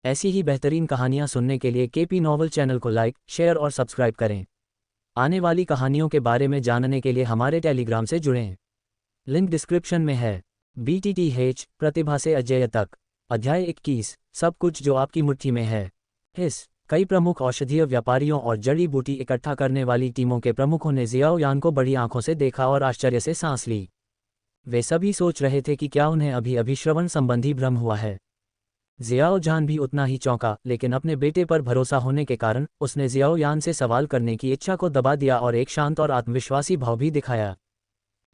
ऐसी ही बेहतरीन कहानियाँ सुनने के लिए केपी नॉवल चैनल को लाइक, शेयर और सब्सक्राइब करें। आने वाली कहानियों के बारे में जानने के लिए हमारे टेलीग्राम से जुड़ें। लिंक डिस्क्रिप्शन में है। BTTH प्रतिभा से अजेय तक, अध्याय 21, सब कुछ जो आपकी मुट्ठी में है। कई प्रमुख औषधीय व्यापारियों और जड़ी बूटी इकट्ठा करने वाली टीमों के प्रमुखों ने जियाओ यान को बड़ी आंखों से देखा और आश्चर्य से सांस ली। वे सभी सोच रहे थे कि क्या उन्हें अभी अभी श्रवण संबंधी भ्रम हुआ है। जियाओ जान भी उतना ही चौंका, लेकिन अपने बेटे पर भरोसा होने के कारण उसने जियाओ यान से सवाल करने की इच्छा को दबा दिया और एक शांत और आत्मविश्वासी भाव भी दिखाया।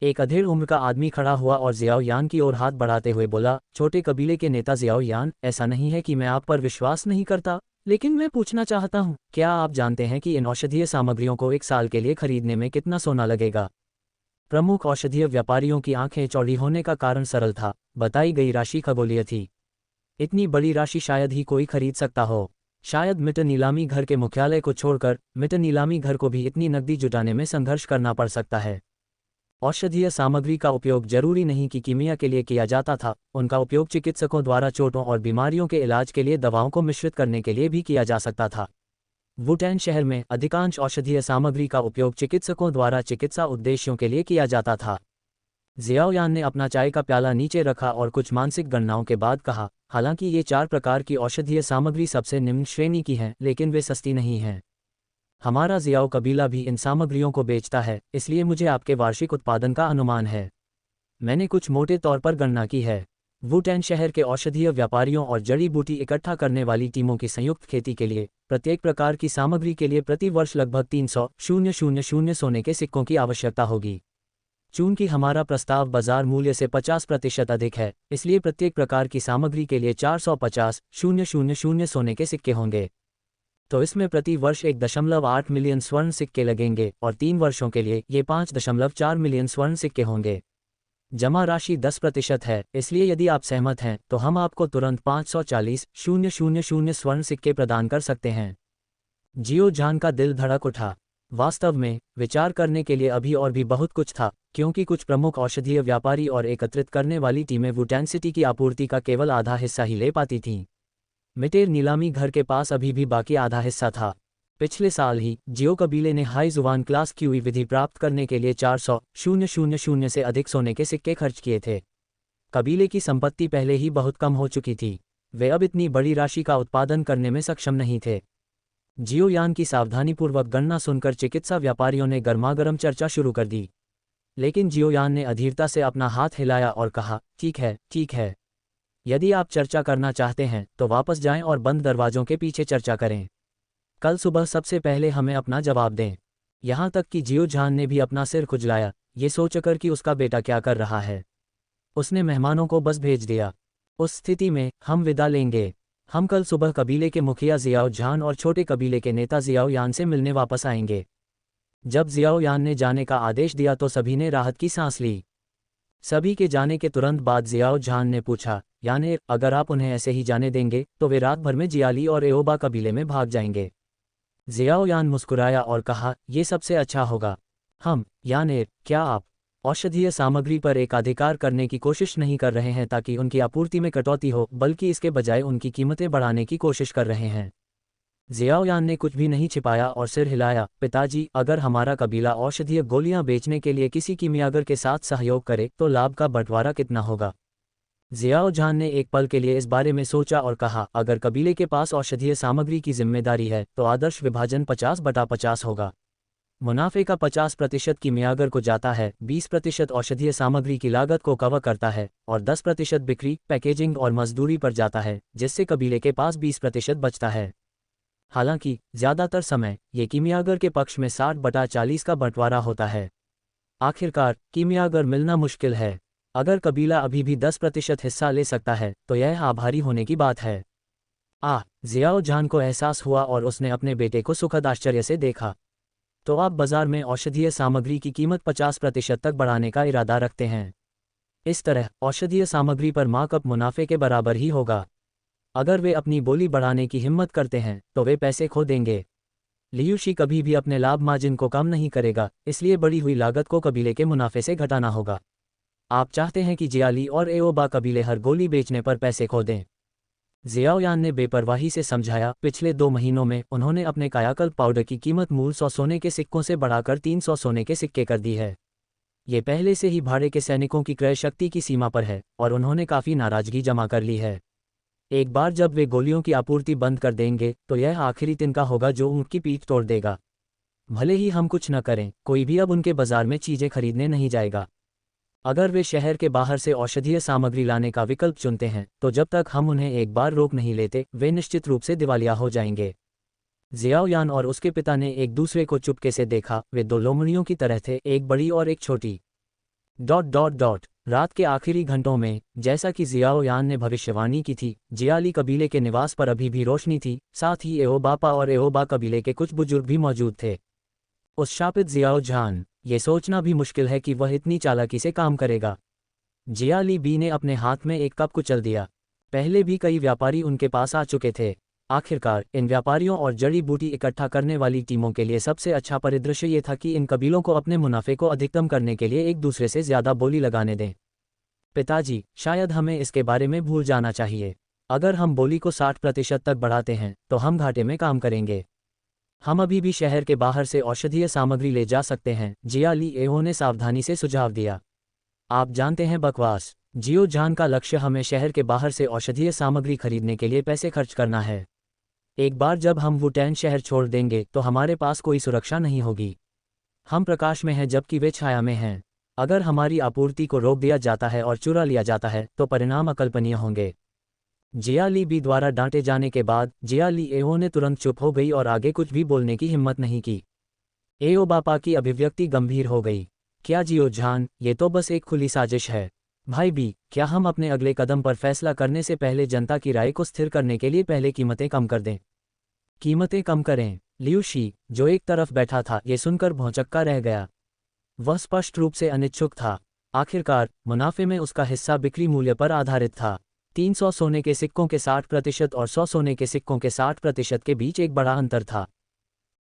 एक अधेड़ उम्र का आदमी खड़ा हुआ और जियाओ यान की ओर हाथ बढ़ाते हुए बोला, छोटे कबीले के नेता जियाओ यान, ऐसा नहीं है कि मैं आप पर विश्वास नहीं करता, लेकिन मैं पूछना चाहता हूँ, क्या आप जानते हैं कि इन औषधीय सामग्रियों को 1 साल के लिए खरीदने में कितना सोना लगेगा? प्रमुख औषधीय व्यापारियों की आंखें चौड़ी होने का कारण सरल था, बताई गई राशि खगोलीय थी। इतनी बड़ी राशि शायद ही कोई खरीद सकता हो। शायद मिटर नीलामी घर के मुख्यालय को छोड़कर मिटर नीलामी घर को भी इतनी नकदी जुटाने में संघर्ष करना पड़ सकता है। औषधीय सामग्री का उपयोग जरूरी नहीं कि कीमिया के लिए किया जाता था, उनका उपयोग चिकित्सकों द्वारा चोटों और बीमारियों के इलाज के लिए दवाओं को मिश्रित करने के लिए भी किया जा सकता था। वुटैन शहर में अधिकांश औषधीय सामग्री का उपयोग चिकित्सकों द्वारा चिकित्सा उद्देश्यों के लिए किया जाता था। जियाओ यान ने अपना चाय का प्याला नीचे रखा और कुछ मानसिक गणनाओं के बाद कहा, हालांकि ये 4 प्रकार की औषधीय सामग्री सबसे निम्न श्रेणी की हैं, लेकिन वे सस्ती नहीं हैं। हमारा जियाओ कबीला भी इन सामग्रियों को बेचता है, इसलिए मुझे आपके वार्षिक उत्पादन का अनुमान है। मैंने कुछ मोटे तौर पर गणना की है। वुटैन शहर के औषधीय व्यापारियों और जड़ी बूटी इकट्ठा करने वाली टीमों की संयुक्त खेती के लिए प्रत्येक प्रकार की सामग्री के लिए प्रति वर्ष लगभग 300,000 सोने के सिक्कों की आवश्यकता होगी। चूंकि हमारा प्रस्ताव बाजार मूल्य से 50% अधिक है, इसलिए प्रत्येक प्रकार की सामग्री के लिए 450,000 सोने के सिक्के होंगे। तो इसमें प्रति वर्ष 1.8 मिलियन स्वर्ण सिक्के लगेंगे और 3 वर्षों के लिए ये 5.4 मिलियन स्वर्ण सिक्के होंगे। जमा राशि 10% है, इसलिए यदि आप सहमत हैं तो हम आपको तुरंत 540,000 स्वर्ण सिक्के प्रदान कर सकते हैं। जियो जान का दिल धड़क उठा। वास्तव में विचार करने के लिए अभी और भी बहुत कुछ था, क्योंकि कुछ प्रमुख औषधीय व्यापारी और एकत्रित करने वाली टीमें वुटैन सिटी की आपूर्ति का केवल आधा हिस्सा ही ले पाती थीं। मिटेर नीलामी घर के पास अभी भी बाकी आधा हिस्सा था। पिछले साल ही जियो कबीले ने हाई जुबान क्लास क्यूई विधि प्राप्त करने के लिए 400,000 से अधिक सोने के सिक्के खर्च किए थे। कबीले की संपत्ति पहले ही बहुत कम हो चुकी थी, वे अब इतनी बड़ी राशि का उत्पादन करने में सक्षम नहीं थे। जियो यान की सावधानीपूर्वक गणना सुनकर चिकित्सा व्यापारियों ने गर्मागर्म चर्चा शुरू कर दी, लेकिन जियो यान ने अधीरता से अपना हाथ हिलाया और कहा, ठीक है, ठीक है। यदि आप चर्चा करना चाहते हैं तो वापस जाएं और बंद दरवाजों के पीछे चर्चा करें। कल सुबह सबसे पहले हमें अपना जवाब दें। यहाँ तक कि जियो जान ने भी अपना सिर खुजलाया, ये सोचकर कि उसका बेटा क्या कर रहा है। उसने मेहमानों को बस भेज दिया। उस स्थिति में हम विदा लेंगे। हम कल सुबह कबीले के मुखिया जियाओ जान और छोटे कबीले के नेता जियाओ यान से मिलने वापस आएंगे। जब जियाओ यान ने जाने का आदेश दिया तो सभी ने राहत की सांस ली। सभी के जाने के तुरंत बाद जियाओ जान ने पूछा, यानी अगर आप उन्हें ऐसे ही जाने देंगे तो वे रात भर में जियाली और एओबा कबीले में भाग जाएंगे। जियाओ यान मुस्कुराया और कहा, ये सबसे अच्छा होगा। यानी क्या आप औषधीय सामग्री पर एकाधिकार करने की कोशिश नहीं कर रहे हैं ताकि उनकी आपूर्ति में कटौती हो, बल्कि इसके बजाय उनकी कीमतें बढ़ाने की कोशिश कर रहे हैं? जियाओ यान ने कुछ भी नहीं छिपाया और सिर हिलाया, पिताजी, अगर हमारा कबीला औषधीय गोलियां बेचने के लिए किसी कीमियागर के साथ सहयोग करे तो लाभ का बंटवारा कितना होगा? जियाओ जान ने एक पल के लिए इस बारे में सोचा और कहा, अगर कबीले के पास औषधीय सामग्री की जिम्मेदारी है तो आदर्श विभाजन 50/50 होगा। मुनाफे का 50% कीमियागर को जाता है, 20% औषधीय सामग्री की लागत को कवर करता है और 10% बिक्री, पैकेजिंग और मजदूरी पर जाता है, जिससे कबीले के पास 20% बचता है। हालांकि ज्यादातर समय ये कीमियागर के पक्ष में 60/40 का बंटवारा होता है। आखिरकार कीमियागर मिलना मुश्किल है। अगर कबीला अभी भी 10% हिस्सा ले सकता है तो यह आभारी होने की बात है। जियाओ जान को एहसास हुआ और उसने अपने बेटे को सुखद आश्चर्य से देखा। तो आप बाजार में औषधीय सामग्री की कीमत 50% तक बढ़ाने का इरादा रखते हैं? इस तरह औषधीय सामग्री पर मार्कअप मुनाफे के बराबर ही होगा। अगर वे अपनी बोली बढ़ाने की हिम्मत करते हैं तो वे पैसे खो देंगे। लियूशी कभी भी अपने लाभ मार्जिन को कम नहीं करेगा, इसलिए बढ़ी हुई लागत को कबीले के मुनाफे से घटाना होगा। आप चाहते हैं कि जियाली और एओबा कबीले हर गोली बेचने पर पैसे खो दें। जियाओयान ने बेपरवाही से समझाया, पिछले 2 महीनों में उन्होंने अपने कायाकल्प पाउडर की कीमत मूल 100 सोने के सिक्कों से बढ़ाकर 300 सोने के सिक्के कर दी है। ये पहले से ही भाड़े के सैनिकों की क्रय शक्ति की सीमा पर है और उन्होंने काफ़ी नाराजगी जमा कर ली है। एक बार जब वे गोलियों की आपूर्ति बंद कर देंगे तो यह आखिरी तिनका होगा जो उनकी पीठ तोड़ देगा। भले ही हम कुछ न करें, कोई भी अब उनके बाजार में चीज़ें खरीदने नहीं जाएगा। अगर वे शहर के बाहर से औषधीय सामग्री लाने का विकल्प चुनते हैं तो जब तक हम उन्हें एक बार रोक नहीं लेते वे निश्चित रूप से दिवालिया हो जाएंगे। जियाओयान और उसके पिता ने एक दूसरे को चुपके से देखा। वे 2 लोमड़ियों की तरह थे, एक बड़ी और एक छोटी। रात के आखिरी घंटों में, जैसा कि जियाओयान ने भविष्यवाणी की थी, जियाली कबीले के निवास पर अभी भी रोशनी थी। साथ ही एओबापा और एओबा कबीले के कुछ बुजुर्ग भी मौजूद थे। उस शापित जियाओ जान, ये सोचना भी मुश्किल है कि वह इतनी चालाकी से काम करेगा। जियाली बी ने अपने हाथ में एक कप कुचल दिया। पहले भी कई व्यापारी उनके पास आ चुके थे। आखिरकार इन व्यापारियों और जड़ी बूटी इकट्ठा करने वाली टीमों के लिए सबसे अच्छा परिदृश्य ये था कि इन कबीलों को अपने मुनाफे को अधिकतम करने के लिए एक दूसरे से ज़्यादा बोली लगाने दें। पिताजी, शायद हमें इसके बारे में भूल जाना चाहिए। अगर हम बोली को 60% तक बढ़ाते हैं तो हम घाटे में काम करेंगे। हम अभी भी शहर के बाहर से औषधीय सामग्री ले जा सकते हैं, जियाली एओ ने सावधानी से सुझाव दिया। आप जानते हैं, बकवास। जियो जान का लक्ष्य हमें शहर के बाहर से औषधीय सामग्री खरीदने के लिए पैसे खर्च करना है। एक बार जब हम वुटैन शहर छोड़ देंगे तो हमारे पास कोई सुरक्षा नहीं होगी। हम प्रकाश में हैं जबकि वे छाया में हैं। अगर हमारी आपूर्ति को रोक दिया जाता है और चुरा लिया जाता है तो परिणाम अकल्पनीय होंगे। जियाली बी द्वारा डांटे जाने के बाद जियाली एओ ने तुरंत चुप हो गई और आगे कुछ भी बोलने की हिम्मत नहीं की। एओबापा की अभिव्यक्ति गंभीर हो गई। क्या जियो जान, ये तो बस एक खुली साजिश है। भाई बी, क्या हम अपने अगले कदम पर फैसला करने से पहले जनता की राय को स्थिर करने के लिए पहले कीमतें कम कर दें? कीमतें कम करें? लियू शी, जो एक तरफ बैठा था, ये सुनकर भौंचक्का रह गया। वह स्पष्ट रूप से अनिच्छुक था। आखिरकार मुनाफे में उसका हिस्सा बिक्री मूल्य पर आधारित था। 300 सोने के सिक्कों के 60% और 100 सोने के सिक्कों के 60% के बीच एक बड़ा अंतर था।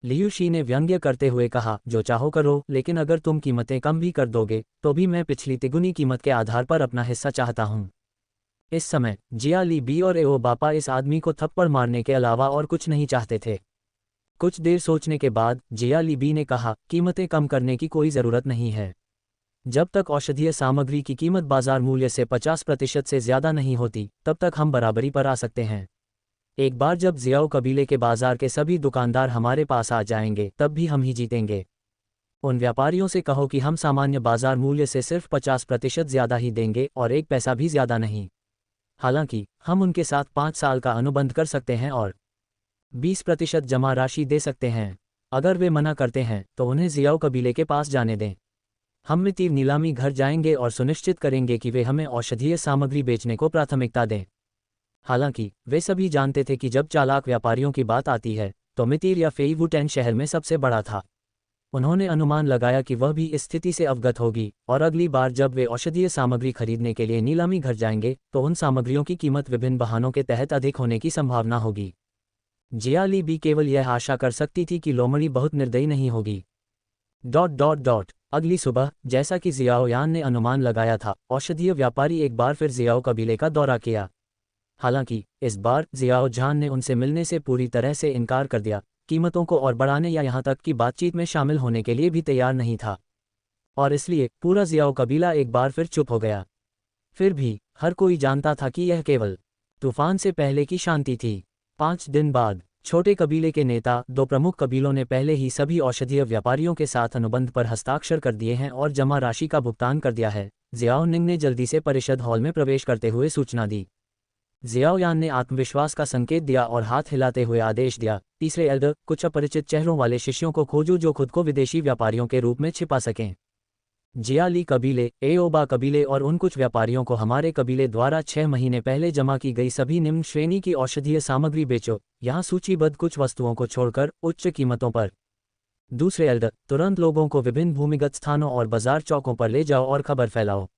लियू शी ने व्यंग्य करते हुए कहा, जो चाहो करो, लेकिन अगर तुम कीमतें कम भी कर दोगे तो भी मैं पिछली तिगुनी कीमत के आधार पर अपना हिस्सा चाहता हूं। इस समय जियाली बी और एओबापा इस आदमी को थप्पड़ मारने के अलावा और कुछ नहीं चाहते थे। कुछ देर सोचने के बाद जियाली बी ने कहा, कीमतें कम करने की कोई ज़रूरत नहीं है। जब तक औषधीय सामग्री की कीमत बाजार मूल्य से 50% से ज़्यादा नहीं होती तब तक हम बराबरी पर आ सकते हैं। एक बार जब जियाओ कबीले के बाजार के सभी दुकानदार हमारे पास आ जाएंगे तब भी हम ही जीतेंगे। उन व्यापारियों से कहो कि हम सामान्य बाजार मूल्य से सिर्फ 50% ज़्यादा ही देंगे और 1 पैसा भी ज़्यादा नहीं। हालांकि हम उनके साथ 5 साल का अनुबंध कर सकते हैं और 20% जमा राशि दे सकते हैं। अगर वे मना करते हैं तो उन्हें जियाओ कबीले के पास जाने दें। हम मितीर नीलामी घर जाएंगे और सुनिश्चित करेंगे कि वे हमें औषधीय सामग्री बेचने को प्राथमिकता दें। हालांकि वे सभी जानते थे कि जब चालाक व्यापारियों की बात आती है तो मितीर या फेई वुटैन शहर में सबसे बड़ा था। उन्होंने अनुमान लगाया कि वह भी इस स्थिति से अवगत होगी और अगली बार जब वे औषधीय सामग्री खरीदने के लिए नीलामी घर जाएंगे तो उन सामग्रियों की कीमत विभिन्न बहानों के तहत अधिक होने की संभावना होगी। जियाली बी केवल यह आशा कर सकती थी कि लोमड़ी बहुत निर्दयी नहीं होगी। अगली सुबह, जैसा कि जियाओयान ने अनुमान लगाया था, औषधीय व्यापारी एक बार फिर जियाओ कबीले का दौरा किया। हालांकि इस बार जियाओ जान ने उनसे मिलने से पूरी तरह से इनकार कर दिया, कीमतों को और बढ़ाने या यहाँ तक कि बातचीत में शामिल होने के लिए भी तैयार नहीं था। और इसलिए पूरा जियाओ कबीला एक बार फिर चुप हो गया। फिर भी हर कोई जानता था कि यह केवल तूफान से पहले की शांति थी। 5 दिन बाद छोटे कबीले के नेता, 2 प्रमुख कबीलों ने पहले ही सभी औषधीय व्यापारियों के साथ अनुबंध पर हस्ताक्षर कर दिए हैं और जमा राशि का भुगतान कर दिया है। जियाओनिंग ने जल्दी से परिषद हॉल में प्रवेश करते हुए सूचना दी। जियाओयान ने आत्मविश्वास का संकेत दिया और हाथ हिलाते हुए आदेश दिया, तीसरे एल्डर, कुछ अपरिचित चेहरों वाले शिष्यों को खोजो जो खुद को विदेशी व्यापारियों के रूप में छिपा सकें। जियाली कबीले, एओबा कबीले और उन कुछ व्यापारियों को हमारे कबीले द्वारा 6 महीने पहले जमा की गई सभी निम्न श्रेणी की औषधीय सामग्री बेचो, यहाँ सूचीबद्ध कुछ वस्तुओं को छोड़कर, उच्च कीमतों पर। दूसरे एल्डर, तुरंत लोगों को विभिन्न भूमिगत स्थानों और बाजार चौकों पर ले जाओ और खबर फैलाओ।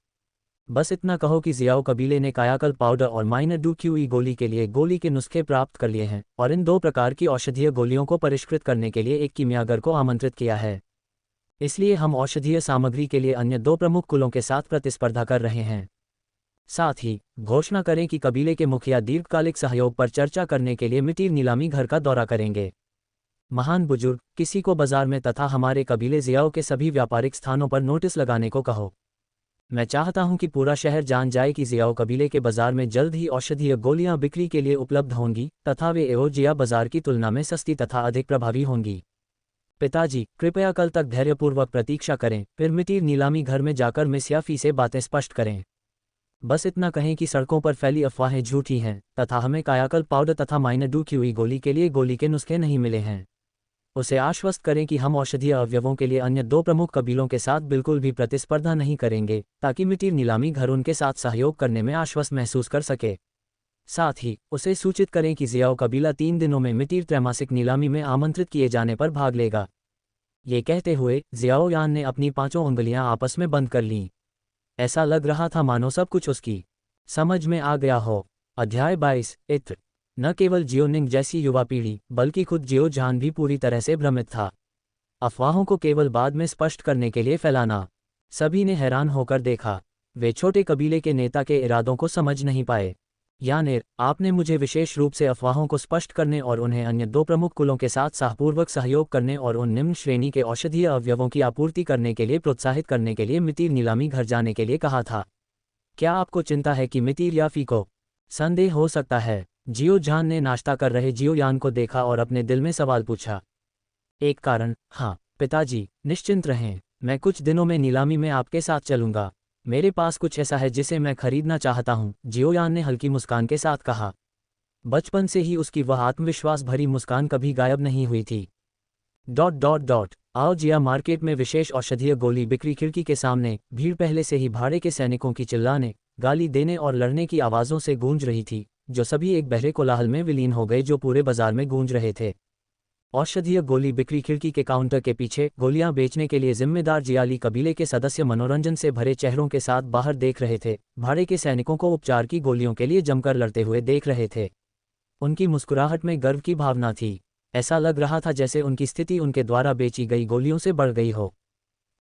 बस इतना कहो कि जियाओ कबीले ने कायाकल्प पाउडर और माइनर डू गोली के लिए गोली के नुस्खे प्राप्त कर लिए हैं और इन 2 प्रकार की औषधीय गोलियों को परिष्कृत करने के लिए एक कीमियागर को आमंत्रित किया है। इसलिए हम औषधीय सामग्री के लिए अन्य 2 प्रमुख कुलों के साथ प्रतिस्पर्धा कर रहे हैं। साथ ही घोषणा करें कि कबीले के मुखिया दीर्घकालिक सहयोग पर चर्चा करने के लिए मिटीर नीलामी घर का दौरा करेंगे। महान बुजुर्ग, किसी को बाजार में तथा हमारे कबीले जियाओं के सभी व्यापारिक स्थानों पर नोटिस लगाने को कहो। मैं चाहता हूं कि पूरा शहर जान जाए कि जियाओ कबीले के बाजार में जल्द ही औषधीय गोलियां बिक्री के लिए उपलब्ध होंगी तथा वे एओजिया बाजार की तुलना में सस्ती तथा अधिक प्रभावी होंगी। पिताजी, कृपया कल तक धैर्यपूर्वक प्रतीक्षा करें, फिर मिटीर नीलामी घर में जाकर मिस याफी से बातें स्पष्ट करें। बस इतना कहें कि सड़कों पर फैली अफवाहें झूठी हैं तथा हमें कायाकल्प पाउडर तथा माइनर हुई गोली के लिए गोली के नुस्खे नहीं मिले हैं। उसे आश्वस्त करें कि हम औषधीय अवयवों के लिए अन्य 2 प्रमुख कबीलों के साथ बिल्कुल भी प्रतिस्पर्धा नहीं करेंगे, ताकि मिटीर नीलामी घर उनके साथ सहयोग करने में आश्वस्त महसूस कर सके। साथ ही उसे सूचित करें कि जियाओ कबीला 3 दिनों में मिटीर त्रैमासिक नीलामी में आमंत्रित किए जाने पर भाग लेगा। ये कहते हुए जियाओ यान ने अपनी 5 उंगलियां आपस में बंद कर लीं। ऐसा लग रहा था मानो सब कुछ उसकी समझ में आ गया हो। अध्याय 22 इत्र। न केवल जियोनिंग जैसी युवा पीढ़ी बल्कि खुद जियो जहान भी पूरी तरह से भ्रमित था। अफवाहों को केवल बाद में स्पष्ट करने के लिए फैलाना। सभी ने हैरान होकर देखा। वे छोटे कबीले के नेता के इरादों को समझ नहीं पाए। यानेर, आपने मुझे विशेष रूप से अफवाहों को स्पष्ट करने और उन्हें अन्य 2 प्रमुख कुलों के साथ साहपूर्वक सहयोग करने और उन निम्न श्रेणी के औषधीय अवयवों की आपूर्ति करने के लिए प्रोत्साहित करने के लिए मितीर नीलामी घर जाने के लिए कहा था। क्या आपको चिंता है कि मितीर याफी को संदेह हो सकता है? जियो जहान ने नाश्ता कर रहे जियो यान को देखा और अपने दिल में सवाल पूछा। एक कारण, हाँ पिताजी, निश्चिंत रहें, मैं कुछ दिनों में नीलामी में आपके साथ चलूंगा। मेरे पास कुछ ऐसा है जिसे मैं खरीदना चाहता हूं, जियो यान ने हल्की मुस्कान के साथ कहा। बचपन से ही उसकी वह आत्मविश्वास भरी मुस्कान कभी गायब नहीं हुई थी। ... आओ जिया मार्केट में विशेष औषधीय गोली बिक्री खिड़की के सामने भीड़ पहले से ही भाड़े के सैनिकों की चिल्लाने, गाली देने और लड़ने की आवाज़ों से गूंज रही थी, जो सभी एक बहरे कोलाहल में विलीन हो गए जो पूरे बाजार में गूंज रहे थे। औषधीय गोली बिक्री खिड़की के काउंटर के पीछे गोलियां बेचने के लिए जिम्मेदार जियाली कबीले के सदस्य मनोरंजन से भरे चेहरों के साथ बाहर देख रहे थे, भाड़े के सैनिकों को उपचार की गोलियों के लिए जमकर लड़ते हुए देख रहे थे। उनकी मुस्कुराहट में गर्व की भावना थी। ऐसा लग रहा था जैसे उनकी स्थिति उनके द्वारा बेची गई गोलियों से बढ़ गई हो।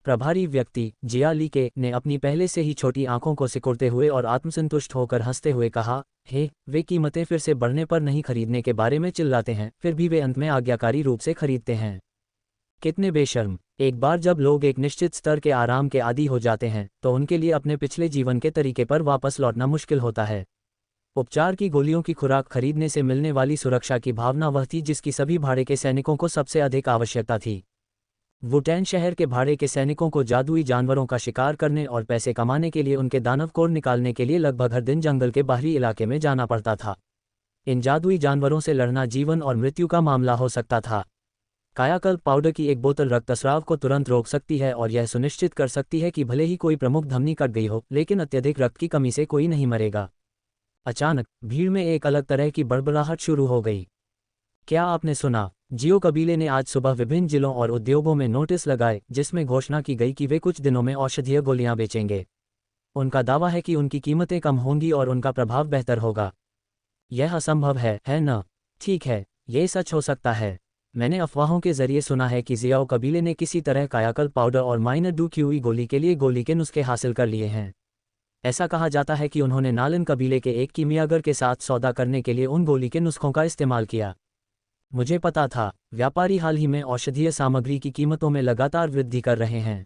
प्रभारी व्यक्ति जियाली के ने अपनी पहले से ही छोटी आंखों को सिकुड़ते हुए और आत्मसंतुष्ट होकर हंसते हुए कहा, वे कीमतें फिर से बढ़ने पर नहीं खरीदने के बारे में चिल्लाते हैं, फिर भी वे अंत में आज्ञाकारी रूप से खरीदते हैं। कितने बेशर्म। एक बार जब लोग एक निश्चित स्तर के आराम के आदी हो जाते हैं तो उनके लिए अपने पिछले जीवन के तरीके पर वापस लौटना मुश्किल होता है। उपचार की गोलियों की खुराक खरीदने से मिलने वाली सुरक्षा की भावना वह थी जिसकी सभी भाड़े के सैनिकों को सबसे अधिक आवश्यकता थी। वुटैन शहर के भाड़े के सैनिकों को जादुई जानवरों का शिकार करने और पैसे कमाने के लिए उनके दानव कोर निकालने के लिए लगभग हर दिन जंगल के बाहरी इलाके में जाना पड़ता था। इन जादुई जानवरों से लड़ना जीवन और मृत्यु का मामला हो सकता था। कायाकल्प पाउडर की एक बोतल रक्तस्राव को तुरंत रोक सकती है और यह सुनिश्चित कर सकती है कि भले ही कोई प्रमुख धमनी कट गई हो, लेकिन अत्यधिक रक्त की कमी से कोई नहीं मरेगा। अचानक भीड़ में एक अलग तरह की बड़बड़ाहट शुरू हो गई। क्या आपने सुना? जियो कबीले ने आज सुबह विभिन्न जिलों और उद्योगों में नोटिस लगाए जिसमें घोषणा की गई कि वे कुछ दिनों में औषधीय गोलियां बेचेंगे। उनका दावा है कि उनकी कीमतें कम होंगी और उनका प्रभाव बेहतर होगा। यह असंभव है न? ठीक है, ये सच हो सकता है। मैंने अफवाहों के जरिए सुना है कि जियाओ कबीले ने किसी तरह कायाकल्प पाउडर और माइनर हुई गोली के लिए गोली के नुस्खे हासिल कर लिए हैं। ऐसा कहा जाता है कि उन्होंने नालिन कबीले के एक कीमियागर के साथ सौदा करने के लिए उन गोली के नुस्खों का इस्तेमाल किया। मुझे पता था। व्यापारी हाल ही में औषधीय सामग्री की कीमतों में लगातार वृद्धि कर रहे हैं।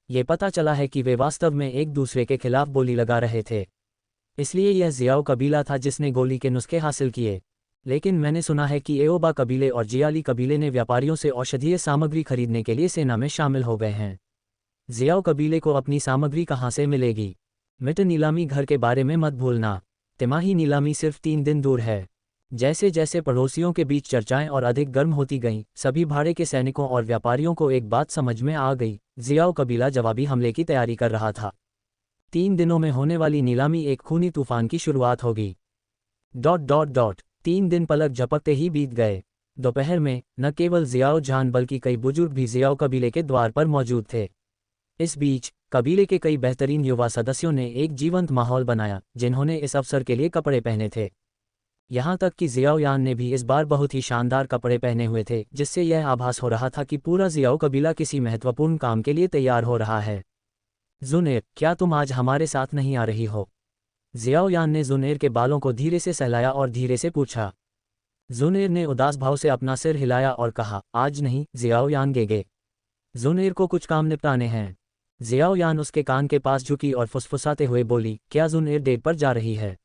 ये पता चला है कि वे वास्तव में एक दूसरे के खिलाफ बोली लगा रहे थे। इसलिए यह जियाओ कबीला था जिसने गोली के नुस्खे हासिल किए। लेकिन मैंने सुना है कि एओबा कबीले और जियाली कबीले ने व्यापारियों से औषधीय सामग्री खरीदने के लिए सेना में शामिल हो गए हैं। जियाओ कबीले को अपनी सामग्री कहाँ से मिलेगी? मिट नीलामी घर के बारे में मत भूलना। तिमाही नीलामी सिर्फ 3 दिन दूर है। जैसे जैसे पड़ोसियों के बीच चर्चाएं और अधिक गर्म होती गईं, सभी भाड़े के सैनिकों और व्यापारियों को एक बात समझ में आ गई, जियाओ कबीला जवाबी हमले की तैयारी कर रहा था। 3 दिनों में होने वाली नीलामी एक खूनी तूफान की शुरुआत होगी। 3 दिन पलक झपकते ही बीत गए। दोपहर में न केवल जियाओ जहान बल्कि कई बुजुर्ग भी जियाओ कबीले के द्वार पर मौजूद थे। इस बीच कबीले के कई बेहतरीन युवा सदस्यों ने एक जीवंत माहौल बनाया, जिन्होंने इस अवसर के लिए कपड़े पहने थे। यहाँ तक कि जियाओ यान ने भी इस बार बहुत ही शानदार कपड़े पहने हुए थे, जिससे यह आभास हो रहा था कि पूरा जियाओ कबीला किसी महत्वपूर्ण काम के लिए तैयार हो रहा है। जुनेर, क्या तुम आज हमारे साथ नहीं आ रही हो? जियाओयान ने जुनेर के बालों को धीरे से सहलाया और धीरे से पूछा। जुनेर ने उदास भाव से अपना सिर हिलाया और कहा, आज नहीं जियाओयान गेगे। जुनेर को कुछ काम निपटाने हैं। जियाओयान उसके कान के पास झुकी और फुसफुसाते हुए बोली, क्या जुनेर डेट पर जा रही है?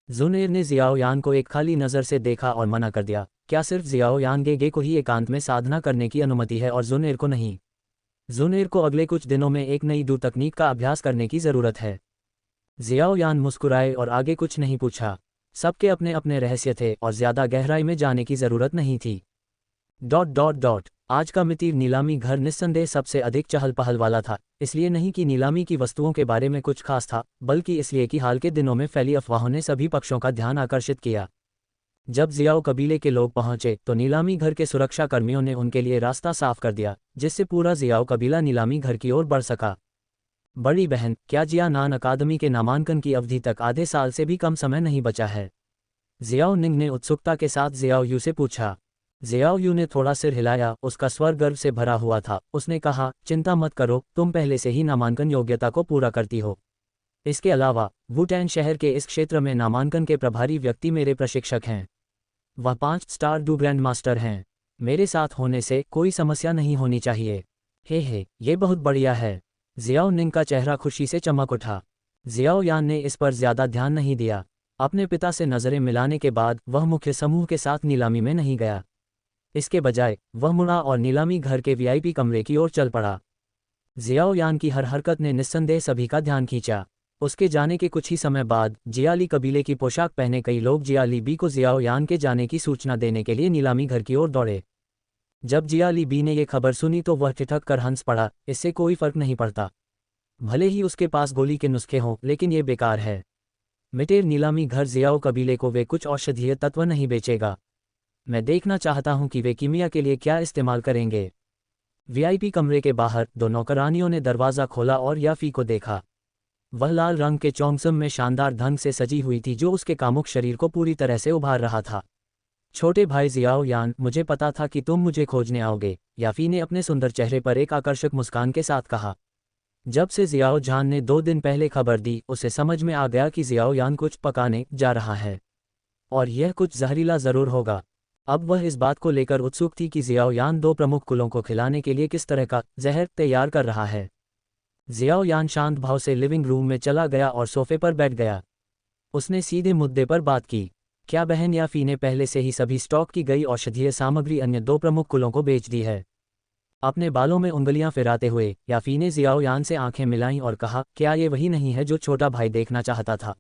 जुनेर ने जियाओयान को एक खाली नज़र से देखा और मना कर दिया, क्या सिर्फ जियाओयान गेगे को ही एकांत में साधना करने की अनुमति है और जुनेर को नहीं? जुनेर को अगले कुछ दिनों में एक नई डू तकनीक का अभ्यास करने की ज़रूरत है। जियाओयान मुस्कुराए और आगे कुछ नहीं पूछा। सबके अपने अपने रहस्य थे और ज़्यादा गहराई में जाने की ज़रूरत नहीं थी। ... आज का मितिर नीलामी घर निस्संदेह सबसे अधिक चहल पहल वाला था, इसलिए नहीं कि नीलामी की वस्तुओं के बारे में कुछ खास था, बल्कि इसलिए कि हाल के दिनों में फैली अफवाहों ने सभी पक्षों का ध्यान आकर्षित किया। जब जियाओ कबीले के लोग पहुंचे तो नीलामी घर के सुरक्षा कर्मियों ने उनके लिए रास्ता साफ कर दिया, जिससे पूरा जियाओ कबीला नीलामी घर की ओर बढ़ सका। बड़ी बहन, क्या जिया नान अकादमी के नामांकन की अवधि तक आधे साल से भी कम समय नहीं बचा है? जियाओ निंग ने उत्सुकता के साथ जियाओ यू से पूछा। जियाओ यू ने थोड़ा सिर हिलाया, उसका स्वर गर्व से भरा हुआ था। उसने कहा, चिंता मत करो, तुम पहले से ही नामांकन योग्यता को पूरा करती हो। इसके अलावा वुटैन शहर के इस क्षेत्र में नामांकन के प्रभारी व्यक्ति मेरे प्रशिक्षक हैं। वह 5 स्टार डू ग्रैंड मास्टर हैं। मेरे साथ होने से कोई समस्या नहीं होनी चाहिए। हे, ये बहुत बढ़िया है। जियाओ निंग का चेहरा खुशी से चमक उठा। जियाओ यान ने इस पर ज्यादा ध्यान नहीं दिया। अपने पिता से नज़रें मिलाने के बाद वह मुख्य समूह के साथ नीलामी में नहीं गया। इसके बजाय वह मुड़ा और नीलामी घर के वीआईपी कमरे की ओर चल पड़ा। जियाओ यान की हर हरकत ने निस्संदेह सभी का ध्यान खींचा। उसके जाने के कुछ ही समय बाद जियाली कबीले की पोशाक पहने कई लोग जियाली बी को जियाओ यान के जाने की सूचना देने के लिए नीलामी घर की ओर दौड़े। जब जियाली बी ने यह खबर सुनी तो वह ठिठक कर हंस पड़ा, इससे कोई फर्क नहीं पड़ता। भले ही उसके पास गोली के नुस्खे हों, लेकिन ये बेकार है। मिटेर नीलामी घर जियाओ कबीले को वे कुछ औषधीय तत्व नहीं बेचेगा। मैं देखना चाहता हूं कि वे कीमिया के लिए क्या इस्तेमाल करेंगे। वीआईपी कमरे के बाहर 2 नौकरानियों ने दरवाज़ा खोला और याफी को देखा। वह लाल रंग के चोंगसम में शानदार ढंग से सजी हुई थी, जो उसके कामुक शरीर को पूरी तरह से उभार रहा था। छोटे भाई जियाओ यान, मुझे पता था कि तुम मुझे खोजने आओगे, याफी ने अपने सुंदर चेहरे पर एक आकर्षक मुस्कान के साथ कहा। जब से जियाओ जान ने 2 दिन पहले खबर दी, उसे समझ में आ गया कि जियाओ यान कुछ पकाने जा रहा है और यह कुछ जहरीला ज़रूर होगा। अब वह इस बात को लेकर उत्सुक थी कि जियाओ यान 2 प्रमुख कुलों को खिलाने के लिए किस तरह का जहर तैयार कर रहा है। जियाओ यान शांत भाव से लिविंग रूम में चला गया और सोफे पर बैठ गया। उसने सीधे मुद्दे पर बात की। क्या बहन याफी ने पहले से ही सभी स्टॉक की गई औषधीय सामग्री अन्य 2 प्रमुख कुलों को बेच दी है? अपने बालों में उंगलियां फिराते हुए याफी ने जियाओ यान से आंखें मिलाईं और कहा, क्या ये वही नहीं है जो छोटा भाई देखना चाहता था?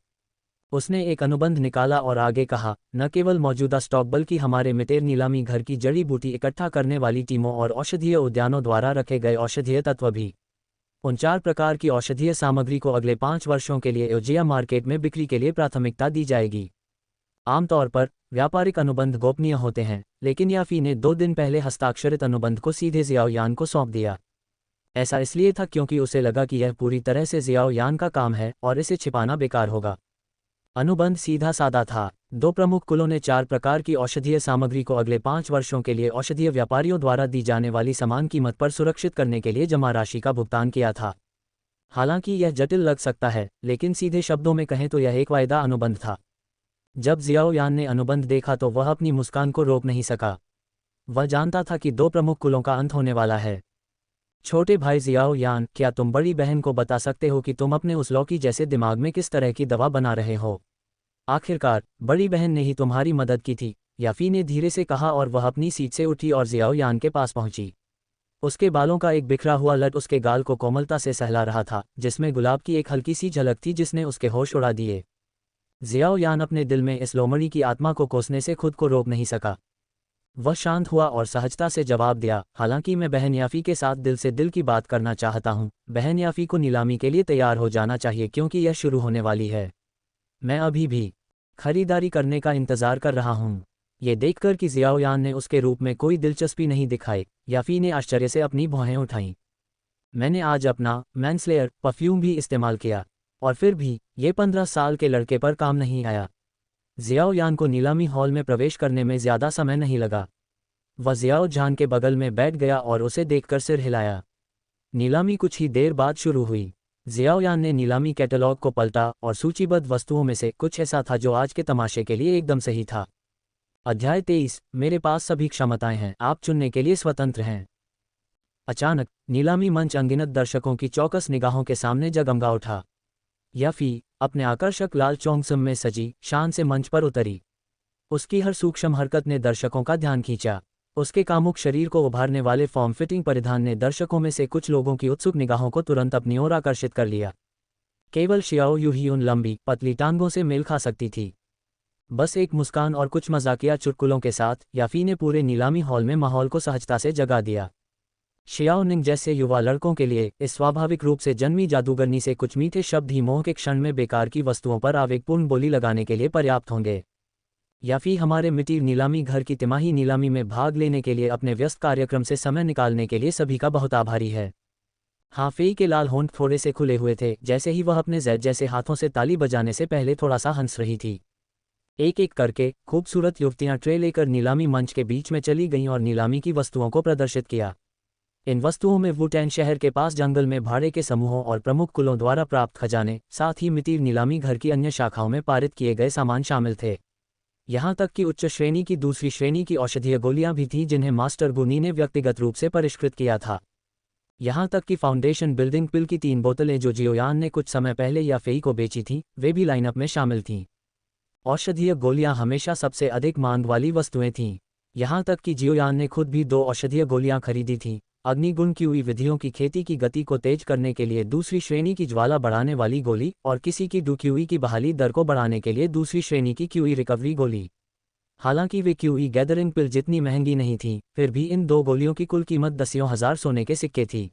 उसने एक अनुबंध निकाला और आगे कहा, न केवल मौजूदा स्टॉक बल्कि हमारे मिटेर नीलामी घर की जड़ी बूटी इकट्ठा करने वाली टीमों और औषधीय उद्यानों द्वारा रखे गए औषधीय तत्व भी। उन 4 प्रकार की औषधीय सामग्री को अगले 5 वर्षों के लिए एजिया मार्केट में बिक्री के लिए प्राथमिकता दी जाएगी। आमतौर पर व्यापारिक अनुबंध गोपनीय होते हैं, लेकिन याफी ने 2 दिन पहले हस्ताक्षरित अनुबंध को सीधे जियाओ यान को सौंप दिया। ऐसा इसलिए था क्योंकि उसे लगा कि यह पूरी तरह से जियाओ यान का काम है और इसे छिपाना बेकार होगा। अनुबंध सीधा साधा था। 2 प्रमुख कुलों ने 4 प्रकार की औषधीय सामग्री को अगले 5 वर्षों के लिए औषधीय व्यापारियों द्वारा दी जाने वाली समान कीमत पर सुरक्षित करने के लिए जमा राशि का भुगतान किया था। हालांकि यह जटिल लग सकता है, लेकिन सीधे शब्दों में कहें तो यह एक वायदा अनुबंध था। जब जियाओ यान ने अनुबंध देखा तो वह अपनी मुस्कान को रोक नहीं सका। वह जानता था कि 2 प्रमुख कुलों का अंत होने वाला है। छोटे भाई जियाओ यान, क्या तुम बड़ी बहन को बता सकते हो कि तुम अपने उस लौकी जैसे दिमाग में किस तरह की दवा बना रहे हो? आखिरकार बड़ी बहन ने ही तुम्हारी मदद की थी, याफी ने धीरे से कहा और वह अपनी सीट से उठी और जियाओ यान के पास पहुंची। उसके बालों का एक बिखरा हुआ लट उसके गाल को कोमलता से सहला रहा था, जिसमें गुलाब की एक हल्की सी झलक थी जिसने उसके होश उड़ा दिए। जियाओ यान अपने दिल में इस लोमड़ी की आत्मा को कोसने से खुद को रोक नहीं सका। वह शांत हुआ और सहजता से जवाब दिया, हालांकि मैं बहन याफी के साथ दिल से दिल की बात करना चाहता हूं। बहन याफी को नीलामी के लिए तैयार हो जाना चाहिए क्योंकि यह शुरू होने वाली है। मैं अभी भी खरीदारी करने का इंतजार कर रहा हूं। ये देखकर कि जियाओ यान ने उसके रूप में कोई दिलचस्पी नहीं दिखाई, याफी ने आश्चर्य से अपनी भौहें उठाईं। मैंने आज अपना मैनस्लेयर परफ्यूम भी इस्तेमाल किया और फिर भी ये 15 साल के लड़के पर काम नहीं आया। जियाओ यान को नीलामी हॉल में प्रवेश करने में ज़्यादा समय नहीं लगा। वह जियाओ जान के बगल में बैठ गया और उसे देखकर सिर हिलाया। नीलामी कुछ ही देर बाद शुरू हुई। जियाओयान ने नीलामी कैटलॉग को पलटा और सूचीबद्ध वस्तुओं में से कुछ ऐसा था जो आज के तमाशे के लिए एकदम सही था। अध्याय 23। मेरे पास सभी क्षमताएं हैं, आप चुनने के लिए स्वतंत्र हैं। अचानक नीलामी मंच अनगिनत दर्शकों की चौकस निगाहों के सामने जगमगा उठा। याफी अपने आकर्षक लाल चोंगसम में सजी शान से मंच पर उतरी। उसकी हर सूक्ष्म हरकत ने दर्शकों का ध्यान खींचा। उसके कामुक शरीर को उभारने वाले फॉर्म फिटिंग परिधान ने दर्शकों में से कुछ लोगों की उत्सुक निगाहों को तुरंत अपनी ओर आकर्षित कर लिया। केवल शियाओ यू ही उन लंबी पतली टांगों से मेल खा सकती थी। बस एक मुस्कान और कुछ मजाकिया चुटकुलों के साथ याफी ने पूरे नीलामी हॉल में माहौल को सहजता से जगा दिया। शियाओ निंग जैसे युवा लड़कों के लिए इस स्वाभाविक रूप से जन्मी जादूगरनी से कुछ मीठे शब्द ही मोह के क्षण में बेकार की वस्तुओं पर आवेगपूर्ण बोली लगाने के लिए पर्याप्त होंगे। याफी हमारे मिटी नीलामी घर की तिमाही नीलामी में भाग लेने के लिए अपने व्यस्त कार्यक्रम से समय निकालने के लिए सभी का बहुत आभारी है। हाँ, फेई के लाल होंठ थोड़े से खुले हुए थे जैसे ही वह अपने जैद जैसे हाथों से ताली बजाने से पहले थोड़ा सा हंस रही थी। एक एक करके खूबसूरत युवतियां ट्रे लेकर नीलामी मंच के बीच में चली गईं और नीलामी की वस्तुओं को प्रदर्शित किया। इन वस्तुओं में वुटैन शहर के पास जंगल में भाड़े के समूहों और प्रमुख कुलों द्वारा प्राप्त खजाने, साथ ही मितीर नीलामी घर की अन्य शाखाओं में पारित किए गए सामान शामिल थे। यहाँ तक कि उच्च श्रेणी की दूसरी श्रेणी की औषधीय गोलियां भी थीं जिन्हें मास्टर गुनी ने व्यक्तिगत रूप से परिष्कृत किया था। यहाँ तक कि फाउंडेशन बिल्डिंग पिल की 3 बोतलें जो जियोयान ने कुछ समय पहले या फेई को बेची थीं, वे भी लाइनअप में शामिल थीं। औषधीय गोलियां हमेशा सबसे अधिक मांग वाली वस्तुएं थीं। यहाँ तक कि जियोयान ने खुद भी 2 औषधीय गोलियां खरीदी थीं। अग्निगुण क्यूई विधियों की खेती की गति को तेज करने के लिए दूसरी श्रेणी की ज्वाला बढ़ाने वाली गोली और किसी की डुक्यूई की बहाली दर को बढ़ाने के लिए दूसरी श्रेणी की क्यूई रिकवरी गोली। हालांकि वे क्यूई गैदरिंग पिल जितनी महंगी नहीं थीं, फिर भी इन 2 गोलियों की कुल कीमत 10,000 सोने के सिक्के थी।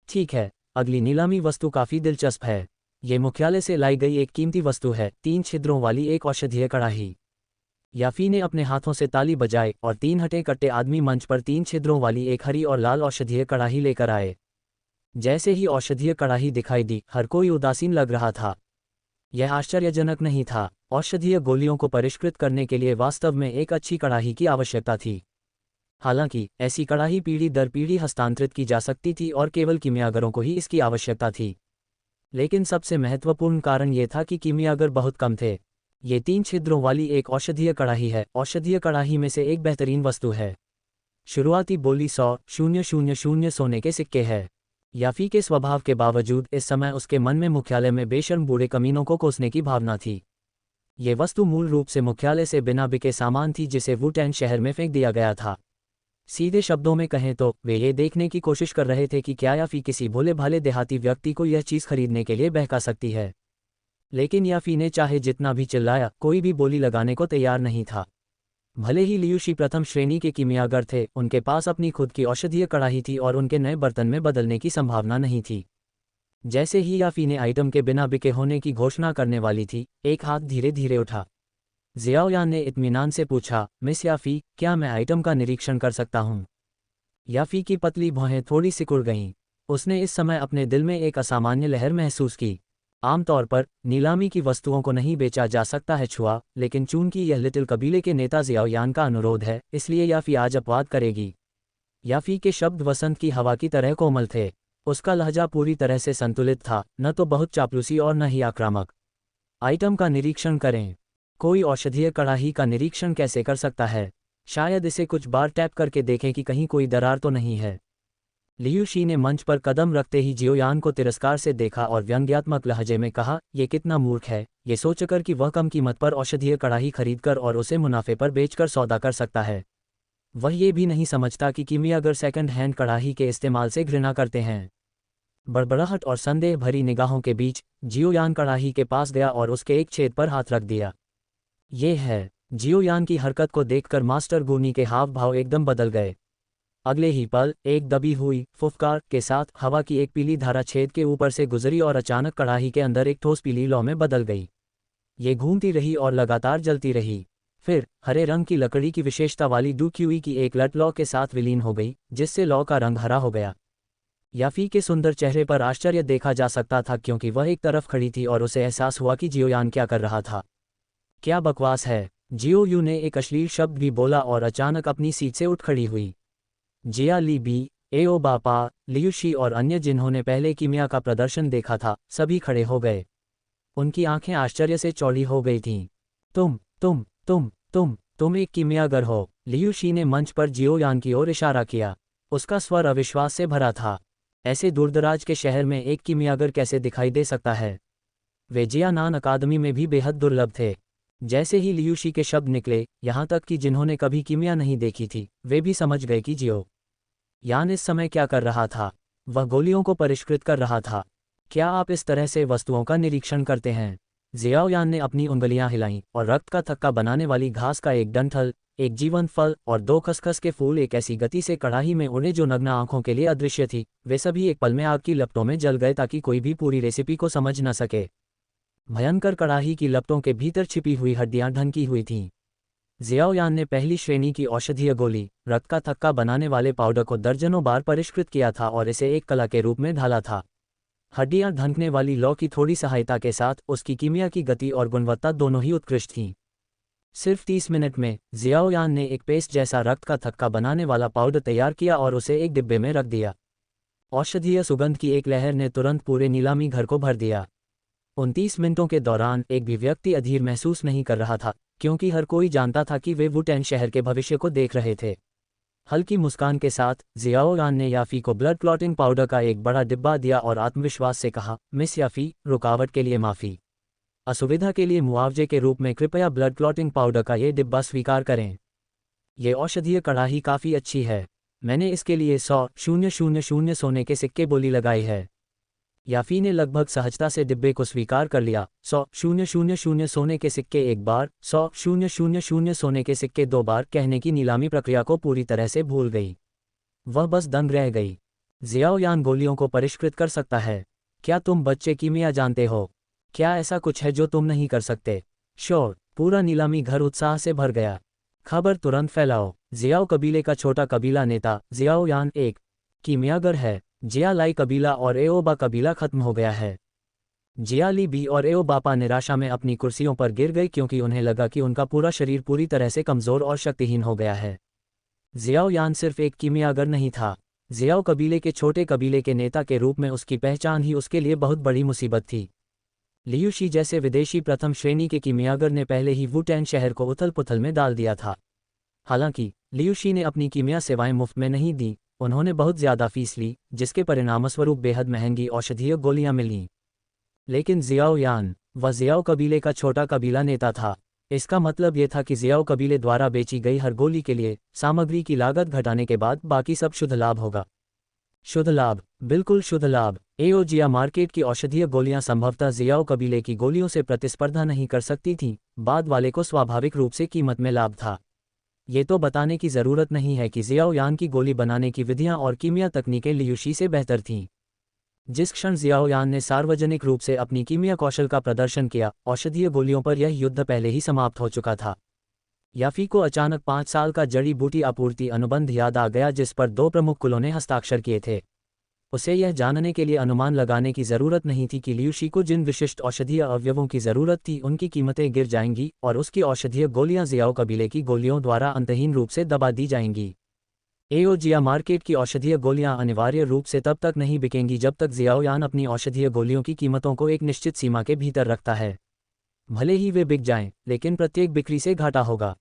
ठीक है, अगली नीलामी वस्तु काफ़ी दिलचस्प है। ये मुख्यालय से लाई गई एक कीमती वस्तु है, 3 छिद्रों वाली एक औषधीय कड़ाही। याफी ने अपने हाथों से ताली बजाई और 3 हटे कट्टे आदमी मंच पर 3 छिद्रों वाली एक हरी और लाल औषधीय कड़ाही लेकर आए। जैसे ही औषधीय कड़ाही दिखाई दी, हर कोई उदासीन लग रहा था। यह आश्चर्यजनक नहीं था। औषधीय गोलियों को परिष्कृत करने के लिए वास्तव में एक अच्छी कड़ाही की आवश्यकता थी। हालांकि ऐसी कड़ाही पीढ़ी दर पीढ़ी हस्तांतरित की जा सकती थी और केवल कीमियागरों को ही इसकी आवश्यकता थी। लेकिन सबसे महत्वपूर्ण कारण यह था कि कीमियागर बहुत कम थे। ये 3 छिद्रों वाली एक औषधीय कड़ाही है। औषधीय कड़ाही में से एक बेहतरीन वस्तु है। शुरुआती बोली 100,000 सोने के सिक्के है। याफी के स्वभाव के बावजूद इस समय उसके मन में मुख्यालय में बेशर्म बूढ़े कमीनों को कोसने की भावना थी। ये वस्तु मूल रूप से मुख्यालय से बिना बिके सामान थी जिसे वुटैन शहर में फेंक दिया गया था। सीधे शब्दों में कहें तो वे ये देखने की कोशिश कर रहे थे कि क्या याफी किसी भोले भाले देहाती व्यक्ति को यह चीज़ खरीदने के लिए बहका सकती है। लेकिन याफी ने चाहे जितना भी चिल्लाया, कोई भी बोली लगाने को तैयार नहीं था। भले ही लियूशी प्रथम श्रेणी के कीमियागर थे, उनके पास अपनी खुद की औषधीय कड़ाही थी और उनके नए बर्तन में बदलने की संभावना नहीं थी। जैसे ही याफी ने आइटम के बिना बिके होने की घोषणा करने वाली थी, एक हाथ धीरे धीरे उठा। जियाओयान ने इत्मीनान से पूछा, मिस याफी, क्या मैं आइटम का निरीक्षण कर सकता हूँ? याफी की पतली भौहें थोड़ी सिकुड़ गईं। उसने इस समय अपने दिल में एक असामान्य लहर महसूस की। आमतौर पर नीलामी की वस्तुओं को नहीं बेचा जा सकता है छुआ, लेकिन चूंकि यह लिटिल कबीले के नेता जियाओयान का अनुरोध है, इसलिए याफी आज अपवाद करेगी। याफी के शब्द वसंत की हवा की तरह कोमल थे। उसका लहजा पूरी तरह से संतुलित था, न तो बहुत चापलूसी और न ही आक्रामक। आइटम का निरीक्षण करें। कोई औषधीय कड़ाही का निरीक्षण कैसे कर सकता है? शायद इसे कुछ बार टैप करके देखें कि कहीं कोई दरार तो नहीं है। लियूशी ने मंच पर कदम रखते ही जियोयान को तिरस्कार से देखा और व्यंग्यात्मक लहजे में कहा, ये कितना मूर्ख है, ये सोचकर कि वह कम कीमत पर औषधीय कड़ाही खरीदकर और उसे मुनाफे पर बेचकर सौदा कर सकता है। वह ये भी नहीं समझता कि कीमियागर सेकंड हैंड कड़ाही के इस्तेमाल से घृणा करते हैं। बड़बड़ाहट और संदेह भरी निगाहों के बीच जियोयान कड़ाही के पास गया और उसके एक छेद पर हाथ रख दिया। ये है। जियोयान की हरकत को देखकर मास्टर गुनी के हाव भाव एकदम बदल गए। अगले ही पल एक दबी हुई फुफकार के साथ हवा की एक पीली धारा छेद के ऊपर से गुजरी और अचानक कड़ाही के अंदर एक ठोस पीली लौ में बदल गई। ये घूमती रही और लगातार जलती रही। फिर हरे रंग की लकड़ी की विशेषता वाली डुक्यूई की एक लट लौ के साथ विलीन हो गई, जिससे लौ का रंग हरा हो गया। याफी के सुंदर चेहरे पर आश्चर्य देखा जा सकता था क्योंकि वह एक तरफ खड़ी थी और उसे एहसास हुआ कि जियोयान क्या कर रहा था। क्या बकवास है! जियो यू ने एक अश्लील शब्द भी बोला और अचानक अपनी सीट से उठ खड़ी हुई। जिया ली बी एओ बापा, लियूशी और अन्य जिन्होंने पहले कीमिया का प्रदर्शन देखा था, सभी खड़े हो गए। उनकी आंखें आश्चर्य से चौड़ी हो गई थीं। तुम एक कीमियागर हो। लियूशी ने मंच पर जियोयान की ओर इशारा किया। उसका स्वर अविश्वास से भरा था। ऐसे दूरदराज के शहर में एक कीमियागर कैसे दिखाई दे सकता है? वे जियानान अकादमी में भी बेहद दुर्लभ थे। जैसे ही लियूशी के शब्द निकले, यहाँ तक कि जिन्होंने कभी कीमिया नहीं देखी थी, वे भी समझ गए कि जियो यान इस समय क्या कर रहा था। वह गोलियों को परिष्कृत कर रहा था। क्या आप इस तरह से वस्तुओं का निरीक्षण करते हैं? जियाओयान ने अपनी उंगलियां हिलाईं और रक्त का थक्का बनाने वाली घास का एक डंठल, एक जीवंत फल और 2 खसखस के फूल एक ऐसी गति से कड़ाही में उड़े जो नग्न आंखों के लिए अदृश्य थी। वे सभी एक पल में आग की लपटों में जल गए ताकि कोई भी पूरी रेसिपी को समझ न सके। भयंकर कड़ाही की लपटों के भीतर छिपी हुई हड्डियां ढनकी हुई थीं। जियाओयान ने पहली श्रेणी की औषधीय गोली, रक्त का थक्का बनाने वाले पाउडर को दर्जनों बार परिष्कृत किया था और इसे एक कला के रूप में ढाला था। हड्डियां ढनकने वाली लौ की थोड़ी सहायता के साथ उसकी कीमिया की गति और गुणवत्ता दोनों ही उत्कृष्ट थीं। सिर्फ 30 मिनट में जियाओयान ने एक पेस्ट जैसा रक्त का थक्का बनाने वाला पाउडर तैयार किया और उसे एक डिब्बे में रख दिया। औषधीय सुगंध की एक लहर ने तुरंत पूरे नीलामी घर को भर दिया। 29 मिनटों के दौरान एक भी व्यक्ति अधीर महसूस नहीं कर रहा था, क्योंकि हर कोई जानता था कि वे वुटेन शहर के भविष्य को देख रहे थे। हल्की मुस्कान के साथ जियाओयान ने याफी को ब्लड क्लॉटिंग पाउडर का एक बड़ा डिब्बा दिया और आत्मविश्वास से कहा, मिस याफी, रुकावट के लिए माफ़ी। असुविधा के लिए मुआवजे के रूप में कृपया ब्लड क्लॉटिंग पाउडर का ये डिब्बा स्वीकार करें। ये औषधीय कड़ाही काफ़ी अच्छी है। मैंने इसके लिए 100,000 सोने के सिक्के बोली लगाई है। याफी ने लगभग सहजता से डिब्बे को स्वीकार कर लिया। 100,000 सोने के सिक्के एक बार, 100,000 सोने के सिक्के 2 बार कहने की नीलामी प्रक्रिया को पूरी तरह से भूल गई। वह बस दंग रह गई। जियाओयान गोलियों को परिष्कृत कर सकता है। क्या तुम बच्चे कीमिया जानते हो? क्या ऐसा कुछ है जो तुम नहीं कर सकते? श्योर। पूरा नीलामी घर उत्साह से भर गया। खबर तुरंत फैलाओ। जियाओ कबीले का छोटा कबीला नेता जियाओयान एक कीमियागर है। जियालाई कबीला और एओबा कबीला खत्म हो गया है। जियाली बी और एओबापा निराशा में अपनी कुर्सियों पर गिर गई क्योंकि उन्हें लगा कि उनका पूरा शरीर पूरी तरह से कमज़ोर और शक्तिहीन हो गया है। जियाओयान सिर्फ एक कीमियागर नहीं था। जियाओ कबीले के छोटे कबीले के नेता के रूप में उसकी पहचान ही उसके लिए बहुत बड़ी मुसीबत थी। लियूशी जैसे विदेशी प्रथम श्रेणी के कीमियागर ने पहले ही वुटेन शहर को उथल पुथल में डाल दिया था। हालांकि लियूशी ने अपनी कीमिया सेवाएं मुफ्त में नहीं दी। उन्होंने बहुत ज़्यादा फीस ली, जिसके परिणामस्वरूप बेहद महंगी औषधीय गोलियां मिलीं। लेकिन जियाओयान, वह जियाओ कबीले का छोटा कबीला नेता था। इसका मतलब ये था कि जियाओ कबीले द्वारा बेची गई हर गोली के लिए सामग्री की लागत घटाने के बाद बाकी सब शुद्ध लाभ होगा। शुद्ध लाभ, बिल्कुल शुद्ध लाभ। एओजिया मार्केट की औषधीय गोलियां संभवतः जियाओ कबीले की गोलियों से प्रतिस्पर्धा नहीं कर सकती थीं। बाद वाले को स्वाभाविक रूप से कीमत में लाभ था। ये तो बताने की ज़रूरत नहीं है कि जियाओयान की गोली बनाने की विधियां और कीमिया तकनीकें लियूशी से बेहतर थीं। जिस क्षण जियाओयान ने सार्वजनिक रूप से अपनी कीमिया कौशल का प्रदर्शन किया, औषधीय गोलियों पर यह युद्ध पहले ही समाप्त हो चुका था। याफी को अचानक 5 साल का जड़ी बूटी आपूर्ति अनुबंध याद आ गया जिस पर 2 प्रमुख कुलों ने हस्ताक्षर किए थे। उसे यह जानने के लिए अनुमान लगाने की ज़रूरत नहीं थी कि लियूशी को जिन विशिष्ट औषधीय अवयवों की ज़रूरत थी उनकी कीमतें गिर जाएंगी और उसकी औषधीय गोलियां जियाओ कबीले की गोलियों द्वारा अंतहीन रूप से दबा दी जाएंगी। एओजिया मार्केट की औषधीय गोलियां अनिवार्य रूप से तब तक नहीं बिकेंगी जब तक जियाओयान अपनी औषधीय गोलियों की कीमतों को एक निश्चित सीमा के भीतर रखता है। भले ही वे बिक जाएं, लेकिन प्रत्येक बिक्री से घाटा होगा।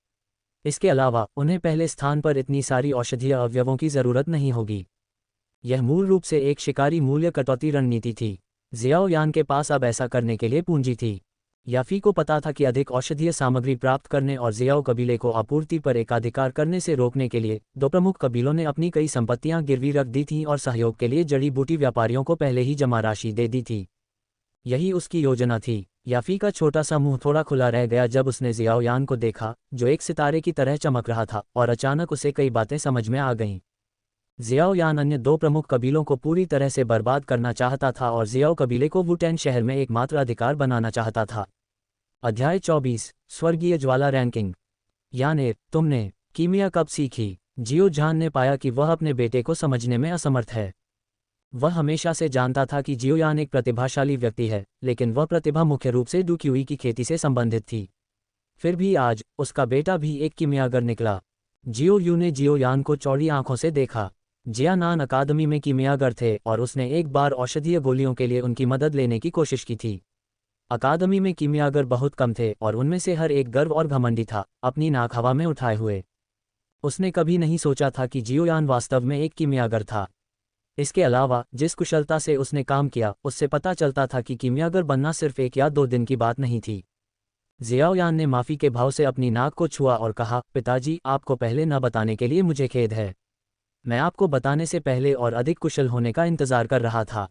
इसके अलावा उन्हें पहले स्थान पर इतनी सारी औषधीय अवयवों की ज़रूरत नहीं होगी। यह मूल रूप से एक शिकारी मूल्य कटौती रणनीति थी। जियाओयान के पास अब ऐसा करने के लिए पूंजी थी। याफी को पता था कि अधिक औषधीय सामग्री प्राप्त करने और जियाओ कबीले को आपूर्ति पर एकाधिकार करने से रोकने के लिए 2 प्रमुख कबीलों ने अपनी कई संपत्तियां गिरवी रख दी थीं और सहयोग के लिए जड़ी बूटी व्यापारियों को पहले ही जमा राशि दे दी थी। यही उसकी योजना थी। याफी का छोटा सा मुंह थोड़ा खुला रह गया जब उसने जियाओयान को देखा, जो एक सितारे की तरह चमक रहा था, और अचानक उसे कई बातें समझ में आ गईं। जियाओयान अन्य 2 प्रमुख कबीलों को पूरी तरह से बर्बाद करना चाहता था और जियाओ कबीले को वुटेन शहर में एकमात्र अधिकार बनाना चाहता था। अध्याय 24, स्वर्गीय ज्वाला रैंकिंग। यानेर, तुमने कीमिया कब सीखी? जियो जान ने पाया कि वह अपने बेटे को समझने में असमर्थ है। वह हमेशा से जानता था कि जियोयान एक प्रतिभाशाली व्यक्ति है, लेकिन वह प्रतिभा मुख्य रूप से डुक्यूई की खेती से संबंधित थी। फिर भी आज उसका बेटा भी एक कीमियागर निकला। जियो यू ने जियोयान को चौड़ी आंखों से देखा। जियानान अकादमी में कीमियागर थे और उसने एक बार औषधीय गोलियों के लिए उनकी मदद लेने की कोशिश की थी। अकादमी में कीमियागर बहुत कम थे और उनमें से हर एक गर्व और घमंडी था, अपनी नाक हवा में उठाए हुए। उसने कभी नहीं सोचा था कि जियोयान वास्तव में एक कीमियागर था। इसके अलावा जिस कुशलता से उसने काम किया, उससे पता चलता था कि कीमियागर बनना सिर्फ 1 या 2 दिन की बात नहीं थी। जियाओयान ने माफ़ी के भाव से अपनी नाक को छुआ और कहा, पिताजी, आपको पहले न बताने के लिए मुझे खेद है। मैं आपको बताने से पहले और अधिक कुशल होने का इंतज़ार कर रहा था।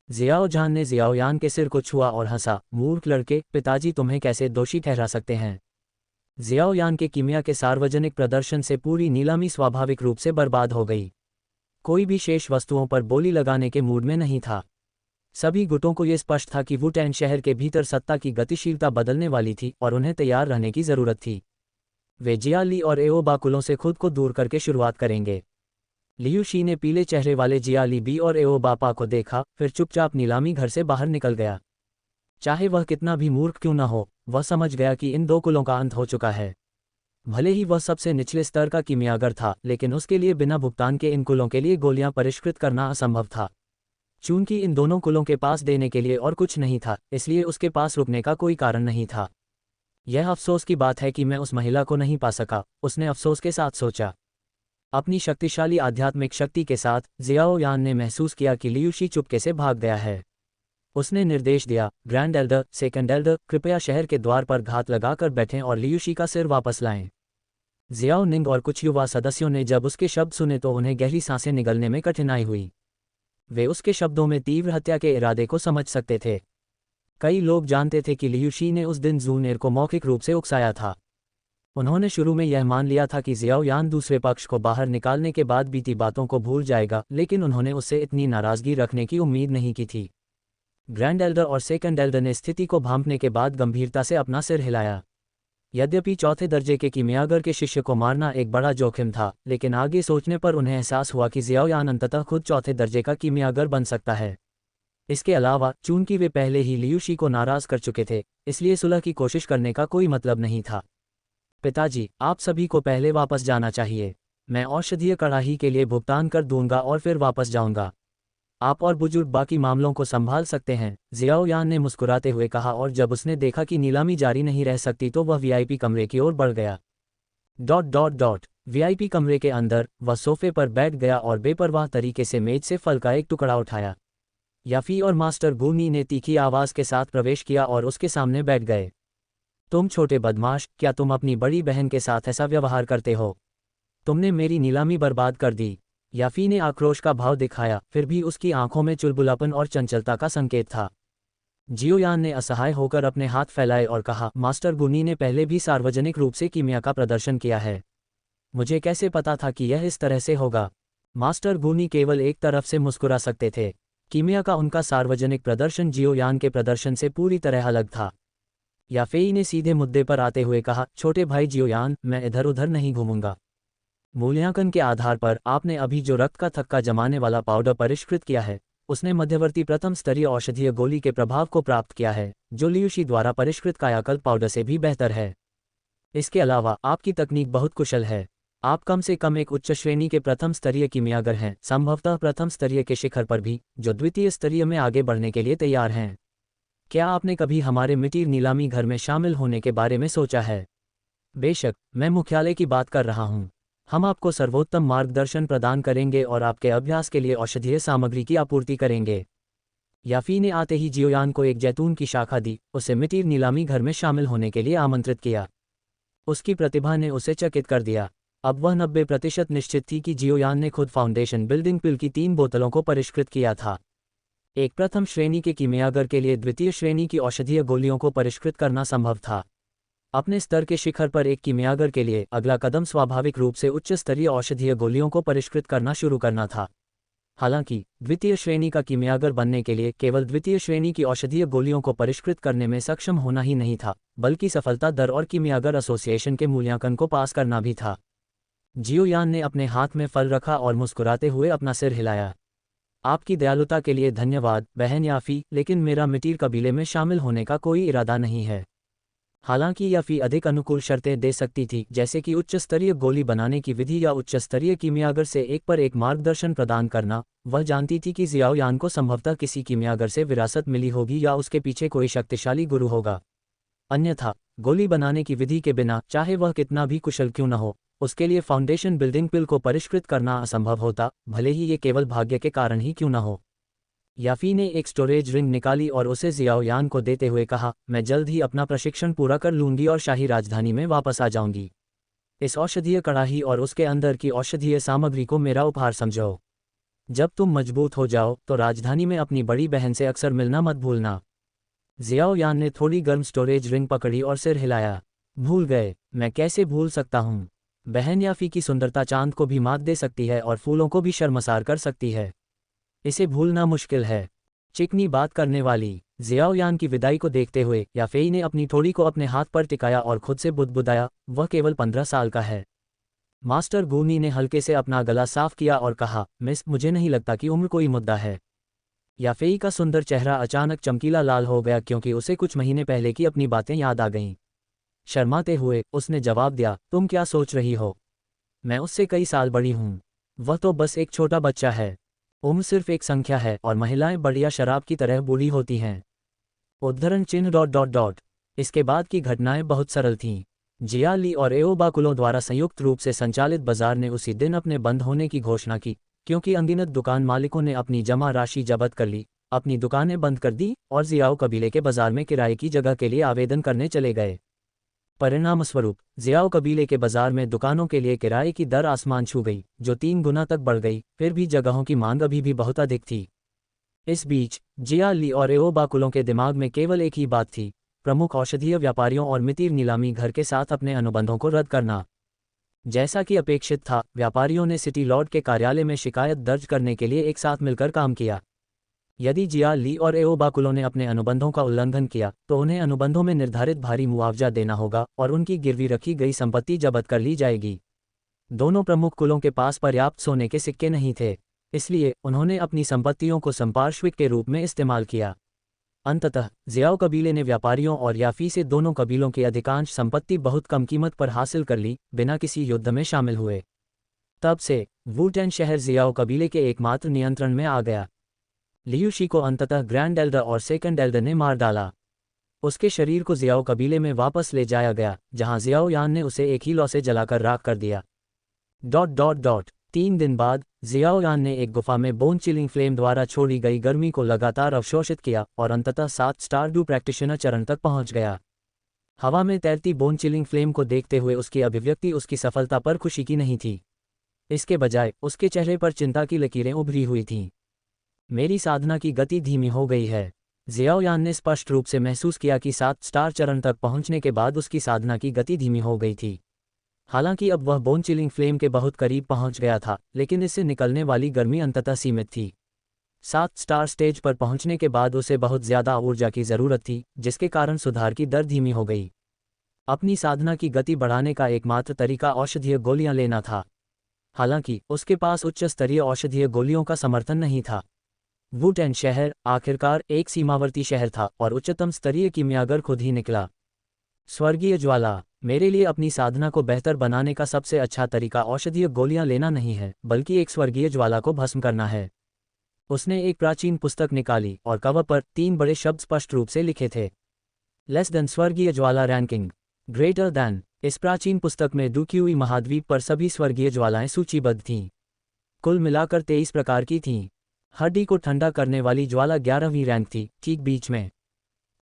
जियाओजान ने जियाओयान के सिर को छुआ और हंसा, मूर्ख लड़के, पिताजी तुम्हें कैसे दोषी ठहरा सकते हैं। जियाओयान के कीमिया के सार्वजनिक प्रदर्शन से पूरी नीलामी स्वाभाविक रूप से बर्बाद हो गई। कोई भी शेष वस्तुओं पर बोली लगाने के मूड में नहीं था। सभी गुटों को यह स्पष्ट था कि वुटेन शहर के भीतर सत्ता की गतिशीलता बदलने वाली थी और उन्हें तैयार रहने की ज़रूरत थी। वे जियाली और एओबा कुलों से खुद को दूर करके शुरुआत करेंगे। लियू शी ने पीले चेहरे वाले जियाली बी और एओबापा को देखा, फिर चुपचाप नीलामी घर से बाहर निकल गया। चाहे वह कितना भी मूर्ख क्यों न हो, वह समझ गया कि इन 2 कुलों का अंत हो चुका है। भले ही वह सबसे निचले स्तर का कीमियागर था, लेकिन उसके लिए बिना भुगतान के इन कुलों के लिए गोलियां परिष्कृत करना असंभव था। चूंकि इन दोनों कुलों के पास देने के लिए और कुछ नहीं था, इसलिए उसके पास रुकने का कोई कारण नहीं था। यह अफसोस की बात है कि मैं उस महिला को नहीं पा सका, उसने अफसोस के साथ सोचा। अपनी शक्तिशाली आध्यात्मिक शक्ति के साथ जियाओयान ने महसूस किया कि लियूशी चुपके से भाग गया है। उसने निर्देश दिया, ग्रैंड एल्डर, सेकंड एल्डर, कृपया शहर के द्वार पर घात लगाकर बैठें और लियूशी का सिर वापस लाएं। जियाओ निंग और कुछ युवा सदस्यों ने जब उसके शब्द सुने तो उन्हें गहरी सांसें निगलने में कठिनाई हुई। वे उसके शब्दों में तीव्र हत्या के इरादे को समझ सकते थे। कई लोग जानते थे कि लियूशी ने उस दिन जूनेर को मौखिक रूप से उकसाया था। उन्होंने शुरू में यह मान लिया था कि जियाओयान दूसरे पक्ष को बाहर निकालने के बाद बीती बातों को भूल जाएगा, लेकिन उन्होंने उससे इतनी नाराज़गी रखने की उम्मीद नहीं की थी। ग्रैंड एल्डर और सेकंड एल्डर ने स्थिति को भांपने के बाद गंभीरता से अपना सिर हिलाया। यद्यपि चौथे दर्जे के कीमियागर के शिष्य को मारना एक बड़ा जोखिम था, लेकिन आगे सोचने पर उन्हें एहसास हुआ कि जियाओयान अंततः खुद चौथे दर्जे का कीमियागर बन सकता है। इसके अलावा चूंकि वे पहले ही लियूशी को नाराज़ कर चुके थे, इसलिए सुलह की कोशिश करने का कोई मतलब नहीं था। पिताजी, आप सभी को पहले वापस जाना चाहिए। मैं औषधीय कड़ाही के लिए भुगतान कर दूंगा और फिर वापस जाऊंगा। आप और बुजुर्ग बाकी मामलों को संभाल सकते हैं, जियाओयान ने मुस्कुराते हुए कहा, और जब उसने देखा कि नीलामी जारी नहीं रह सकती तो वह वीआईपी कमरे की ओर बढ़ गया। वीआईपी कमरे के अंदर वह सोफे पर बैठ गया और बेपरवाह तरीके से मेज से फल का एक टुकड़ा उठाया। याफी और मास्टर गुनी ने तीखी आवाज़ के साथ प्रवेश किया और उसके सामने बैठ गए। तुम छोटे बदमाश, क्या तुम अपनी बड़ी बहन के साथ ऐसा व्यवहार करते हो? तुमने मेरी नीलामी बर्बाद कर दी। याफी ने आक्रोश का भाव दिखाया, फिर भी उसकी आंखों में चुलबुलापन और चंचलता का संकेत था। जियोयान ने असहाय होकर अपने हाथ फैलाए और कहा, मास्टर गुनी ने पहले भी सार्वजनिक रूप से कीमिया का प्रदर्शन किया है। मुझे कैसे पता था कि यह इस तरह से होगा? मास्टर गुनी केवल एक तरफ से मुस्कुरा सकते थे। कीमिया का उनका सार्वजनिक प्रदर्शन जियोयान के प्रदर्शन से पूरी तरह अलग था। याफेई ने सीधे मुद्दे पर आते हुए कहा, छोटे भाई जियोयान, मैं इधर उधर नहीं घूमूंगा। मूल्यांकन के आधार पर आपने अभी जो रक्त का थक्का जमाने वाला पाउडर परिष्कृत किया है, उसने मध्यवर्ती प्रथम स्तरीय औषधीय गोली के प्रभाव को प्राप्त किया है, जो लियूशी द्वारा परिष्कृत कायाकल्प पाउडर से भी बेहतर है। इसके अलावा आपकी तकनीक बहुत कुशल है। आप कम से कम एक उच्च श्रेणी के प्रथम स्तरीय कीमियागर हैं, संभवतः प्रथम स्तरीय के शिखर पर भी, जो द्वितीय स्तरीय में आगे बढ़ने के लिए तैयार हैं। क्या आपने कभी हमारे मिटीर नीलामी घर में शामिल होने के बारे में सोचा है? बेशक, मैं मुख्यालय की बात कर रहा हूँ। हम आपको सर्वोत्तम मार्गदर्शन प्रदान करेंगे और आपके अभ्यास के लिए औषधीय सामग्री की आपूर्ति करेंगे। याफी ने आते ही जियोयान को एक जैतून की शाखा दी, उसे मिटीर नीलामी घर में शामिल होने के लिए आमंत्रित किया। उसकी प्रतिभा ने उसे चकित कर दिया। अब वह 90% निश्चित थी कि जियोयान ने खुद फाउंडेशन बिल्डिंग पिल की 3 बोतलों को परिष्कृत किया था। एक प्रथम श्रेणी के कीमियागर के लिए द्वितीय श्रेणी की औषधीय गोलियों को परिष्कृत करना संभव था। अपने स्तर के शिखर पर एक कीमियागर के लिए अगला कदम स्वाभाविक रूप से उच्च स्तरीय औषधीय गोलियों को परिष्कृत करना शुरू करना था। हालांकि द्वितीय श्रेणी का कीमियागर बनने के लिए केवल द्वितीय श्रेणी की औषधीय गोलियों को परिष्कृत करने में सक्षम होना ही नहीं था, बल्कि सफलता दर और कीमियागर एसोसिएशन के मूल्यांकन को पास करना भी था। जियोयान ने अपने हाथ में फल रखा और मुस्कुराते हुए अपना सिर हिलाया। आपकी दयालुता के लिए धन्यवाद, बहन याफी, लेकिन मेरा मिटीर कबीले में शामिल होने का कोई इरादा नहीं है। हालांकि याफी अधिक अनुकूल शर्तें दे सकती थी, जैसे कि उच्च स्तरीय गोली बनाने की विधि या उच्च स्तरीय कीमियागर से एक पर एक मार्गदर्शन प्रदान करना। वह जानती थी कि जियाओ यान को संभवतः किसी कीमियागर से विरासत मिली होगी या उसके पीछे कोई शक्तिशाली गुरु होगा। अन्यथा गोली बनाने की विधि के बिना, चाहे वह कितना भी कुशल क्यों न हो, उसके लिए फाउंडेशन बिल्डिंग पिल को परिष्कृत करना असंभव होता, भले ही ये केवल भाग्य के कारण ही क्यों न हो। याफी ने एक स्टोरेज रिंग निकाली और उसे जियाओ यान को देते हुए कहा, मैं जल्द ही अपना प्रशिक्षण पूरा कर लूंगी और शाही राजधानी में वापस आ जाऊंगी। इस औषधीय कड़ाही और उसके अंदर की औषधीय सामग्री को मेरा उपहार समझो। जब तुम मजबूत हो जाओ तो राजधानी में अपनी बड़ी बहन से अक्सर मिलना मत भूलना। जियाओ यान ने थोड़ी गर्म स्टोरेज रिंग पकड़ी और सिर हिलाया। भूल गए? मैं कैसे भूल सकता हूँ। बहन याफी की सुंदरता चांद को भी मात दे सकती है और फूलों को भी शर्मसार कर सकती है। इसे भूलना मुश्किल है। चिकनी बात करने वाली। जियाओ यान की विदाई को देखते हुए याफेई ने अपनी थोड़ी को अपने हाथ पर टिकाया और खुद से बुदबुदाया, वह केवल 15 साल का है। मास्टर गूनी ने हल्के से अपना गला साफ किया और कहा, मिस, मुझे नहीं लगता कि उम्र कोई मुद्दा है। याफेई का सुंदर चेहरा अचानक चमकीला लाल हो गया क्योंकि उसे कुछ महीने पहले की अपनी बातें याद आ गईं। शर्माते हुए उसने जवाब दिया, तुम क्या सोच रही हो? मैं उससे कई साल बड़ी हूँ। वह तो बस एक छोटा बच्चा है। उम्र सिर्फ एक संख्या है और महिलाएं बढ़िया शराब की तरह बूढ़ी होती हैं। उद्धरण चिन्ह ... इसके बाद की घटनाएं बहुत सरल थीं। जिया ली और एओ बाकुलो द्वारा संयुक्त रूप से संचालित बाजार ने उसी दिन अपने बंद होने की घोषणा की, क्योंकि अनगिनत दुकान मालिकों ने अपनी जमा राशि जब्त कर ली, अपनी दुकानें बंद कर दी और जियाओ कबीले के बाजार में किराए की जगह के लिए आवेदन करने चले गए। परिणामस्वरूप जियाओ कबीले के बाजार में दुकानों के लिए किराए की दर आसमान छू गई, जो 3 गुना तक बढ़ गई। फिर भी जगहों की मांग अभी भी बहुत अधिक थी। इस बीच जिया ली और एओ बाकुलों के दिमाग में केवल एक ही बात थी, प्रमुख औषधीय व्यापारियों और मितीर नीलामी घर के साथ अपने अनुबंधों को रद्द करना। जैसा कि अपेक्षित था, व्यापारियों ने सिटी लॉर्ड के कार्यालय में शिकायत दर्ज करने के लिए एक साथ मिलकर काम किया। यदि जिया ली और एओ बाकुलो ने अपने अनुबंधों का उल्लंघन किया तो उन्हें अनुबंधों में निर्धारित भारी मुआवजा देना होगा और उनकी गिरवी रखी गई संपत्ति जब्त कर ली जाएगी। दोनों प्रमुख कुलों के पास पर्याप्त सोने के सिक्के नहीं थे, इसलिए उन्होंने अपनी संपत्तियों को संपार्श्विक के रूप में इस्तेमाल किया। अंततः जियाओ कबीले ने व्यापारियों और याफी से दोनों कबीलों की अधिकांश संपत्ति बहुत कम कीमत पर हासिल कर ली, बिना किसी युद्ध में शामिल हुए। तब से वुटेन शहर जियाओ कबीले के एकमात्र नियंत्रण में आ गया। लियूशी को अंततः ग्रैंड एल्डर और सेकंड एल्डर ने मार डाला। उसके शरीर को जियाओ कबीले में वापस ले जाया गया, जहां जियाओ यान ने उसे एक ही लौ से जलाकर राख कर दिया। 3 दिन बाद जियाओ यान ने एक गुफा में बोन चिलिंग फ्लेम द्वारा छोड़ी गई गर्मी को लगातार अवशोषित किया और अंततः 7 स्टार डू प्रैक्टिशनर चरण तक पहुंच गया। हवा में तैरती बोन चिलिंग फ्लेम को देखते हुए उसकी अभिव्यक्ति उसकी सफलता पर खुशी की नहीं थी। इसके बजाय उसके चेहरे पर चिंता की लकीरें उभरी हुई थीं। मेरी साधना की गति धीमी हो गई है। जियाओ यान ने स्पष्ट रूप से महसूस किया कि 7 स्टार चरण तक पहुंचने के बाद उसकी साधना की गति धीमी हो गई थी। हालांकि अब वह बोन चिलिंग फ्लेम के बहुत करीब पहुंच गया था, लेकिन इससे निकलने वाली गर्मी अंततः सीमित थी। 7 स्टार स्टेज पर पहुंचने के बाद उसे बहुत ज्यादा ऊर्जा की जरूरत थी, जिसके कारण सुधार की दर धीमी हो गई। अपनी साधना की गति बढ़ाने का एकमात्र तरीका औषधीय गोलियां लेना था। हालांकि उसके पास उच्च स्तरीय औषधीय गोलियों का समर्थन नहीं था। वुटेन शहर आखिरकार एक सीमावर्ती शहर था और उच्चतम स्तरीय कीमियागर खुद ही निकला। स्वर्गीय ज्वाला, मेरे लिए अपनी साधना को बेहतर बनाने का सबसे अच्छा तरीका औषधीय गोलियां लेना नहीं है, बल्कि एक स्वर्गीय ज्वाला को भस्म करना है। उसने एक प्राचीन पुस्तक निकाली और कवर पर 3 बड़े शब्द स्पष्ट रूप से लिखे थे, लेस देन स्वर्गीय ज्वाला रैंकिंग, ग्रेटर दैन। इस प्राचीन पुस्तक में डुक्यूई महाद्वीप पर सभी स्वर्गीय ज्वालाएं सूचीबद्ध थीं। कुल मिलाकर 23 प्रकार की थीं। हड्डी को ठंडा करने वाली ज्वाला 11वीं रैंक थी, ठीक बीच में।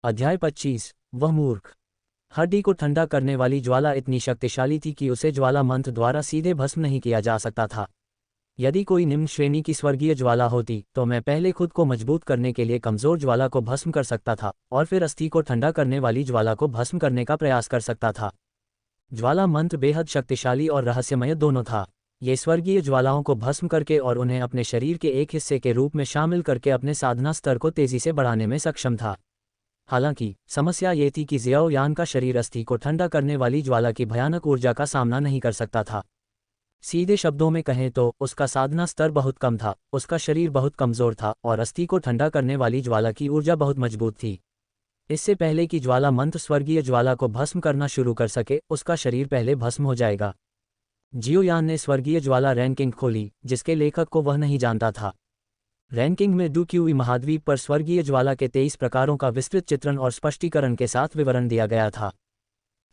अध्याय 25, वह मूर्ख। हड्डी को ठंडा करने वाली ज्वाला इतनी शक्तिशाली थी कि उसे ज्वाला मंत्र द्वारा सीधे भस्म नहीं किया जा सकता था। यदि कोई निम्न श्रेणी की स्वर्गीय ज्वाला होती तो मैं पहले खुद को मजबूत करने के लिए कमजोर ज्वाला को भस्म कर सकता था और फिर अस्थि को ठंडा करने वाली ज्वाला को भस्म करने का प्रयास कर सकता था। ज्वाला मंत्र बेहद शक्तिशाली और रहस्यमय दोनों था। ये स्वर्गीय ज्वालाओं को भस्म करके और उन्हें अपने शरीर के एक हिस्से के रूप में शामिल करके अपने साधना स्तर को तेजी से बढ़ाने में सक्षम था। हालांकि समस्या ये थी कि जियाओ यान का शरीर अस्थि को ठंडा करने वाली ज्वाला की भयानक ऊर्जा का सामना नहीं कर सकता था। सीधे शब्दों में कहें तो उसका साधना स्तर बहुत कम था, उसका शरीर बहुत कमजोर था और अस्थि को ठंडा करने वाली ज्वाला की ऊर्जा बहुत मजबूत थी। इससे पहले कि ज्वाला मंत्र स्वर्गीय ज्वाला को भस्म करना शुरू कर सके, उसका शरीर पहले भस्म हो जाएगा। जियो यान ने स्वर्गीय ज्वाला रैंकिंग खोली, जिसके लेखक को वह नहीं जानता था। रैंकिंग में डूक्यूई महाद्वीप पर स्वर्गीय ज्वाला के 23 प्रकारों का विस्तृत चित्रण और स्पष्टीकरण के साथ विवरण दिया गया था।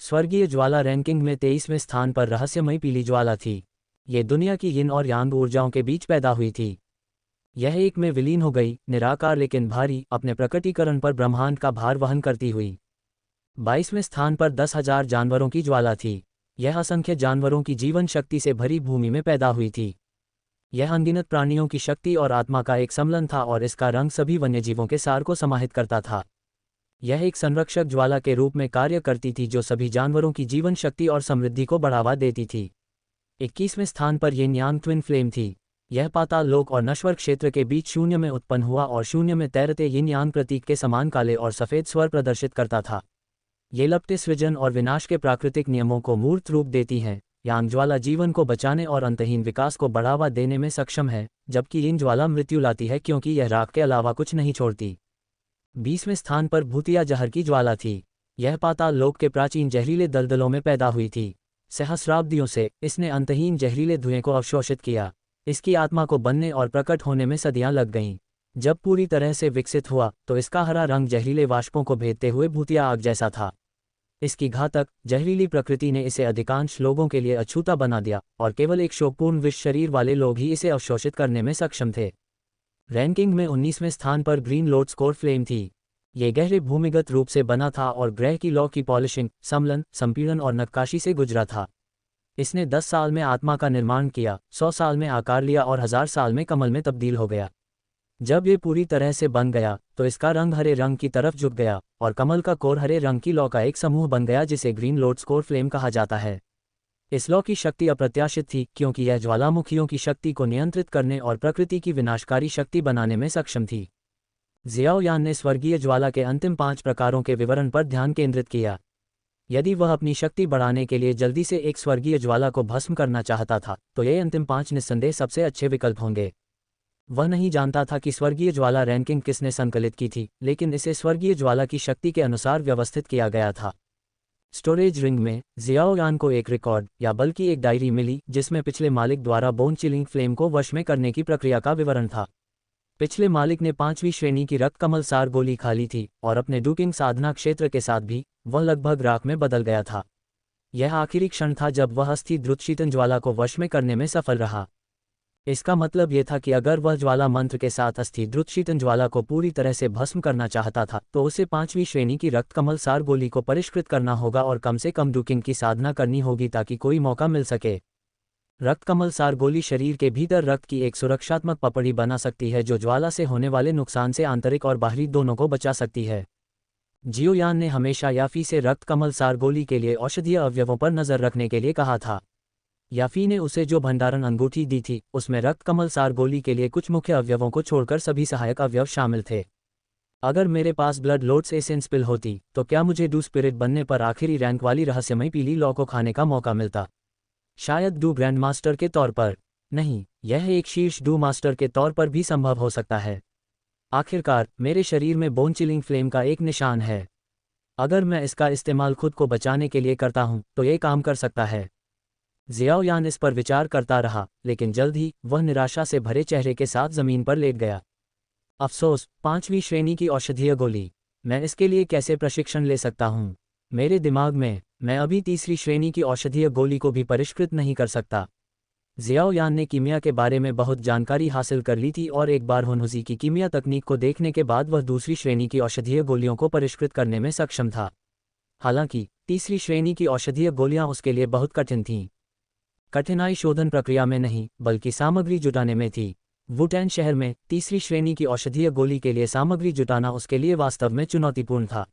स्वर्गीय ज्वाला रैंकिंग में 23वें स्थान पर रहस्यमयी पीली ज्वाला थी। ये दुनिया की यिन और यांग ऊर्जाओं के बीच पैदा हुई थी। यह एक में विलीन हो गई, निराकार लेकिन भारी, अपने प्रकटीकरण पर ब्रह्मांड का भार वहन करती हुई। 22वें स्थान पर 10,000 जानवरों की ज्वाला थी। यह असंख्य जानवरों की जीवन शक्ति से भरी भूमि में पैदा हुई थी। यह अनगिनत प्राणियों की शक्ति और आत्मा का एक सम्मिलन था और इसका रंग सभी वन्यजीवों के सार को समाहित करता था। यह एक संरक्षक ज्वाला के रूप में कार्य करती थी जो सभी जानवरों की जीवन शक्ति और समृद्धि को बढ़ावा देती थी। 21वें स्थान पर यिन यांग ट्विन फ्लेम थी। यह पाताल लोक और नश्वर क्षेत्र के बीच शून्य में उत्पन्न हुआ और शून्य में तैरते यिन यांग प्रतीक के समान काले और सफ़ेद स्वर प्रदर्शित करता था। ये लपटें सृजन और विनाश के प्राकृतिक नियमों को मूर्त रूप देती हैं। यांग ज्वाला जीवन को बचाने और अंतहीन विकास को बढ़ावा देने में सक्षम है, जबकि यिन ज्वाला मृत्यु लाती है क्योंकि यह राख के अलावा कुछ नहीं छोड़ती। 20वें स्थान पर भूतिया जहर की ज्वाला थी। यह पाताल लोक के प्राचीन जहरीले दलदलों में पैदा हुई थी। सहस्राब्दियों से इसने अंतहीन जहरीले धुएं को अवशोषित किया। इसकी आत्मा को बनने और प्रकट होने में सदियां लग गईं। जब पूरी तरह से विकसित हुआ तो इसका हरा रंग जहरीले वाष्पों को भेदते हुए भूतिया आग जैसा था। इसकी घातक जहरीली प्रकृति ने इसे अधिकांश लोगों के लिए अछूता बना दिया और केवल एक शोकपूर्ण विष शरीर वाले लोग ही इसे अवशोषित करने में सक्षम थे। रैंकिंग में 19वें स्थान पर ग्रीन लोड स्कोर फ्लेम थी। ये गहरे भूमिगत रूप से बना था और ग्रह की लौ की पॉलिशिंग, सम्लन, संपीड़न और नक्काशी से गुजरा था। इसने 10 साल में आत्मा का निर्माण किया, 100 साल में आकार लिया और 1000 साल में कमल में तब्दील हो गया। जब ये पूरी तरह से बन गया तो इसका रंग हरे रंग की तरफ झुक गया और कमल का कोर हरे रंग की लौ का एक समूह बन गया जिसे ग्रीन लोड स्कोर फ्लेम कहा जाता है। इस लौ की शक्ति अप्रत्याशित थी क्योंकि यह ज्वालामुखियों की शक्ति को नियंत्रित करने और प्रकृति की विनाशकारी शक्ति बनाने में सक्षम थी। जियाओ यान ने स्वर्गीय ज्वाला के अंतिम 5 प्रकारों के विवरण पर ध्यान केंद्रित किया। यदि वह अपनी शक्ति बढ़ाने के लिए जल्दी से एक स्वर्गीय ज्वाला को भस्म करना चाहता था तो ये अंतिम 5 निस्संदेह सबसे अच्छे विकल्प होंगे। वह नहीं जानता था कि स्वर्गीय ज्वाला रैंकिंग किसने संकलित की थी, लेकिन इसे स्वर्गीय ज्वाला की शक्ति के अनुसार व्यवस्थित किया गया था। स्टोरेज रिंग में जियाओ यान को एक रिकॉर्ड या बल्कि एक डायरी मिली जिसमें पिछले मालिक द्वारा बोन चिलिंग फ्लेम को वश में करने की प्रक्रिया का विवरण था। पिछले मालिक ने 5वीं श्रेणी की रक्त कमल सार गोली खा ली थी और अपने डुकिंग साधना क्षेत्र के साथ भी वह लगभग राख में बदल गया था। यह आखिरी क्षण था जब वह अस्थि द्रुतशीतन ज्वाला को वश में करने में सफल रहा। इसका मतलब यह था कि अगर वह ज्वाला मंत्र के साथ अस्थि द्रुतशीतन ज्वाला को पूरी तरह से भस्म करना चाहता था तो उसे 5वीं श्रेणी की रक्त कमल सार गोली को परिष्कृत करना होगा और कम से कम डुकिंग की साधना करनी होगी ताकि कोई मौका मिल सके। रक्त कमल सार गोली शरीर के भीतर रक्त की एक सुरक्षात्मक पपड़ी बना सकती है जो ज्वाला से होने वाले नुकसान से आंतरिक और बाहरी दोनों को बचा सकती है। जियो यान ने हमेशा याफी से रक्त कमल सार गोली के लिए औषधीय अवयवों पर नजर रखने के लिए कहा था। याफी ने उसे जो भंडारण अंगूठी दी थी उसमें रक्त कमल सार गोली के लिए कुछ मुख्य अवयवों को छोड़कर सभी सहायक अवयव शामिल थे। अगर मेरे पास ब्लड लोड्स एसेंस पिल होती तो क्या मुझे डू स्पिरिट बनने पर आखिरी रैंक वाली रहस्यमयी पीली लौ को खाने का मौका मिलता? शायद डू ग्रैंड मास्टर के तौर पर नहीं, यह एक शीर्ष डू मास्टर के तौर पर भी संभव हो सकता है। आखिरकार मेरे शरीर में बोन चिलिंग फ्लेम का एक निशान है। अगर मैं इसका इस्तेमाल खुद को बचाने के लिए करता हूं तो ये काम कर सकता है। जियाओ यान इस पर विचार करता रहा, लेकिन जल्द ही वह निराशा से भरे चेहरे के साथ जमीन पर लेट गया। अफसोस, 5वीं श्रेणी की औषधीय गोली, मैं इसके लिए कैसे प्रशिक्षण ले सकता हूँ? मेरे दिमाग में मैं अभी 3री श्रेणी की औषधीय गोली को भी परिष्कृत नहीं कर सकता। जियाओ यान ने कीमिया के बारे में बहुत जानकारी हासिल कर ली थी और एक बार हुनहुजी की कीमिया तकनीक को देखने के बाद वह 2री श्रेणी की औषधीय गोलियों को परिष्कृत करने में सक्षम था। हालांकि 3री श्रेणी की औषधीय गोलियां उसके लिए बहुत कठिन थीं। कठिनाई शोधन प्रक्रिया में नहीं बल्कि सामग्री जुटाने में थी। वुटैन शहर में 3री श्रेणी की औषधीय गोली के लिए सामग्री जुटाना उसके लिए वास्तव में चुनौतीपूर्ण था।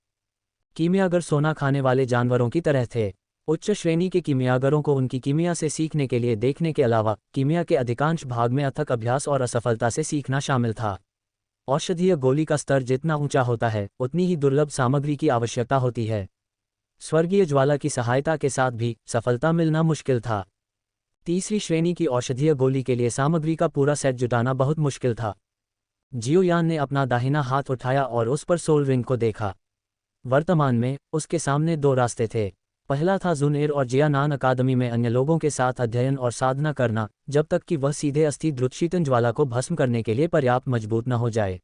कीमियागर सोना खाने वाले जानवरों की तरह थे। उच्च श्रेणी के कीमियागरों को उनकी कीमिया से सीखने के लिए देखने के अलावा कीमिया के अधिकांश भाग में अथक अभ्यास और असफलता से सीखना शामिल था। औषधीय गोली का स्तर जितना ऊंचा होता है उतनी ही दुर्लभ सामग्री की आवश्यकता होती है। स्वर्गीय ज्वाला की सहायता के साथ भी सफलता मिलना मुश्किल था। 3री श्रेणी की औषधीय गोली के लिए सामग्री का पूरा सेट जुटाना बहुत मुश्किल था। जियो यान ने अपना दाहिना हाथ उठाया और उस पर सोल रिंग को देखा। वर्तमान में उसके सामने दो रास्ते थे। पहला था जुनेर और जियानान अकादमी में अन्य लोगों के साथ अध्ययन और साधना करना, जब तक कि वह सीधे अस्थि द्रुतशीतन ज्वाला को भस्म करने के लिए पर्याप्त मजबूत न हो जाए।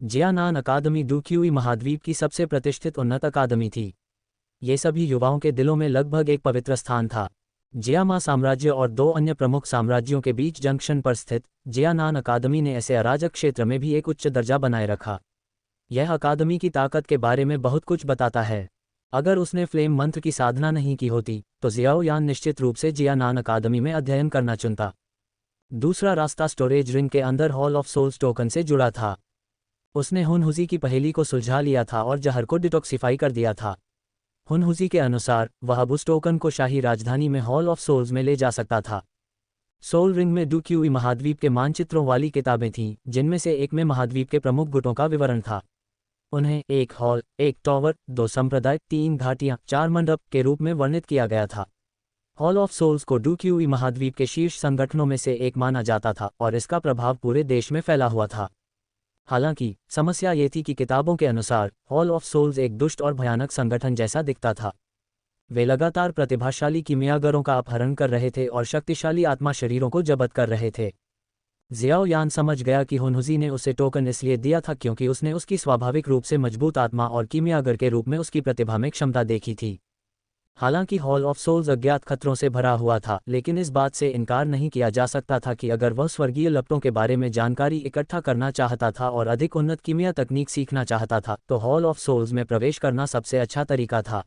जियानान अकादमी डूक्यूई महाद्वीप की सबसे प्रतिष्ठित उन्नत अकादमी थी। ये सभी युवाओं के दिलों में लगभग एक पवित्र स्थान था। जियामा साम्राज्य और दो अन्य प्रमुख साम्राज्यों के बीच जंक्शन पर स्थित जियानान अकादमी ने ऐसे अराजक क्षेत्र में भी एक उच्च दर्जा बनाए रखा। यह अकादमी की ताकत के बारे में बहुत कुछ बताता है। अगर उसने फ्लेम मंत्र की साधना नहीं की होती तो जियाओ यान निश्चित रूप से जियानान अकादमी में अध्ययन करना चुनता। दूसरा रास्ता स्टोरेज रिंग के अंदर हॉल ऑफ सोल्स टोकन से जुड़ा था। उसने हुनहुजी की पहेली को सुलझा लिया था और जहर को डिटॉक्सिफाई कर दिया था। हुनहुजी के अनुसार वह अब उस टोकन को शाही राजधानी में हॉल ऑफ सोल्स में ले जा सकता था। सोल रिंग में डूक्यूई महाद्वीप के मानचित्रों वाली किताबें थीं, जिनमें से एक में महाद्वीप के प्रमुख गुटों का विवरण था। उन्हें एक हॉल, एक टॉवर, दो संप्रदाय, 3 घाटियां, 4 मंडप के रूप में वर्णित किया गया था। हॉल ऑफ सोल्स को डूक्यूई महाद्वीप के शीर्ष संगठनों में से एक माना जाता था और इसका प्रभाव पूरे देश में फैला हुआ था। हालांकि समस्या ये थी कि किताबों के अनुसार हॉल ऑफ सोल्स एक दुष्ट और भयानक संगठन जैसा दिखता था। वे लगातार प्रतिभाशाली कीमियागरों का अपहरण कर रहे थे और शक्तिशाली आत्मा शरीरों को जब्त कर रहे थे। जियाओ यान समझ गया कि हुनहुजी ने उसे टोकन इसलिए दिया था क्योंकि उसने उसकी स्वाभाविक रूप से मजबूत आत्मा और कीमियागर के रूप में उसकी प्रतिभा में क्षमता देखी थी। हालांकि हॉल ऑफ सोल्स अज्ञात खतरों से भरा हुआ था, लेकिन इस बात से इनकार नहीं किया जा सकता था कि अगर वह स्वर्गीय लपटों के बारे में जानकारी इकट्ठा करना चाहता था और अधिक उन्नत कीमिया तकनीक सीखना चाहता था तो हॉल ऑफ सोल्स में प्रवेश करना सबसे अच्छा तरीका था।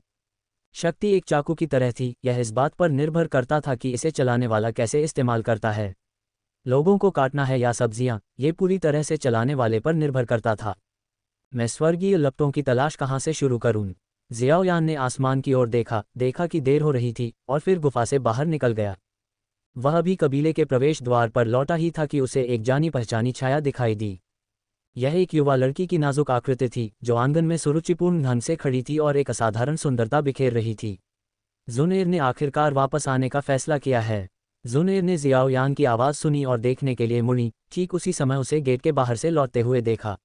शक्ति एक चाकू की तरह थी, यह इस बात पर निर्भर करता था कि इसे चलाने वाला कैसे इस्तेमाल करता है। लोगों को काटना है या सब्जियां, ये पूरी तरह से चलाने वाले पर निर्भर करता था। मैं स्वर्गीय लपटों की तलाश कहाँ से शुरू करूं? जियाओ यान ने आसमान की ओर देखा कि देर हो रही थी और फिर गुफा से बाहर निकल गया। वह अभी कबीले के प्रवेश द्वार पर लौटा ही था कि उसे एक जानी पहचानी छाया दिखाई दी। यह एक युवा लड़की की नाजुक आकृति थी जो आंगन में सुरुचिपूर्ण ढंग से खड़ी थी और एक असाधारण सुंदरता बिखेर रही थी। जुनेर ने आखिरकार वापस आने का फैसला किया है। जुनेर ने जियाओ यान की आवाज़ सुनी और देखने के लिए मुड़ी। ठीक उसी समय उसे गेट के बाहर से लौटते हुए देखा।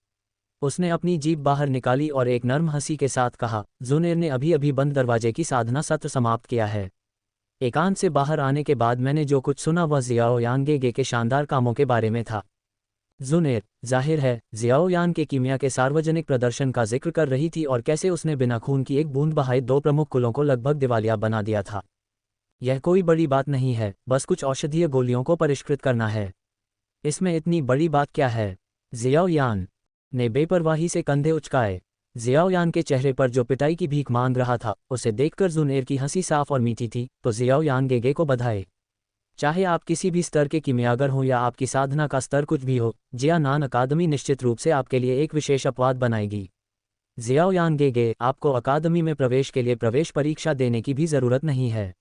उसने अपनी जीभ बाहर निकाली और एक नर्म हंसी के साथ कहा, जुनेर ने अभी अभी बंद दरवाजे की साधना सत्र समाप्त किया है। एकांत से बाहर आने के बाद मैंने जो कुछ सुना वह जियाओ यान गेगे के शानदार कामों के बारे में था। जुनेर, जाहिर है, जियाओ यान के कीमिया के सार्वजनिक प्रदर्शन का जिक्र कर रही थी और कैसे उसने बिना खून की एक बूंद बहाए 2 प्रमुख कुलों को लगभग दिवालिया बना दिया था। यह कोई बड़ी बात नहीं है, बस कुछ औषधीय गोलियों को परिष्कृत करना है। इसमें इतनी बड़ी बात क्या है? जियाओ यान ने बेपरवाही से कंधे उचकाए। जियाओ यान के चेहरे पर जो पिटाई की भीख मांग रहा था उसे देखकर जुनेर की हंसी साफ और मीठी थी। तो जियाओ यान गेगे को बधाई। चाहे आप किसी भी स्तर के कीमियागर हों या आपकी साधना का स्तर कुछ भी हो, जियानान अकादमी निश्चित रूप से आपके लिए एक विशेष अपवाद बनाएगी। जियाओ यान गेगे, आपको अकादमी में प्रवेश के लिए प्रवेश परीक्षा देने की भी ज़रूरत नहीं है।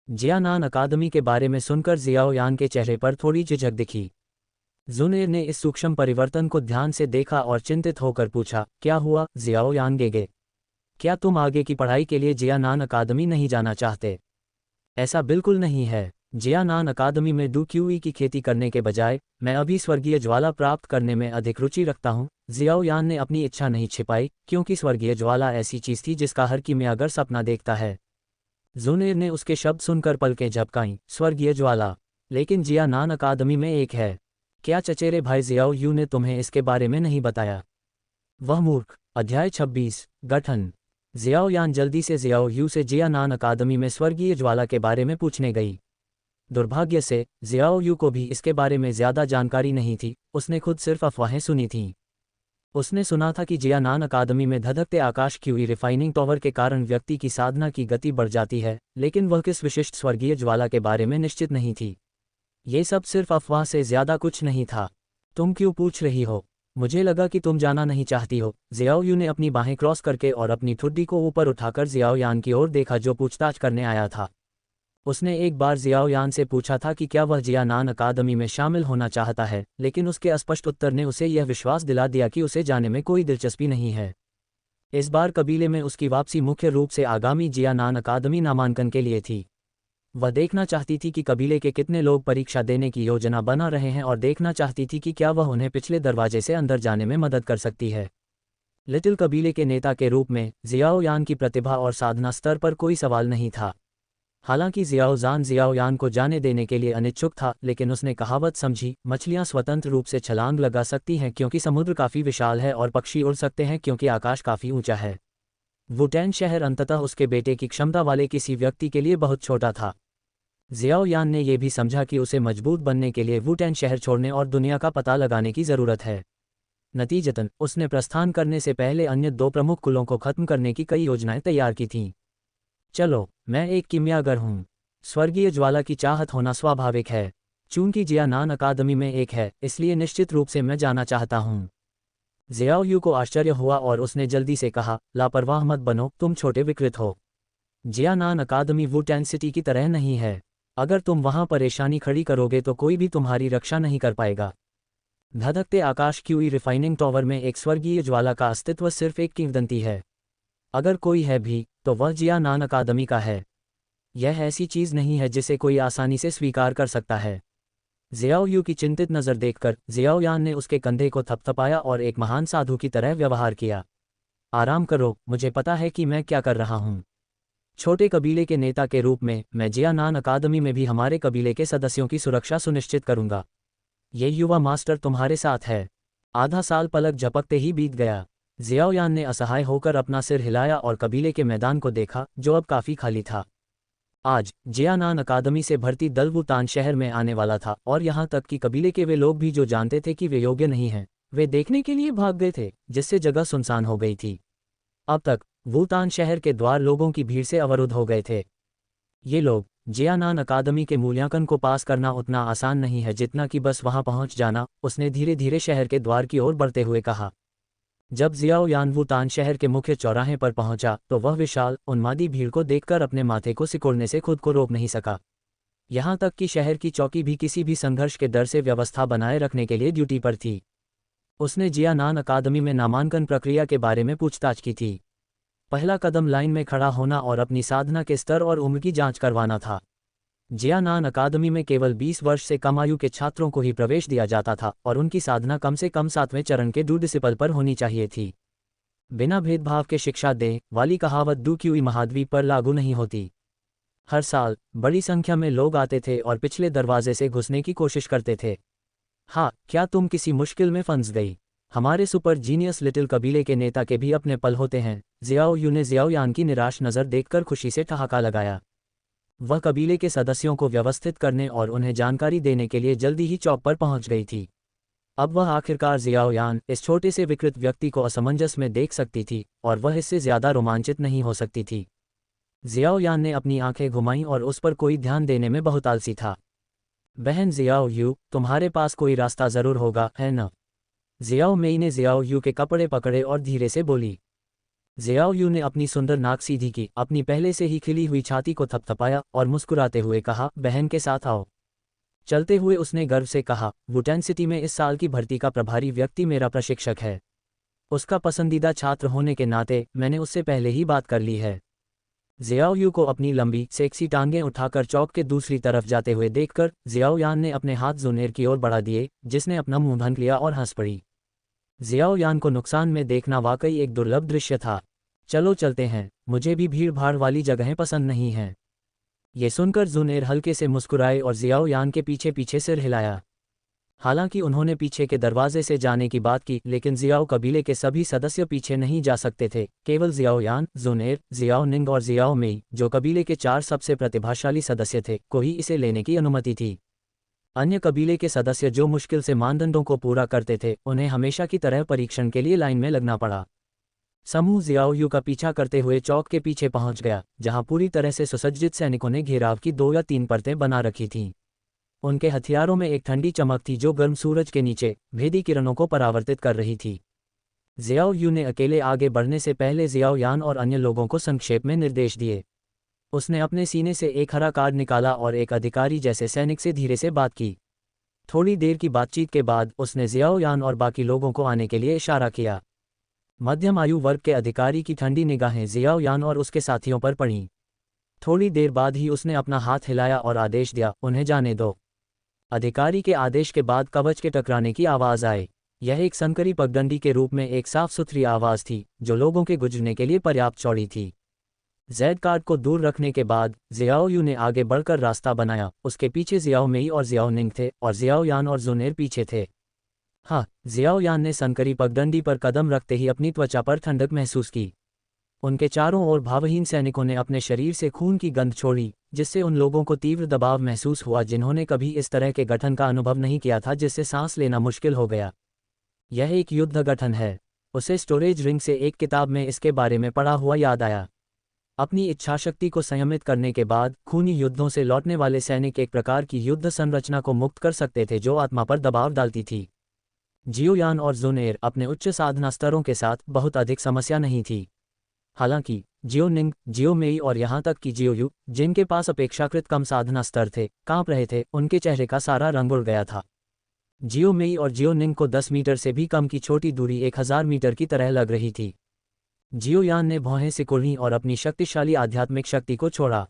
जियानान अकादमी के बारे में सुनकर जियाओ यान के चेहरे पर थोड़ी झिझक दिखी। जुनेर ने इस सूक्ष्म परिवर्तन को ध्यान से देखा और चिंतित होकर पूछा, क्या हुआ जियाओ यान गेगे? क्या तुम आगे की पढ़ाई के लिए जियानान अकादमी नहीं जाना चाहते? ऐसा बिल्कुल नहीं है। जियानान अकादमी में डूक्यूई की खेती करने के बजाय मैं अभी स्वर्गीय ज्वाला प्राप्त करने में अधिक रुचि रखता हूँ। जियाओ यान ने अपनी इच्छा नहीं छिपाई, क्योंकि स्वर्गीय ज्वाला ऐसी चीज़ थी जिसका हर कीमियागर सपना देखता है। जुनेर ने उसके शब्द सुनकर पलकें झपकाईं। स्वर्गीय ज्वाला? लेकिन जियानान अकादमी में एक है। क्या चचेरे भाई जियाओ यू ने तुम्हें इसके बारे में नहीं बताया? वह मूर्ख। अध्याय 26 गठन। जियाओ यान जल्दी से जियाओ यू से जियानान अकादमी में स्वर्गीय ज्वाला के बारे में पूछने गई। दुर्भाग्य से जियाओ यू को भी इसके बारे में ज़्यादा जानकारी नहीं थी, उसने खुद सिर्फ अफवाहें सुनी थीं। उसने सुना था कि जियानान अकादमी में धधकते आकाश क्यूई रिफाइनिंग टॉवर के कारण व्यक्ति की साधना की गति बढ़ जाती है, लेकिन वह किस विशिष्ट स्वर्गीय ज्वाला के बारे में निश्चित नहीं थी। ये सब सिर्फ अफवाह से ज़्यादा कुछ नहीं था। तुम क्यों पूछ रही हो? मुझे लगा कि तुम जाना नहीं चाहती हो। जियाओ यू ने अपनी बाहें क्रॉस करके और अपनी ठुड्डी को ऊपर उठाकर जियाओ यान की ओर देखा जो पूछताछ करने आया था। उसने एक बार जियाओ यान से पूछा था कि क्या वह जियानान अकादमी में शामिल होना चाहता है, लेकिन उसके अस्पष्ट उत्तर ने उसे यह विश्वास दिला दिया कि उसे जाने में कोई दिलचस्पी नहीं है। इस बार कबीले में उसकी वापसी मुख्य रूप से आगामी जियानान अकादमी नामांकन के लिए थी। वह देखना चाहती थी कि कबीले के कितने लोग परीक्षा देने की योजना बना रहे हैं और देखना चाहती थी कि क्या वह उन्हें पिछले दरवाजे से अंदर जाने में मदद कर सकती है। लिटिल कबीले के नेता के रूप में जियाओ यान की प्रतिभा और साधना स्तर पर कोई सवाल नहीं था। हालांकि जियाओ जान जियाओ यान को जाने देने के लिए अनिच्छुक था, लेकिन उसने कहावत समझी, मछलियां स्वतंत्र रूप से छलांग लगा सकती हैं क्योंकि समुद्र काफ़ी विशाल है और पक्षी उड़ सकते हैं क्योंकि आकाश काफ़ी ऊंचा है। वुटेन शहर अंततः उसके बेटे की क्षमता वाले किसी व्यक्ति के लिए बहुत छोटा था। जियाओ यान ने यह भी समझा कि उसे मजबूत बनने के लिए वुटेन शहर छोड़ने और दुनिया का पता लगाने की ज़रूरत है। नतीजतन उसने प्रस्थान करने से पहले अन्य 2 प्रमुख कुलों को खत्म करने की कई योजनाएं तैयार की थीं। चलो, मैं एक किमियागर हूँ। स्वर्गीय ज्वाला की चाहत होना स्वाभाविक है। चूंकि जियानान अकादमी में एक है, इसलिए निश्चित रूप से मैं जाना चाहता हूँ। जियाओ यू को आश्चर्य हुआ और उसने जल्दी से कहा, लापरवाह मत बनो, तुम छोटे विकृत हो। जियानान अकादमी वुटेन सिटी की तरह नहीं है। अगर तुम वहां परेशानी खड़ी करोगे तो कोई भी तुम्हारी रक्षा नहीं कर पाएगा। धधकते आकाश क्यूई रिफाइनिंग टावर में एक स्वर्गीय ज्वाला का अस्तित्व सिर्फ एक किंवदंती है। अगर कोई है भी, तो वह जियानान अकादमी का है। यह ऐसी चीज़ नहीं है जिसे कोई आसानी से स्वीकार कर सकता है। जियाओ यू की चिंतित नज़र देखकर जियाओ यान ने उसके कंधे को थपथपाया और एक महान साधु की तरह व्यवहार किया। आराम करो, मुझे पता है कि मैं क्या कर रहा हूँ। छोटे कबीले के नेता के रूप में मैं जियानान अकादमी में भी हमारे कबीले के सदस्यों की सुरक्षा सुनिश्चित करूंगा। ये युवा मास्टर तुम्हारे साथ है। आधा साल पलक झपकते ही बीत गया। जियाओ यान ने असहाय होकर अपना सिर हिलाया और कबीले के मैदान को देखा, जो अब काफ़ी खाली था। आज जियानान अकादमी से भर्ती दल वुटान शहर में आने वाला था और यहाँ तक कि कबीले के वे लोग भी जो जानते थे कि वे योग्य नहीं हैं, वे देखने के लिए भाग गए थे, जिससे जगह सुनसान हो गई थी। अब तक वुटान शहर के द्वार लोगों की भीड़ से अवरुद्ध हो गए थे। ये लोग जियानान अकादमी के मूल्यांकन को पास करना उतना आसान नहीं है जितना कि बस वहां पहुंच जाना, उसने धीरे धीरे शहर के द्वार की ओर बढ़ते हुए कहा। जब जियाओ यान वुटान शहर के मुख्य चौराहे पर पहुंचा तो वह विशाल उन्मादी भीड़ को देखकर अपने माथे को सिकोड़ने से खुद को रोक नहीं सका। यहां तक कि शहर की चौकी भी किसी भी संघर्ष के डर से व्यवस्था बनाए रखने के लिए ड्यूटी पर थी। उसने जियानान अकादमी में नामांकन प्रक्रिया के बारे में पूछताछ की थी। पहला कदम लाइन में खड़ा होना और अपनी साधना के स्तर और उम्र की जांच करवाना था। जियानान अकादमी में केवल 20 वर्ष से कम आयु के छात्रों को ही प्रवेश दिया जाता था और उनकी साधना कम से कम 7वें चरण के डिसिपल पर होनी चाहिए थी। बिना भेदभाव के शिक्षा दें वाली कहावत क्यूई महाद्वीप पर लागू नहीं होती। हर साल बड़ी संख्या में लोग आते थे और पिछले दरवाजे से घुसने की कोशिश करते थे। हाँ, क्या तुम किसी मुश्किल में फंस गई? हमारे सुपर जीनियस लिटिल कबीले के नेता के भी अपने पल होते हैं। जियाओ यू ने जियाओ यान की निराश नज़र देखकर खुशी से ठहाका लगाया। वह कबीले के सदस्यों को व्यवस्थित करने और उन्हें जानकारी देने के लिए जल्दी ही चौक पर पहुंच गई थी। अब वह आखिरकार जियाओ यान, इस छोटे से विकृत व्यक्ति को असमंजस में देख सकती थी और वह इससे ज़्यादा रोमांचित नहीं हो सकती थी। जियाओ यान ने अपनी आंखें घुमाईं और उस पर कोई ध्यान देने में बहुत आलसी था। बहन जियाओ यू, तुम्हारे पास कोई रास्ता ज़रूर होगा, है न? जियाओ मेई ने जियाओ यू के कपड़े पकड़े और धीरे से बोली। जियाओ यू ने अपनी सुंदर नाक सीधी की, अपनी पहले से ही खिली हुई छाती को थपथपाया और मुस्कुराते हुए कहा, बहन के साथ आओ। चलते हुए उसने गर्व से कहा, वुटेन सिटी में इस साल की भर्ती का प्रभारी व्यक्ति मेरा प्रशिक्षक है। उसका पसंदीदा छात्र होने के नाते मैंने उससे पहले ही बात कर ली है। जियाओ यू को अपनी लंबी सेक्सी टांगें उठाकर चौक के दूसरी तरफ जाते हुए देखकर जियाओ यान ने अपने हाथ जुनेर की ओर बढ़ा दिए, जिसने अपना मुंह ढक लिया और हंस पड़ी। जियाओ यान को नुकसान में देखना वाकई एक दुर्लभ दृश्य था। चलो चलते हैं, मुझे भी भीड़ भाड़ वाली जगहें पसंद नहीं हैं। ये सुनकर जुनेर हल्के से मुस्कुराए और जियाओ यान के पीछे पीछे सिर हिलाया। हालांकि उन्होंने पीछे के दरवाजे से जाने की बात की, लेकिन जियाओ कबीले के सभी सदस्य पीछे नहीं जा सकते थे। केवल जियाओ यान, जुनेर, जियाओ निंग और जियाओ मेई, जो कबीले के 4 सबसे प्रतिभाशाली सदस्य थे, को ही इसे लेने की अनुमति थी। अन्य कबीले के सदस्य जो मुश्किल से मानदंडों को पूरा करते थे, उन्हें हमेशा की तरह परीक्षण के लिए लाइन में लगना पड़ा। समूह जियाओ यू का पीछा करते हुए चौक के पीछे पहुंच गया, जहां पूरी तरह से सुसज्जित सैनिकों ने घेराव की 2 या 3 परतें बना रखी थीं। उनके हथियारों में एक ठंडी चमक थी जो गर्म सूरज के नीचे भेदी किरणों को परावर्तित कर रही थी। जियाओ यू ने अकेले आगे बढ़ने से पहले जियाओ यान और अन्य लोगों को संक्षेप में निर्देश दिए। उसने अपने सीने से एक हरा कार्ड निकाला और एक अधिकारी जैसे सैनिक से धीरे से बात की। थोड़ी देर की बातचीत के बाद उसने जियाओ यान और बाकी लोगों को आने के लिए इशारा किया। मध्यम आयु वर्ग के अधिकारी की ठंडी निगाहें जियाओ यान और उसके साथियों पर पड़ीं। थोड़ी देर बाद ही उसने अपना हाथ हिलाया और आदेश दिया, उन्हें जाने दो। अधिकारी के आदेश के बाद कवच के टकराने की आवाज़ आई। यह एक सनकरी पगडंडी के रूप में एक साफ सुथरी आवाज़ थी जो लोगों के गुजरने के लिए पर्याप्त चौड़ी थी। जैड कार्ड को दूर रखने के बाद जियाओ यू ने आगे बढ़कर रास्ता बनाया। उसके पीछे जियाओ मेई और जियाओ निंग थे और जियाओ यान और जुनेर पीछे थे। हाँ, जियाओ यान ने सनकरी पगडंडी पर कदम रखते ही अपनी त्वचा पर ठंडक महसूस की। उनके चारों ओर भावहीन सैनिकों ने अपने शरीर से खून की गंध छोड़ी, जिससे उन लोगों को तीव्र दबाव महसूस हुआ जिन्होंने कभी इस तरह के गठन का अनुभव नहीं किया था, जिससे सांस लेना मुश्किल हो गया। यह एक युद्ध गठन है। उसे स्टोरेज रिंग से एक किताब में इसके बारे में पढ़ा हुआ याद आया। अपनी इच्छाशक्ति को संयमित करने के बाद खूनी युद्धों से लौटने वाले सैनिक एक प्रकार की युद्ध संरचना को मुक्त कर सकते थे जो आत्मा पर दबाव डालती थी। जियो यान और जुनेर अपने उच्च साधना स्तरों के साथ बहुत अधिक समस्या नहीं थी। हालांकि जियो निंग, जियो मेई और यहाँ तक कि जियो यू, जिनके पास अपेक्षाकृत कम साधना स्तर थे, कांप रहे थे। उनके चेहरे का सारा रंग उड़ गया था। जियो मेई और जियो निंग को 10 मीटर से भी कम की छोटी दूरी 1000 मीटर की तरह लग रही थी। जियो यान ने भौहें सिकुड़ी और अपनी शक्तिशाली आध्यात्मिक शक्ति को छोड़ा।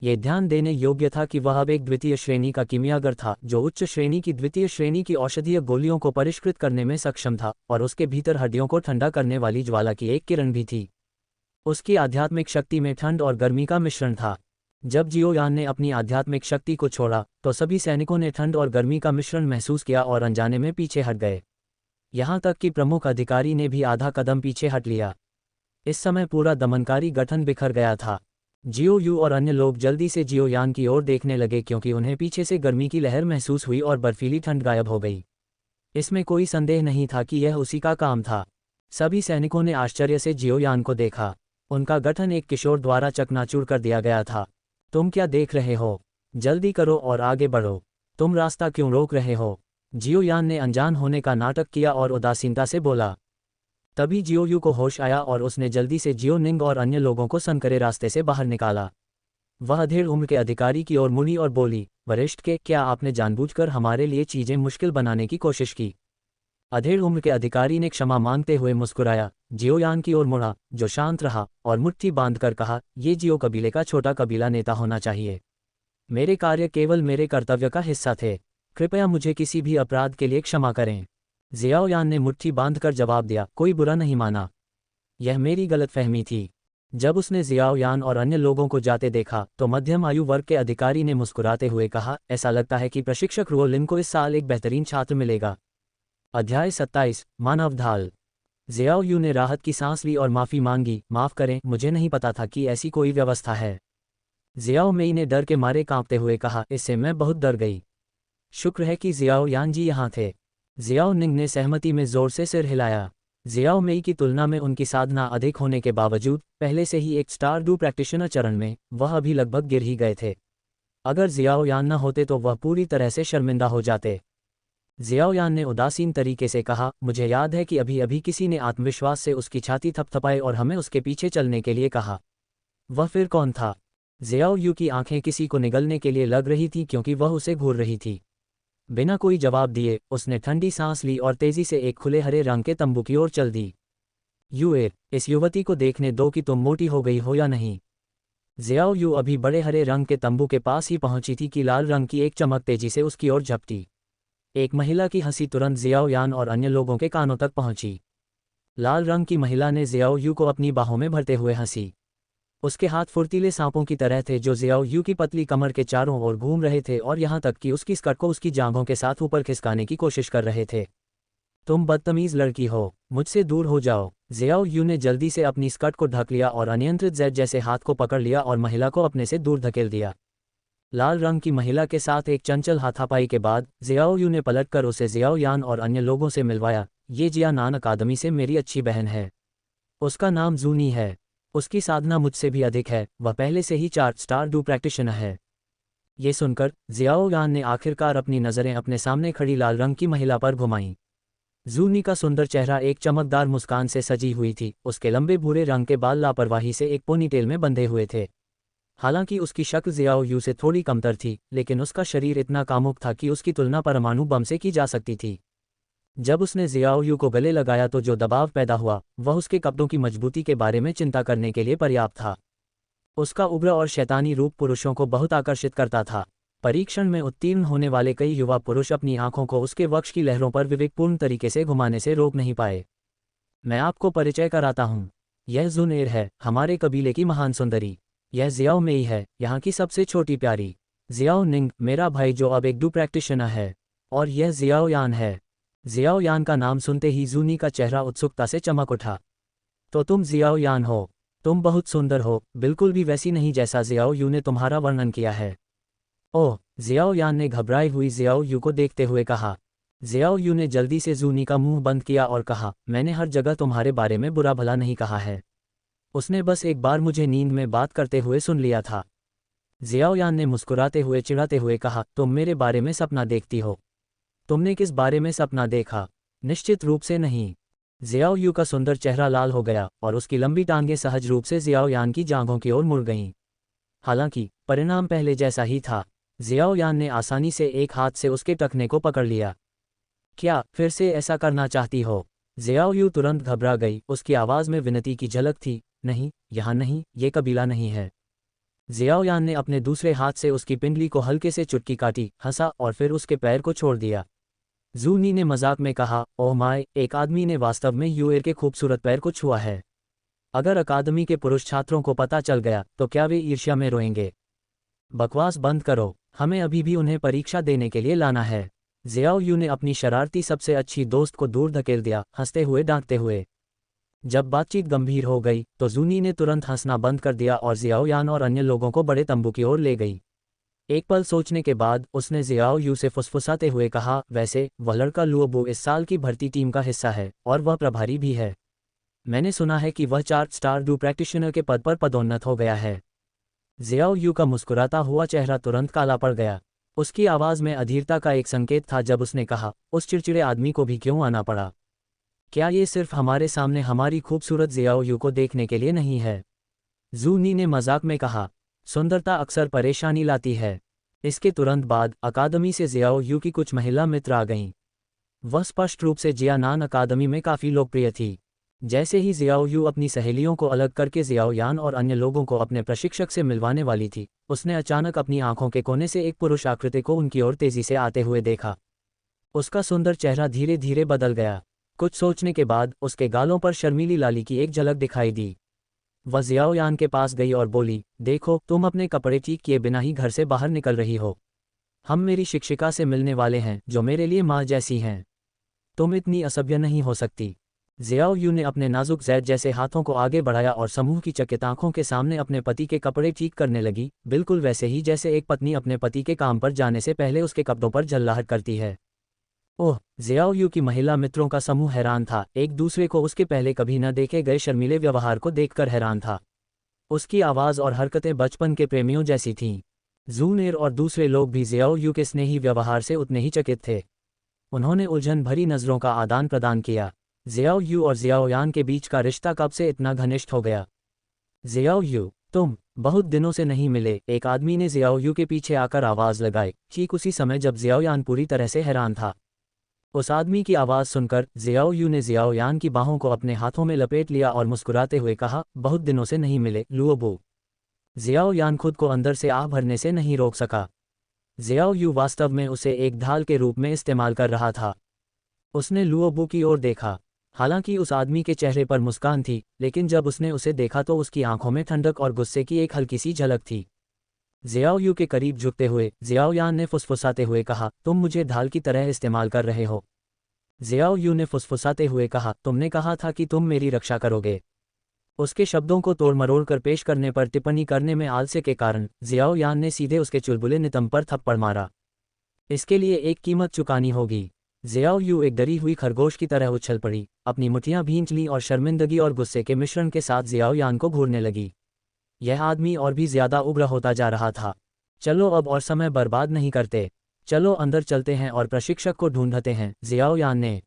ये ध्यान देने योग्य था कि वह अब एक द्वितीय श्रेणी का कीमियागर था जो उच्च श्रेणी की द्वितीय श्रेणी की औषधीय गोलियों को परिष्कृत करने में सक्षम था, और उसके भीतर हड्डियों को ठंडा करने वाली ज्वाला की एक किरण भी थी। उसकी आध्यात्मिक शक्ति में ठंड और गर्मी का मिश्रण था। जब जियो यान ने अपनी आध्यात्मिक शक्ति को छोड़ा तो सभी सैनिकों ने ठंड और गर्मी का मिश्रण महसूस किया और अनजाने में पीछे हट गए। यहाँ तक कि प्रमुख अधिकारी ने भी आधा कदम पीछे हट लिया। इस समय पूरा दमनकारी गठन बिखर गया था। जियो यू और अन्य लोग जल्दी से जियो यान की ओर देखने लगे क्योंकि उन्हें पीछे से गर्मी की लहर महसूस हुई और बर्फीली ठंड गायब हो गई। इसमें कोई संदेह नहीं था कि यह उसी का काम था। सभी सैनिकों ने आश्चर्य से जियो यान को देखा। उनका गठन एक किशोर द्वारा चकनाचूर कर दिया गया था। तुम क्या देख रहे हो? जल्दी करो और आगे बढ़ो। तुम रास्ता क्यों रोक रहे हो? जियो यान ने अनजान होने का नाटक किया और उदासीनता से बोला। तभी जियो यू को होश आया और उसने जल्दी से जियो निंग और अन्य लोगों को सनकरे रास्ते से बाहर निकाला। वह अधेड़ उम्र के अधिकारी की ओर मुड़ी और बोली, वरिष्ठ के, क्या आपने जानबूझकर हमारे लिए चीजें मुश्किल बनाने की कोशिश की? अधेड़ उम्र के अधिकारी ने क्षमा मांगते हुए मुस्कुराया, जियो यान की ओर मुड़ा, जो शांत रहा, और मुट्ठी बांधकर कहा, ये जियो कबीले का छोटा कबीला नेता होना चाहिए। मेरे कार्य केवल मेरे कर्तव्य का हिस्सा थे। कृपया मुझे किसी भी अपराध के लिए क्षमा करें। जियाओ यान ने मुट्ठी बांधकर जवाब दिया, कोई बुरा नहीं माना। यह मेरी गलतफहमी थी। जब उसने जियाओ यान और अन्य लोगों को जाते देखा तो मध्यम आयु वर्ग के अधिकारी ने मुस्कुराते हुए कहा, ऐसा लगता है कि प्रशिक्षक रुओ लिन को इस साल एक बेहतरीन छात्र मिलेगा। अध्याय 27, मानव ढाल। जियाओ यू ने राहत की सांस ली और माफ़ी मांगी, माफ़ करें, मुझे नहीं पता था कि ऐसी कोई व्यवस्था है। जियाओ मेई ने डर के मारे कांपते हुए कहा, इससे मैं बहुत डर गई। शुक्र है कि जियाओ यान जी यहाँ थे। जियाओ निंग ने सहमति में जोर से सिर हिलाया। जियाओ मेई की तुलना में उनकी साधना अधिक होने के बावजूद पहले से ही एक स्टारडू प्रैक्टिशनर चरण में वह अभी लगभग गिर ही गए थे। अगर जियाओ यान न होते तो वह पूरी तरह से शर्मिंदा हो जाते। जियाओ यान ने उदासीन तरीके से कहा, मुझे याद है कि अभी अभी किसी ने आत्मविश्वास से उसकी छाती थपथपाई और हमें उसके पीछे चलने के लिए कहा। वह फिर कौन था? जियाओ यू की आंखें किसी को निगलने के लिए लग रही थीं क्योंकि वह उसे घूर रही थी। बिना कोई जवाब दिए उसने ठंडी सांस ली और तेजी से एक खुले हरे रंग के तंबू की ओर चल दी। यूए, इस युवती को देखने दो कि तुम मोटी हो गई हो या नहीं। जियाओ यू अभी बड़े हरे रंग के तंबू के पास ही पहुंची थी कि लाल रंग की एक चमक तेजी से उसकी ओर झपटी। एक महिला की हंसी तुरंत जियाओ यान और अन्य लोगों के कानों तक पहुंची। लाल रंग की महिला ने जियाओ यू को अपनी बाहों में भरते हुए हंसी। उसके हाथ फुर्तीले सांपों की तरह थे जो जियाओ यू की पतली कमर के चारों ओर घूम रहे थे और यहाँ तक कि उसकी स्कर्ट को उसकी जांघों के साथ ऊपर खिसकाने की कोशिश कर रहे थे। तुम बदतमीज लड़की हो, मुझसे दूर हो जाओ। जियाओ यू ने जल्दी से अपनी स्कर्ट को ढक लिया और अनियंत्रित जेड जैसे हाथ को पकड़ लिया और महिला को अपने से दूर धकेल दिया। लाल रंग की महिला के साथ एक चंचल हाथापाई के बाद जियाओ यू ने पलटकर उसे जियाओ यान और अन्य लोगों से मिलवाया। ये जिया नान अकादमी से मेरी अच्छी बहन है। उसका नाम जूनी है। उसकी साधना मुझसे भी अधिक है। वह पहले से ही 4 स्टार डू प्रैक्टिशनर है। ये सुनकर जियाओ यान ने आखिरकार अपनी नज़रें अपने सामने खड़ी लाल रंग की महिला पर घुमाईं। जूनी का सुंदर चेहरा एक चमकदार मुस्कान से सजी हुई थी। उसके लंबे भूरे रंग के बाल लापरवाही से एक पोनीटेल में बंधे हुए थे। हालांकि उसकी शक्ल जियाओ यू से थोड़ी कमतर थी, लेकिन उसका शरीर इतना कामुक था कि उसकी तुलना परमाणु बम से की जा सकती थी। जब उसने जियाओ यू को गले लगाया तो जो दबाव पैदा हुआ वह उसके कपड़ों की मजबूती के बारे में चिंता करने के लिए पर्याप्त था। उसका उग्र और शैतानी रूप पुरुषों को बहुत आकर्षित करता था। परीक्षण में उत्तीर्ण होने वाले कई युवा पुरुष अपनी आंखों को उसके वक्ष की लहरों पर विवेकपूर्ण तरीके से घुमाने से रोक नहीं पाए। मैं आपको परिचय कराता हूँ। यह जुनेर है, हमारे कबीले की महान सुंदरी। यह जियाओ मेई है, यहाँ की सबसे छोटी प्यारी। जियाओ निंग, मेरा भाई जो अब एक डू प्रैक्टिशनर है। और यह जियाओ यान है। जियाओ यान का नाम सुनते ही जूनी का चेहरा उत्सुकता से चमक उठा। तो तुम जियाओ यान हो? तुम बहुत सुंदर हो, बिल्कुल भी वैसी नहीं जैसा जियाओ यू ने तुम्हारा वर्णन किया है। ओह, जियाओ यान ने घबराई हुई जियाओ यू को देखते हुए कहा। जियाओ यू ने जल्दी से जूनी का मुंह बंद किया और कहा, मैंने हर जगह तुम्हारे बारे में बुरा भला नहीं कहा है। उसने बस एक बार मुझे नींद में बात करते हुए सुन लिया था। जियाओ यान ने मुस्कुराते हुए चिढ़ाते हुए कहा, तुम मेरे बारे में सपना देखती हो। तुमने किस बारे में सपना देखा? निश्चित रूप से नहीं। जियाओ यू का सुंदर चेहरा लाल हो गया और उसकी लंबी टांगें सहज रूप से जियाओ यान की जांघों की ओर मुड़ गईं। हालांकि परिणाम पहले जैसा ही था। जियाओ यान ने आसानी से एक हाथ से उसके टखने को पकड़ लिया। क्या फिर से ऐसा करना चाहती हो? जियाओ यू तुरंत घबरा गई, उसकी आवाज़ में विनती की झलक थी। नहीं, यहाँ नहीं, ये कबीला नहीं है। जियाओ यान ने अपने दूसरे हाथ से उसकी पिंडली को हल्के से चुटकी काटी, हंसा और फिर उसके पैर को छोड़ दिया। जूनी ने मजाक में कहा, ओह माय, एक आदमी ने वास्तव में यूएर के खूबसूरत पैर को छुआ है। अगर अकादमी के पुरुष छात्रों को पता चल गया तो क्या वे ईर्ष्या में रोएंगे? बकवास बंद करो, हमें अभी भी उन्हें परीक्षा देने के लिए लाना है। जियाओ यू ने अपनी शरारती सबसे अच्छी दोस्त को दूर धकेल दिया, हंसते हुए डांटते हुए। जब बातचीत गंभीर हो गई तो जूनी ने तुरंत हंसना बंद कर दिया और जियाओ यान और अन्य लोगों को बड़े तंबू की ओर ले गई। एक पल सोचने के बाद उसने जियाओ यू से फुसफुसाते हुए कहा, वैसे वह लड़का लुओबो इस साल की भर्ती टीम का हिस्सा है और वह प्रभारी भी है। मैंने सुना है कि वह 4 स्टार डू प्रैक्टिशनर के पद पर पदोन्नत हो गया है। जियाओ यू का मुस्कुराता हुआ चेहरा तुरंत काला पड़ गया। उसकी आवाज़ में अधीरता का एक संकेत था जब उसने कहा, उस चिड़चिड़े आदमी को भी क्यों आना पड़ा? क्या ये सिर्फ हमारे सामने हमारी खूबसूरत जियाओ यू को देखने के लिए नहीं है? जूनी ने मजाक में कहा, सुंदरता अक्सर परेशानी लाती है। इसके तुरंत बाद अकादमी से जियाओ यू की कुछ महिला मित्र आ गईं। वह स्पष्ट रूप से जियानान अकादमी में काफ़ी लोकप्रिय थी। जैसे ही जियाओ यू अपनी सहेलियों को अलग करके जियाओ यान और अन्य लोगों को अपने प्रशिक्षक से मिलवाने वाली थी, उसने अचानक अपनी आंखों के कोने से एक पुरुष आकृति को उनकी ओर तेजी से आते हुए देखा। उसका सुंदर चेहरा धीरे धीरे बदल गया। कुछ सोचने के बाद उसके गालों पर शर्मीली लाली की एक झलक दिखाई दी। वह जियाओ यान के पास गई और बोली, देखो, तुम अपने कपड़े ठीक किए बिना ही घर से बाहर निकल रही हो। हम मेरी शिक्षिका से मिलने वाले हैं जो मेरे लिए माँ जैसी हैं। तुम इतनी असभ्य नहीं हो सकती। जियाओ यू ने अपने नाजुक जैद जैसे हाथों को आगे बढ़ाया और समूह की चकित आंखों के सामने अपने पति के कपड़े ठीक करने लगी, बिल्कुल वैसे ही जैसे एक पत्नी अपने पति के काम पर जाने से पहले उसके कपड़ों पर झल्लाहट करती है। ओह, जियाओ यू की महिला मित्रों का समूह हैरान था, एक दूसरे को उसके पहले कभी न देखे गए शर्मीले व्यवहार को देखकर हैरान था। उसकी आवाज़ और हरकतें बचपन के प्रेमियों जैसी थीं। जूनेर और दूसरे लोग भी जियाओ यू के स्नेही व्यवहार से उतने ही चकित थे। उन्होंने उलझन भरी नज़रों का आदान प्रदान किया। जियाओ यू और जियाओ यान के बीच का रिश्ता कब से इतना घनिष्ठ हो गया? जियाओ यू, तुम बहुत दिनों से नहीं मिले, एक आदमी ने जियाओ यू के पीछे आकर आवाज़ लगाई, ठीक उसी समय जब जियाओ यान पूरी तरह से हैरान था। उस आदमी की आवाज़ सुनकर जियाओ यू ने जियाओ यान की बाहों को अपने हाथों में लपेट लिया और मुस्कुराते हुए कहा, बहुत दिनों से नहीं मिले, लुओबो। जियाओ यान खुद को अंदर से आह भरने से नहीं रोक सका। जियाओ यू वास्तव में उसे एक ढाल के रूप में इस्तेमाल कर रहा था। उसने लुओबो की ओर देखा। हालांकि उस आदमी के चेहरे पर मुस्कान थी, लेकिन जब उसने उसे देखा तो उसकी आंखों में ठंडक और गुस्से की एक हल्की सी झलक थी। जियाओ यू के करीब झुकते हुए जियाओ यान ने फुसफुसाते हुए कहा, तुम मुझे ढाल की तरह इस्तेमाल कर रहे हो। जियाओ यू ने फुसफुसाते हुए कहा, तुमने कहा था कि तुम मेरी रक्षा करोगे। उसके शब्दों को तोड़ मरोड़ कर पेश करने पर टिप्पणी करने में आलस्य के कारण जियाओ यान ने सीधे उसके चुलबुले नितंब पर थप्पड़ मारा। इसके लिए एक कीमत चुकानी होगी। जियाओ यू एक डरी हुई खरगोश की तरह उछल पड़ी, अपनी मुठ्ठियां भींच लीं और शर्मिंदगी और गुस्से के मिश्रण के साथ जियाओ यान को घूरने लगी। यह आदमी और भी ज्यादा उग्र होता जा रहा था। चलो अब और समय बर्बाद नहीं करते, चलो अंदर चलते हैं और प्रशिक्षक को ढूंढते हैं, जियाओ यान ने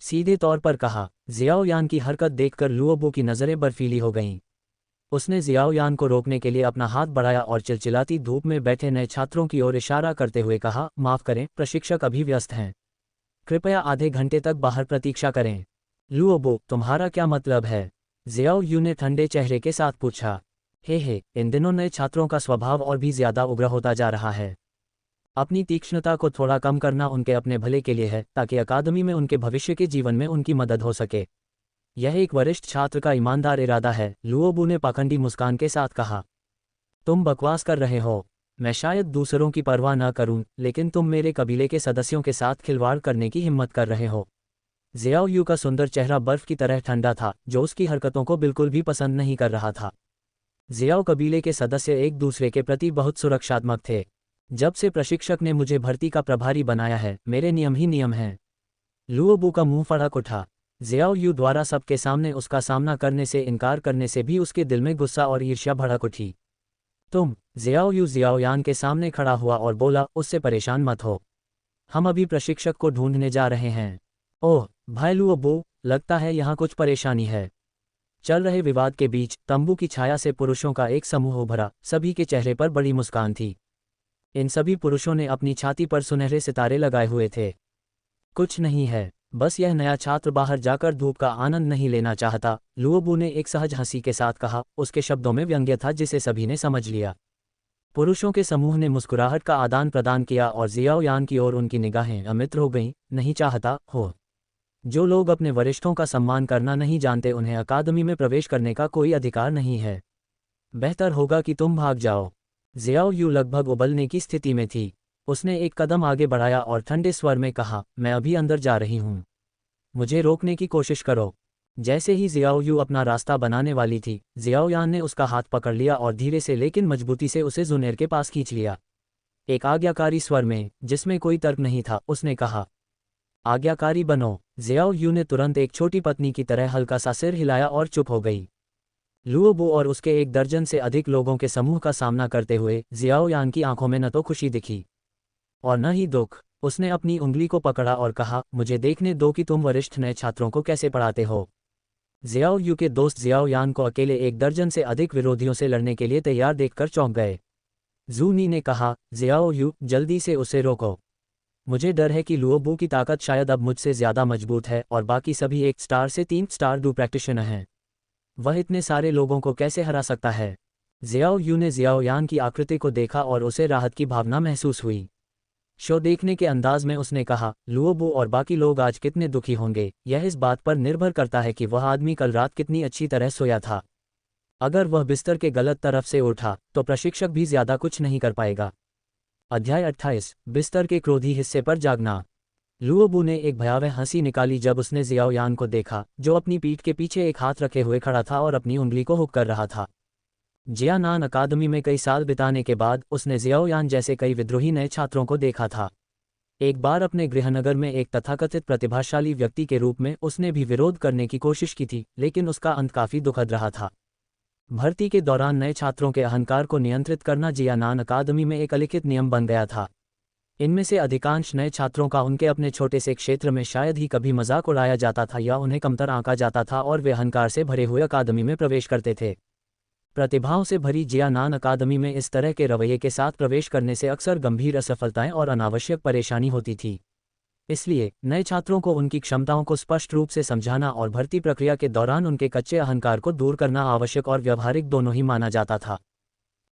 सीधे तौर पर कहा। जियाओ यान की हरकत देखकर लुओबो की नज़रें बर्फीली हो गईं। उसने जियाओ यान को रोकने के लिए अपना हाथ बढ़ाया और चिलचिलाती धूप में बैठे नए छात्रों की ओर इशारा करते हुए कहा, माफ़ करें, प्रशिक्षक अभी व्यस्त हैं, कृपया आधे घंटे तक बाहर प्रतीक्षा करें। लुओबो, तुम्हारा क्या मतलब है? जियाओ यू ने ठंडे चेहरे के साथ पूछा। हे, इन दिनों नए छात्रों का स्वभाव और भी ज्यादा उग्र होता जा रहा है। अपनी तीक्ष्णता को थोड़ा कम करना उनके अपने भले के लिए है, ताकि अकादमी में उनके भविष्य के जीवन में उनकी मदद हो सके। यह एक वरिष्ठ छात्र का ईमानदार इरादा है, लुओबू ने पाखंडी मुस्कान के साथ कहा। तुम बकवास कर रहे हो। मैं शायद दूसरों की परवाह न करूं, लेकिन तुम मेरे कबीले के सदस्यों के साथ खिलवाड़ करने की हिम्मत कर रहे हो। ज़ियाओ यू का सुंदर चेहरा बर्फ की तरह ठंडा था, जो उसकी हरकतों को बिल्कुल भी पसंद नहीं कर रहा था। ज़ियाओ कबीले के सदस्य एक दूसरे के प्रति बहुत सुरक्षात्मक थे। जब से प्रशिक्षक ने मुझे भर्ती का प्रभारी बनाया है, मेरे नियम ही नियम हैं। लुओबू का मुंह फड़क उठा। ज़ियाओ यू द्वारा सबके सामने उसका सामना करने से इनकार करने से भी उसके दिल में गुस्सा और ईर्ष्या भड़क उठी। तुम, ज़ियाओ यू ज़ियाओयान के सामने खड़ा हुआ और बोला, उससे परेशान मत हो। हम अभी प्रशिक्षक को ढूंढने जा रहे हैं। ओह, भाई लुओबू, लगता है यहाँ कुछ परेशानी है। चल रहे विवाद के बीच तंबू की छाया से पुरुषों का एक समूह उभरा, सभी के चेहरे पर बड़ी मुस्कान थी। इन सभी पुरुषों ने अपनी छाती पर सुनहरे सितारे लगाए हुए थे। कुछ नहीं है, बस यह नया छात्र बाहर जाकर धूप का आनंद नहीं लेना चाहता, लुओबू ने एक सहज हंसी के साथ कहा। उसके शब्दों में व्यंग्य था जिसे सभी ने समझ लिया। पुरुषों के समूह ने मुस्कुराहट का आदान प्रदान किया और ज़ियाओयान की ओर उनकी निगाहें अमित्र हो गईं। नहीं चाहता हो। जो लोग अपने वरिष्ठों का सम्मान करना नहीं जानते, उन्हें अकादमी में प्रवेश करने का कोई अधिकार नहीं है। बेहतर होगा कि तुम भाग जाओ। ज़ियाओ यू लगभग उबलने की स्थिति में थी। उसने एक कदम आगे बढ़ाया और ठंडे स्वर में कहा, मैं अभी अंदर जा रही हूँ। मुझे रोकने की कोशिश करो। जैसे ही ज़ियाओ यू अपना रास्ता बनाने वाली थी, ज़ियाओयान ने उसका हाथ पकड़ लिया और धीरे से लेकिन मजबूती से उसे जुनैर के पास खींच लिया। एक आज्ञाकारी स्वर में, जिसमें कोई तर्क नहीं था, उसने कहा, आज्ञाकारी बनो। ज़ियाओ यू ने तुरंत एक छोटी पत्नी की तरह हल्का सा सिर हिलाया और चुप हो गई। लुओबू और उसके 1 दर्जन से अधिक लोगों के समूह का सामना करते हुए ज़ियाओयान की आंखों में न तो खुशी दिखी और न ही दुख। उसने अपनी उंगली को पकड़ा और कहा, मुझे देखने दो कि तुम वरिष्ठ नए छात्रों को कैसे पढ़ाते हो। ज़ियाओ यू के दोस्त ज़ियाओयान को अकेले 1 दर्जन से अधिक विरोधियों से लड़ने के लिए तैयार देखकर चौंक गए। जू नी ने कहा, ज़ियाओ यू, जल्दी से उसे रोको। मुझे डर है कि लुओबू की ताकत शायद अब मुझसे ज़्यादा मजबूत है और बाकी सभी 1 स्टार से 3 स्टार डू प्रैक्टिशनर हैं। वह इतने सारे लोगों को कैसे हरा सकता है। ज़ियाओ यू ने ज़ियाओयान की आकृति को देखा और उसे राहत की भावना महसूस हुई। शो देखने के अंदाज में उसने कहा, लुओबू और बाकी लोग आज कितने दुखी होंगे, यह इस बात पर निर्भर करता है कि वह आदमी कल रात कितनी अच्छी तरह सोया था। अगर वह बिस्तर के गलत तरफ से उठा, तो प्रशिक्षक भी ज़्यादा कुछ नहीं कर पाएगा। अध्याय 28, बिस्तर के क्रोधी हिस्से पर जागना। लुओबू ने एक भयावह हंसी निकाली जब उसने ज़ियाओयान को देखा, जो अपनी पीठ के पीछे एक हाथ रखे हुए खड़ा था और अपनी उंगली को हुक कर रहा था। जियानान अकादमी में कई साल बिताने के बाद उसने ज़ियाओयान जैसे कई विद्रोही नए छात्रों को देखा था। एक बार अपने गृहनगर में एक तथाकथित प्रतिभाशाली व्यक्ति के रूप में उसने भी विरोध करने की कोशिश की थी, लेकिन उसका अंत काफ़ी दुखद रहा था। भर्ती के दौरान नए छात्रों के अहंकार को नियंत्रित करना जियानान अकादमी में एक अलिखित नियम बन गया था। इनमें से अधिकांश नए छात्रों का उनके अपने छोटे से क्षेत्र में शायद ही कभी मजाक उड़ाया जाता था या उन्हें कमतर आंका जाता था और वे अहंकार से भरे हुए अकादमी में प्रवेश करते थे। प्रतिभाओं से भरी जियानान अकादमी में इस तरह के रवैये के साथ प्रवेश करने से अक्सर गंभीर असफलताएं और अनावश्यक परेशानी होती थी। इसलिए नए छात्रों को उनकी क्षमताओं को स्पष्ट रूप से समझाना और भर्ती प्रक्रिया के दौरान उनके कच्चे अहंकार को दूर करना आवश्यक और व्यावहारिक दोनों ही माना जाता था।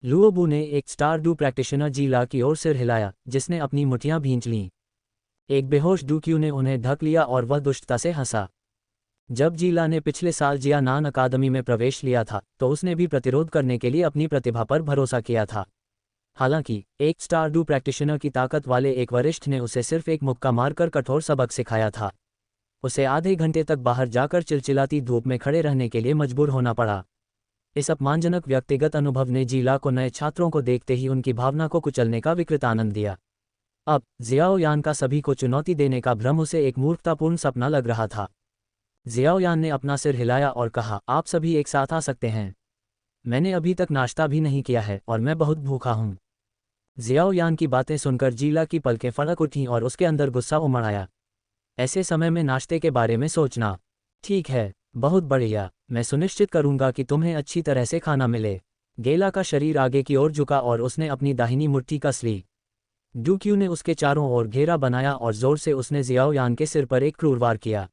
लुओबू ने एक स्टार डू प्रैक्टिशनर जीला की ओर सिर हिलाया, जिसने अपनी मुठियां भींच लीं। एक बेहोश डूक्यू ने उन्हें ढक लिया और वह दुष्टता से हंसा। जब जीला ने पिछले साल जियानान अकादमी में प्रवेश लिया था, तो उसने भी प्रतिरोध करने के लिए अपनी प्रतिभा पर भरोसा किया था। हालांकि एक स्टार डू प्रैक्टिशनर की ताकत वाले एक वरिष्ठ ने उसे सिर्फ एक मुक्का मारकर कठोर सबक सिखाया था। उसे आधे घंटे तक बाहर जाकर चिलचिलाती धूप में खड़े रहने के लिए मजबूर होना पड़ा। इस अपमानजनक व्यक्तिगत अनुभव ने जीला को नए छात्रों को देखते ही उनकी भावना को कुचलने का विकृत आनंद दिया। अब ज़ियाओयान का सभी को चुनौती देने का भ्रम उसे एक मूर्खतापूर्ण सपना लग रहा था। ज़ियाओयान ने अपना सिर हिलाया और कहा, आप सभी एक साथ आ सकते हैं। मैंने अभी तक नाश्ता भी नहीं किया है और मैं बहुत भूखा हूँ। ज़ियाओयान की बातें सुनकर जीला की पलकें फड़क उठीं और उसके अंदर गुस्सा उमड़ आया। ऐसे समय में नाश्ते के बारे में सोचना, ठीक है, बहुत बढ़िया, मैं सुनिश्चित करूंगा कि तुम्हें अच्छी तरह से खाना मिले। गेला का शरीर आगे की ओर झुका और उसने अपनी दाहिनी मुट्ठी कस ली। डूक्यू ने उसके चारों ओर घेरा बनाया और जोर से उसने ज़ियाओयान के सिर पर एक क्रूर वार किया।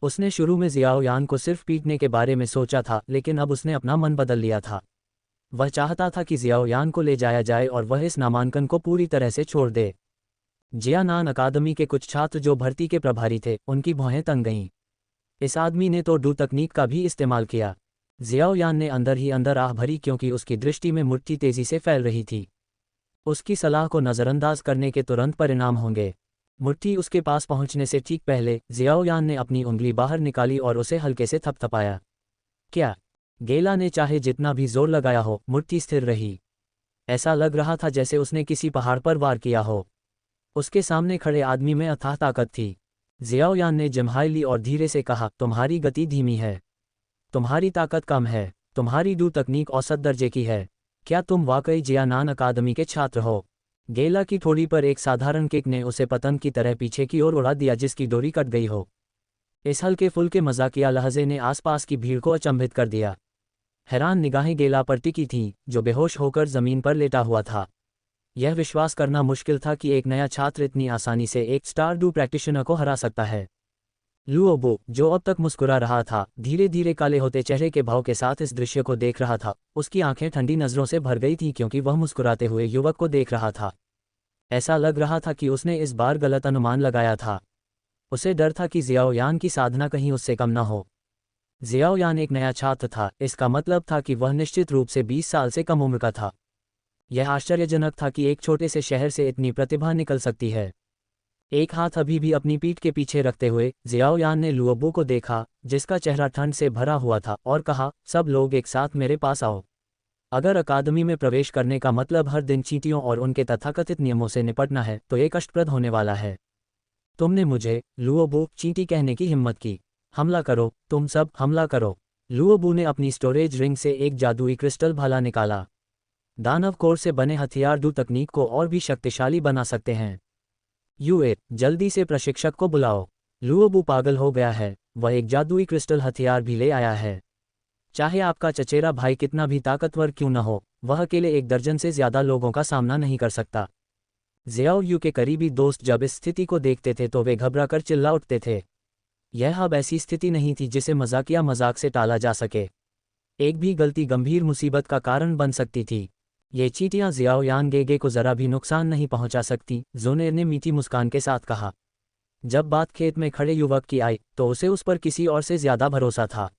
उसने शुरू में ज़ियाओयान को सिर्फ पीटने के बारे में सोचा था, लेकिन अब उसने अपना मन बदल लिया था। वह चाहता था कि जियाओयान को ले जाया जाए और वह इस नामांकन को पूरी तरह से छोड़ दे। जियानान अकादमी के कुछ छात्र जो भर्ती के प्रभारी थे, उनकी भौहें तंग गईं। इस आदमी ने तो डू तकनीक का भी इस्तेमाल किया। जियाओयान ने अंदर ही अंदर आह भरी क्योंकि उसकी दृष्टि में मुट्ठी तेजी से फैल रही थी। उसकी सलाह को नज़रअंदाज करने के तुरंत परिणाम होंगे। मुट्ठी उसके पास पहुंचने से ठीक पहले जियाओयान ने अपनी उंगली बाहर निकाली और उसे हल्के से थपथपाया। क्या? गेला ने चाहे जितना भी जोर लगाया हो, मुट्ठी स्थिर रही। ऐसा लग रहा था जैसे उसने किसी पहाड़ पर वार किया हो। उसके सामने खड़े आदमी में अथाह ताकत थी। जियाओयान ने जम्हाई ली और धीरे से कहा, तुम्हारी गति धीमी है, तुम्हारी ताकत कम है, तुम्हारी डू तकनीक औसत दर्जे की है। क्या तुम वाकई जियानान अकादमी के छात्र हो? गेला की ठोड़ी पर एक साधारण किक ने उसे पतंग की तरह पीछे की ओर उड़ा दिया जिसकी डोरी कट गई हो। इस हल्के फुल्के मजाकिया लहजे ने आसपास की भीड़ को अचंभित कर दिया। हैरान निगाहें गेला पर टिकी थीं, जो बेहोश होकर जमीन पर लेटा हुआ था। यह विश्वास करना मुश्किल था कि एक नया छात्र इतनी आसानी से एक स्टार डू प्रैक्टिशनर को हरा सकता है। लुओबो, जो अब तक मुस्कुरा रहा था, धीरे धीरे काले होते चेहरे के भाव के साथ इस दृश्य को देख रहा था। उसकी आंखें ठंडी नज़रों से भर गई थीं क्योंकि वह मुस्कुराते हुए युवक को देख रहा था। ऐसा लग रहा था कि उसने इस बार गलत अनुमान लगाया था। उसे डर था कि जियाओयान की साधना कहीं उससे कम न हो। जियाओयान एक नया छात्र था, इसका मतलब था कि वह निश्चित रूप से 20 साल से कम उम्र का था। यह आश्चर्यजनक था कि एक छोटे से शहर से इतनी प्रतिभा निकल सकती है। एक हाथ अभी भी अपनी पीठ के पीछे रखते हुए जियाओयान ने लुओबो को देखा, जिसका चेहरा ठंड से भरा हुआ था, और कहा, सब लोग एक साथ मेरे पास आओ। अगर अकादमी में प्रवेश करने का मतलब हर दिन चींटियों और उनके तथाकथित नियमों से निपटना है, तो ये कष्टप्रद होने वाला है। तुमने मुझे, लुओबो, चींटी कहने की हिम्मत की। हमला करो, तुम सब हमला करो। लुओबो ने अपनी स्टोरेज रिंग से एक जादुई क्रिस्टल भाला निकाला। दानव कोर से बने हथियार डू तकनीक को और भी शक्तिशाली बना सकते हैं। यूए, जल्दी से प्रशिक्षक को बुलाओ। लुओबो पागल हो गया है, वह एक जादुई क्रिस्टल हथियार भी ले आया है। चाहे आपका चचेरा भाई कितना भी ताकतवर क्यों न हो, वह अकेले 1 दर्जन से ज्यादा लोगों का सामना नहीं कर सकता। जियाओ यू के करीबी दोस्त जब इस स्थिति को देखते थे तो वे घबराकर चिल्ला उठते थे। यह अब ऐसी स्थिति नहीं थी जिसे मजाकिया मजाक से टाला जा सके। एक भी गलती गंभीर मुसीबत का कारण बन सकती थी। ये चींटियां जियाओयान गेगे को जरा भी नुकसान नहीं पहुंचा सकती, जोनेर ने मीठी मुस्कान के साथ कहा। जब बात खेत में खड़े युवक की आई, तो उसे उस पर किसी और से ज्यादा भरोसा था।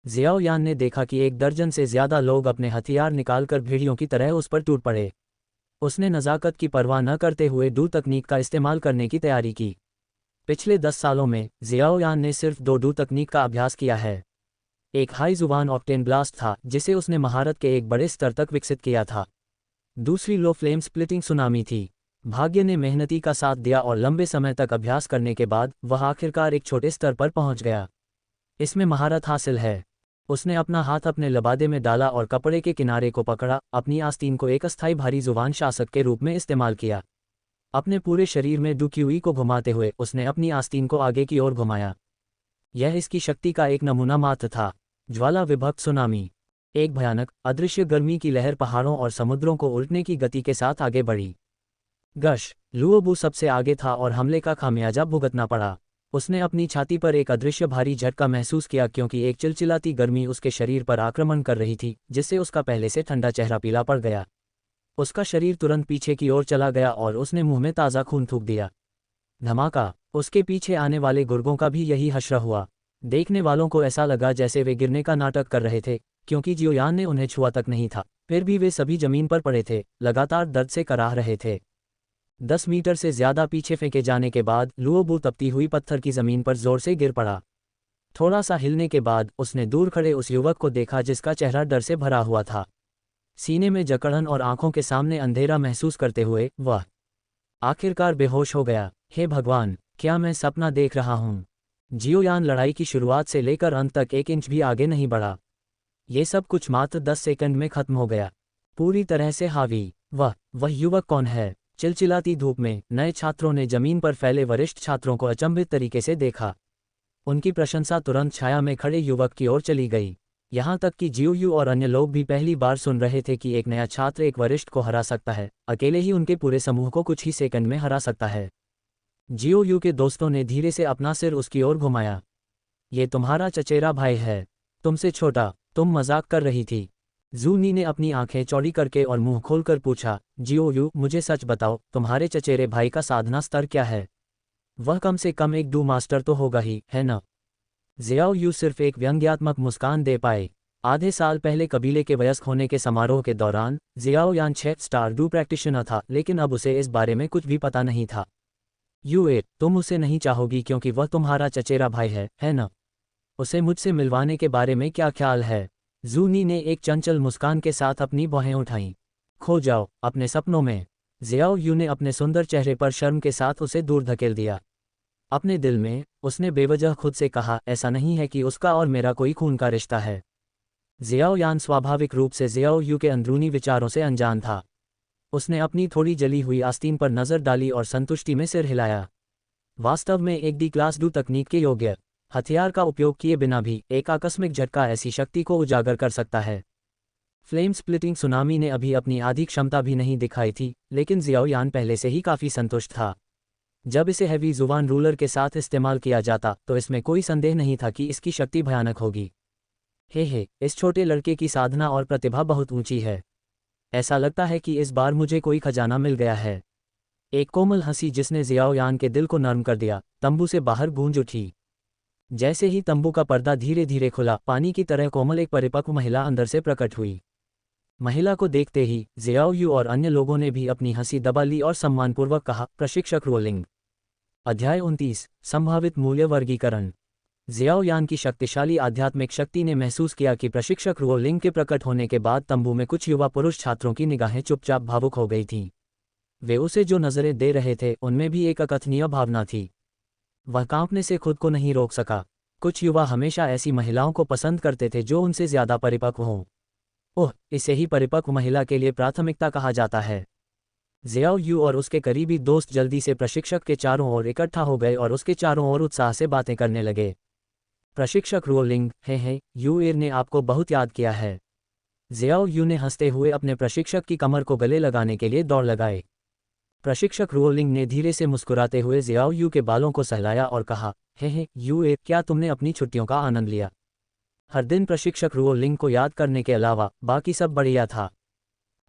जियाओयान ने देखा कि 1 दर्जन से ज्यादा लोग अपने हथियार निकालकर भेड़ियों की तरह उस पर टूट पड़े। उसने नज़ाकत की परवाह न करते हुए डू तकनीक का इस्तेमाल करने की तैयारी की। पिछले 10 सालों में जियाओयान ने सिर्फ 2 डू तकनीक का अभ्यास किया है। एक हाई जुबान ऑक्टेन ब्लास्ट था, जिसे उसने महारत के एक बड़े स्तर तक विकसित किया था। दूसरी लो फ्लेम स्प्लिटिंग सुनामी थी। भाग्य ने मेहनती का साथ दिया और लंबे समय तक अभ्यास करने के बाद वह आखिरकार एक छोटे स्तर पर पहुंच गया। इसमें महारत हासिल है। उसने अपना हाथ अपने लबादे में डाला और कपड़े के किनारे को पकड़ा, अपनी आस्तीन को एक अस्थायी भारी जुबान शासक के रूप में इस्तेमाल किया। अपने पूरे शरीर में डुक्यूई को घुमाते हुए उसने अपनी आस्तीन को आगे की ओर घुमाया। यह इसकी शक्ति का एक नमूना मात्र था। ज्वाला विभक्त सुनामी। एक भयानक, अदृश्य गर्मी की लहर पहाड़ों और समुद्रों को उल्टने की गति के साथ आगे बढ़ी। गश, लुओबू सबसे आगे था और हमले का खामियाजा भुगतना पड़ा। उसने अपनी छाती पर एक अदृश्य भारी झटका महसूस किया क्योंकि एक चिलचिलाती गर्मी उसके शरीर पर आक्रमण कर रही थी, जिससे उसका पहले से ठंडा चेहरा पीला पड़ गया। उसका शरीर तुरंत पीछे की ओर चला गया और उसने मुंह में ताज़ा खून थूक दिया। धमाका। उसके पीछे आने वाले गुर्गों का भी यही हश्र हुआ। देखने वालों को ऐसा लगा जैसे वे गिरने का नाटक कर रहे थे, क्योंकि जियोयान ने उन्हें छुआ तक नहीं था। फिर भी वे सभी जमीन पर पड़े थे, लगातार दर्द से कराह रहे थे। 10 मीटर से ज्यादा पीछे फेंके जाने के बाद लुओबू तपती हुई पत्थर की जमीन पर जोर से गिर पड़ा। थोड़ा सा हिलने के बाद उसने दूर खड़े उस युवक को देखा जिसका चेहरा डर से भरा हुआ था। सीने में जकड़न और आंखों के सामने अंधेरा महसूस करते हुए वह आखिरकार बेहोश हो गया। हे भगवान, क्या मैं सपना देख रहा हूँ? जियोयान लड़ाई की शुरुआत से लेकर अंत तक 1 इंच भी आगे नहीं बढ़ा। ये सब कुछ मात्र 10 सेकंड में खत्म हो गया, पूरी तरह से हावी। वह युवक कौन है? चिलचिलाती धूप में नए छात्रों ने जमीन पर फैले वरिष्ठ छात्रों को अचंभित तरीके से देखा। उनकी प्रशंसा तुरंत छाया में खड़े युवक की ओर चली गई। यहाँ तक कि जियोयू और अन्य लोग भी पहली बार सुन रहे थे कि एक नया छात्र एक वरिष्ठ को हरा सकता है, अकेले ही उनके पूरे समूह को कुछ ही सेकंड में हरा सकता है। जियोयू के दोस्तों ने धीरे से अपना सिर उसकी ओर घुमाया। ये तुम्हारा चचेरा भाई है, तुमसे छोटा। तुम मजाक कर रही थी। जूनी ने अपनी आंखें चौड़ी करके और मुंह खोलकर पूछा, जियो यू, मुझे सच बताओ, तुम्हारे चचेरे भाई का साधना स्तर क्या है? वह कम से कम एक डू मास्टर तो होगा ही, है न? जियाओ यू सिर्फ एक व्यंग्यात्मक मुस्कान दे पाए। आधे साल पहले कबीले के वयस्क होने के समारोह के दौरान जियाओ यान 6 स्टार डू प्रैक्टिशनर था, लेकिन अब उसे इस बारे में कुछ भी पता नहीं था। यूए, तुम उसे नहीं चाहोगी क्योंकि वह तुम्हारा चचेरा भाई है न? उसे मुझसे मिलवाने के बारे में क्या ख्याल है? जूनी ने एक चंचल मुस्कान के साथ अपनी बाहें उठाईं। खो जाओ अपने सपनों में। जियाओ यू ने अपने सुंदर चेहरे पर शर्म के साथ उसे दूर धकेल दिया। अपने दिल में उसने बेवजह खुद से कहा, ऐसा नहीं है कि उसका और मेरा कोई खून का रिश्ता है। जियाओ यान स्वाभाविक रूप से जियाओ यू के अंदरूनी विचारों से अनजान था। उसने अपनी थोड़ी जली हुई आस्तीन पर नज़र डाली और संतुष्टि में सिर हिलाया। वास्तव में एक डी क्लास डू तकनीक के योग्य हथियार का उपयोग किए बिना भी एक आकस्मिक झटका ऐसी शक्ति को उजागर कर सकता है। फ्लेम स्प्लिटिंग सुनामी ने अभी अपनी आधी क्षमता भी नहीं दिखाई थी, लेकिन जियाओ यान पहले से ही काफ़ी संतुष्ट था। जब इसे हैवी जुबान रूलर के साथ इस्तेमाल किया जाता तो इसमें कोई संदेह नहीं था कि इसकी शक्ति भयानक होगी। हे, इस छोटे लड़के की साधना और प्रतिभा बहुत ऊंची है। ऐसा लगता है कि इस बार मुझे कोई खजाना मिल गया है। एक कोमल हंसी जिसने जियाओ यान के दिल को नर्म कर दिया, तंबू से बाहर गूंज उठी। जैसे ही तंबू का पर्दा धीरे धीरे खुला, पानी की तरह कोमल एक परिपक्व महिला अंदर से प्रकट हुई। महिला को देखते ही जियाओ यू और अन्य लोगों ने भी अपनी हंसी दबा ली और सम्मानपूर्वक कहा, प्रशिक्षक रोलिंग। अध्याय 29, संभावित मूल्य वर्गीकरण। जियाओ यान की शक्तिशाली आध्यात्मिक शक्ति ने महसूस किया कि प्रशिक्षक रोलिंग के प्रकट होने के बाद तंबू में कुछ युवा पुरुष छात्रों की निगाहें चुपचाप भावुक हो गई थीं। वे उसे जो नजरें दे रहे थे उनमें भी एक अकथनीय भावना थी। वह कांपने से खुद को नहीं रोक सका। कुछ युवा हमेशा ऐसी महिलाओं को पसंद करते थे जो उनसे ज्यादा परिपक्व हों। ओह, इसे ही परिपक्व महिला के लिए प्राथमिकता कहा जाता है। जियाओ यू और उसके करीबी दोस्त जल्दी से प्रशिक्षक के चारों ओर इकट्ठा हो गए और उसके चारों ओर उत्साह से बातें करने लगे। प्रशिक्षक रोलिंग, हे यूएर ने आपको बहुत याद किया है। जियाओ यू ने हंसते हुए अपने प्रशिक्षक की कमर को गले लगाने के लिए दौड़ लगाए। प्रशिक्षक रोलिंग ने धीरे से मुस्कुराते हुए जियाओ यू के बालों को सहलाया और कहा, हे यूएर, क्या तुमने अपनी छुट्टियों का आनंद लिया? हर दिन प्रशिक्षक रोलिंग को याद करने के अलावा बाकी सब बढ़िया था।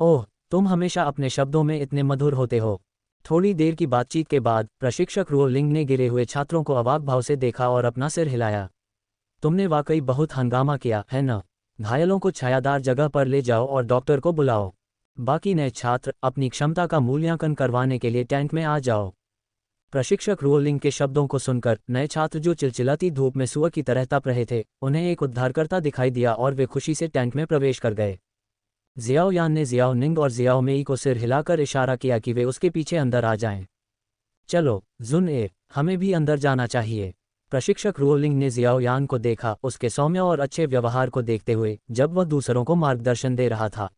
ओह, तुम हमेशा अपने शब्दों में इतने मधुर होते हो। थोड़ी देर की बातचीत के बाद प्रशिक्षक रोलिंग ने गिरे हुए छात्रों को अवाक भाव से देखा और अपना सिर हिलाया। तुमने वाकई बहुत हंगामा किया, है न? घायलों को छायादार जगह पर ले जाओ और डॉक्टर को बुलाओ। बाकी नए छात्र अपनी क्षमता का मूल्यांकन करवाने के लिए टैंक में आ जाओ। प्रशिक्षक रोलिंग के शब्दों को सुनकर नए छात्र जो चिलचिलाती धूप में सुअर की तरह तप रहे थे, उन्हें एक उद्धारकर्ता दिखाई दिया और वे खुशी से टैंक में प्रवेश कर गए। जियाओ यान ने जियाओ निंग और जियाओ मेई को सिर हिलाकर इशारा किया कि वे उसके पीछे अंदर आ जाएं। चलो जुन ए, हमें भी अंदर जाना चाहिए। प्रशिक्षक रोलिंग ने जियाओ यान को देखा, उसके सौम्य और अच्छे व्यवहार को देखते हुए जब वह दूसरों को मार्गदर्शन दे रहा था।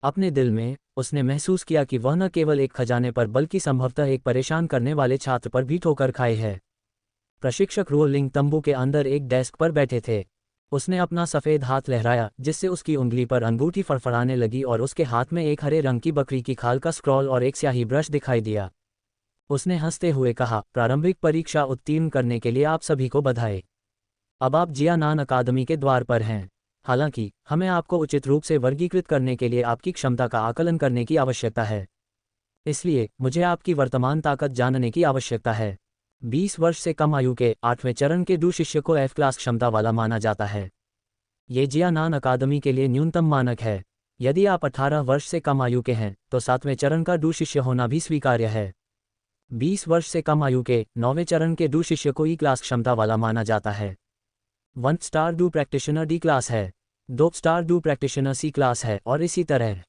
अपने दिल में उसने महसूस किया कि वह न केवल एक खजाने पर बल्कि संभवतः एक परेशान करने वाले छात्र पर भी ठोकर खाए है। प्रशिक्षक रोलिंग तंबू के अंदर एक डेस्क पर बैठे थे। उसने अपना सफ़ेद हाथ लहराया जिससे उसकी उंगली पर अंगूठी फड़फड़ाने लगी और उसके हाथ में एक हरे रंग की बकरी की खाल का स्क्रॉल और एक स्याही ब्रश दिखाई दिया। उसने हंसते हुए कहा, प्रारंभिक परीक्षा उत्तीर्ण करने के लिए आप सभी को बधाई। अब आप जियानान अकादमी के द्वार पर हैं। हालांकि हमें आपको उचित रूप से वर्गीकृत करने के लिए आपकी क्षमता का आकलन करने की आवश्यकता है। इसलिए मुझे आपकी वर्तमान ताकत जानने की आवश्यकता है। 20 वर्ष से कम आयु के 8वें चरण के डू शिष्य को F क्लास क्षमता वाला माना जाता है। ये जियानान अकादमी के लिए न्यूनतम मानक है। यदि आप 18 वर्ष से कम आयु के हैं तो 7वें चरण का डू शिष्य होना भी स्वीकार्य है। 20 वर्ष से कम आयु के 9वें चरण के डू शिष्य को E क्लास क्षमता वाला माना जाता है। 1 star do practitioner D class है, 2 star do practitioner C class है और इसी तरह।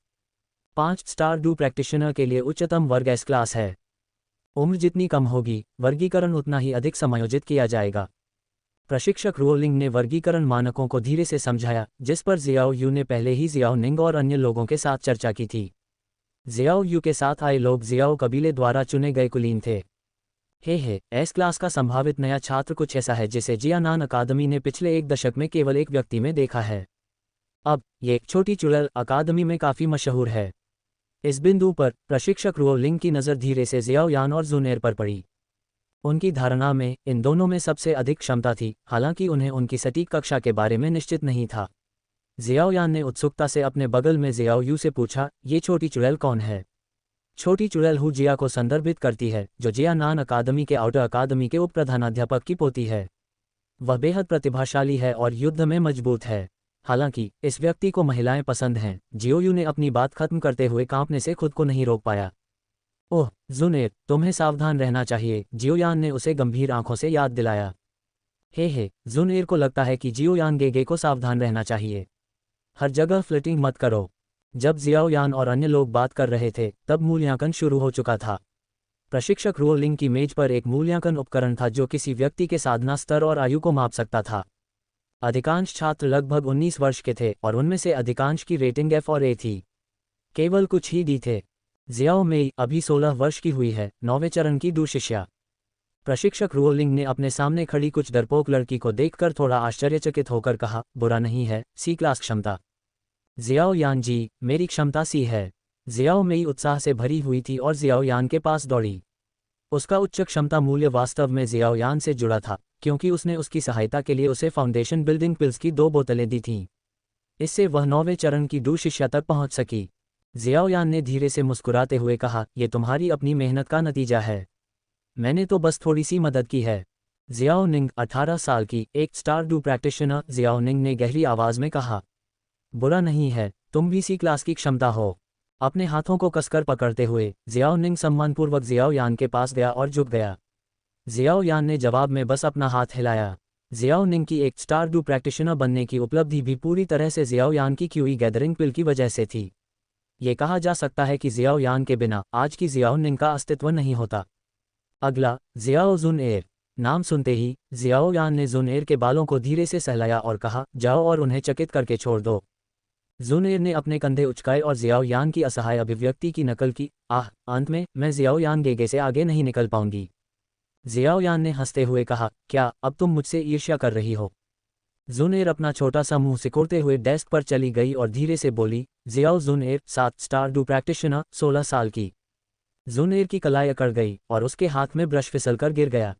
5 स्टार डू प्रैक्टिशनर के लिए उच्चतम वर्ग S क्लास है। उम्र जितनी कम होगी, वर्गीकरण उतना ही अधिक समायोजित किया जाएगा। प्रशिक्षक रोलिंग ने वर्गीकरण मानकों को धीरे से समझाया, जिस पर जियाओ यू ने पहले ही जियाओ निंग और अन्य लोगों के साथ चर्चा की थी। जियाओ यू के साथ आए लोग जियाओ कबीले द्वारा चुने गए कुलीन थे। एस क्लास का संभावित नया छात्र कुछ ऐसा है जिसे जियानान अकादमी ने पिछले एक दशक में केवल एक व्यक्ति में देखा है। अब ये एक छोटी चुड़ैल अकादमी में काफ़ी मशहूर है। इस बिंदु पर प्रशिक्षक रोलिंग की नज़र धीरे से जियाओ यान और जुनेर पर पड़ी। उनकी धारणा में इन दोनों में सबसे अधिक क्षमता थी, हालांकि उन्हें उनकी सटीक कक्षा के बारे में निश्चित नहीं था। जियाओयान ने उत्सुकता से अपने बगल में जियाओयू से पूछा, ये छोटी चुड़ैल कौन है? छोटी चुड़ैल हु जिया को संदर्भित करती है, जो जियानान अकादमी के आउटर अकादमी के उप प्रधानाध्यापक की पोती है। वह बेहद प्रतिभाशाली है और युद्ध में मजबूत है। हालांकि इस व्यक्ति को महिलाएं पसंद हैं। जियोयू ने अपनी बात खत्म करते हुए कांपने से खुद को नहीं रोक पाया। ओह जुनेर, तुम्हें सावधान रहना चाहिए, जियोयान ने उसे गंभीर आंखों से याद दिलाया। हे जुनेर को लगता है कि जियोयान गेगे को सावधान रहना चाहिए। हर जगह फ्लिटिंग मत करो। जब जियाओयान और अन्य लोग बात कर रहे थे तब मूल्यांकन शुरू हो चुका था। प्रशिक्षक रोलिंग की मेज पर एक मूल्यांकन उपकरण था जो किसी व्यक्ति के साधना स्तर और आयु को माप सकता था। अधिकांश छात्र लगभग 19 वर्ष के थे और उनमें से अधिकांश की रेटिंग F और A थी। केवल कुछ ही D थे। जियाओ मेई अभी 16 वर्ष की हुई है, 9वें चरण की डू शिष्या। प्रशिक्षक रोलिंग ने अपने सामने खड़ी कुछ डरपोक लड़की को देखकर थोड़ा आश्चर्यचकित होकर कहा, बुरा नहीं है, C क्लास क्षमता। जियाओयान जी, मेरी क्षमता C है। जियाओ मेई उत्साह से भरी हुई थी और जियाओयान के पास दौड़ी। उसका उच्च क्षमता मूल्य वास्तव में जियाओयान से जुड़ा था, क्योंकि उसने उसकी सहायता के लिए उसे फाउंडेशन बिल्डिंग पिल्स की 2 बोतलें दी थीं। इससे वह 9वें चरण की डू शिष्या तक पहुंच सकी। जियाओयान ने धीरे से मुस्कुराते हुए कहा, यह तुम्हारी अपनी मेहनत का नतीजा है। मैंने तो बस थोड़ी सी मदद की है। जियाओ निंग, 18 साल की, एक स्टार डू प्रैक्टिशनर, जियाओ निंग ने गहरी आवाज में कहा। बुरा नहीं है, तुम भी C क्लास की क्षमता हो। अपने हाथों को कसकर पकड़ते हुए जियाओ निंग सम्मानपूर्वक जियाओयान के पास गया और झुक गया। जियाओयान ने जवाब में बस अपना हाथ हिलाया। जियाओ निंग की एक स्टार डू प्रैक्टिशनर बनने की उपलब्धि भी पूरी तरह से जियाओयान की क्यूई गैदरिंग पिल की वजह से थी। ये कहा जा सकता है कि जियाओयान के बिना आज की जियाओ निंग का अस्तित्व नहीं होता। अगला, जियाओ जुनएर। नाम सुनते ही जियाओयान ने जुनएर के बालों को धीरे से सहलाया और कहा, जाओ और उन्हें चकित करके छोड़ दो। जुनएर ने अपने कंधे उचकाए और जियाओयान की असहाय अभिव्यक्ति की नकल की। अंत में मैं जियाओयान गेगे से आगे नहीं निकल पाऊंगी। जियाओयान ने हंसते हुए कहा, क्या अब तुम मुझसे ईर्ष्या कर रही हो? जुनएर अपना छोटा सा मुंह सिकोड़ते हुए डेस्क पर चली गई और धीरे से बोली, जियाओ जुनएर, 7 स्टार डू प्रैक्टिशनर, 16 साल की। जुनएर की कलाई अकड़ गई और उसके हाथ में ब्रश फिसलकर गिर गया।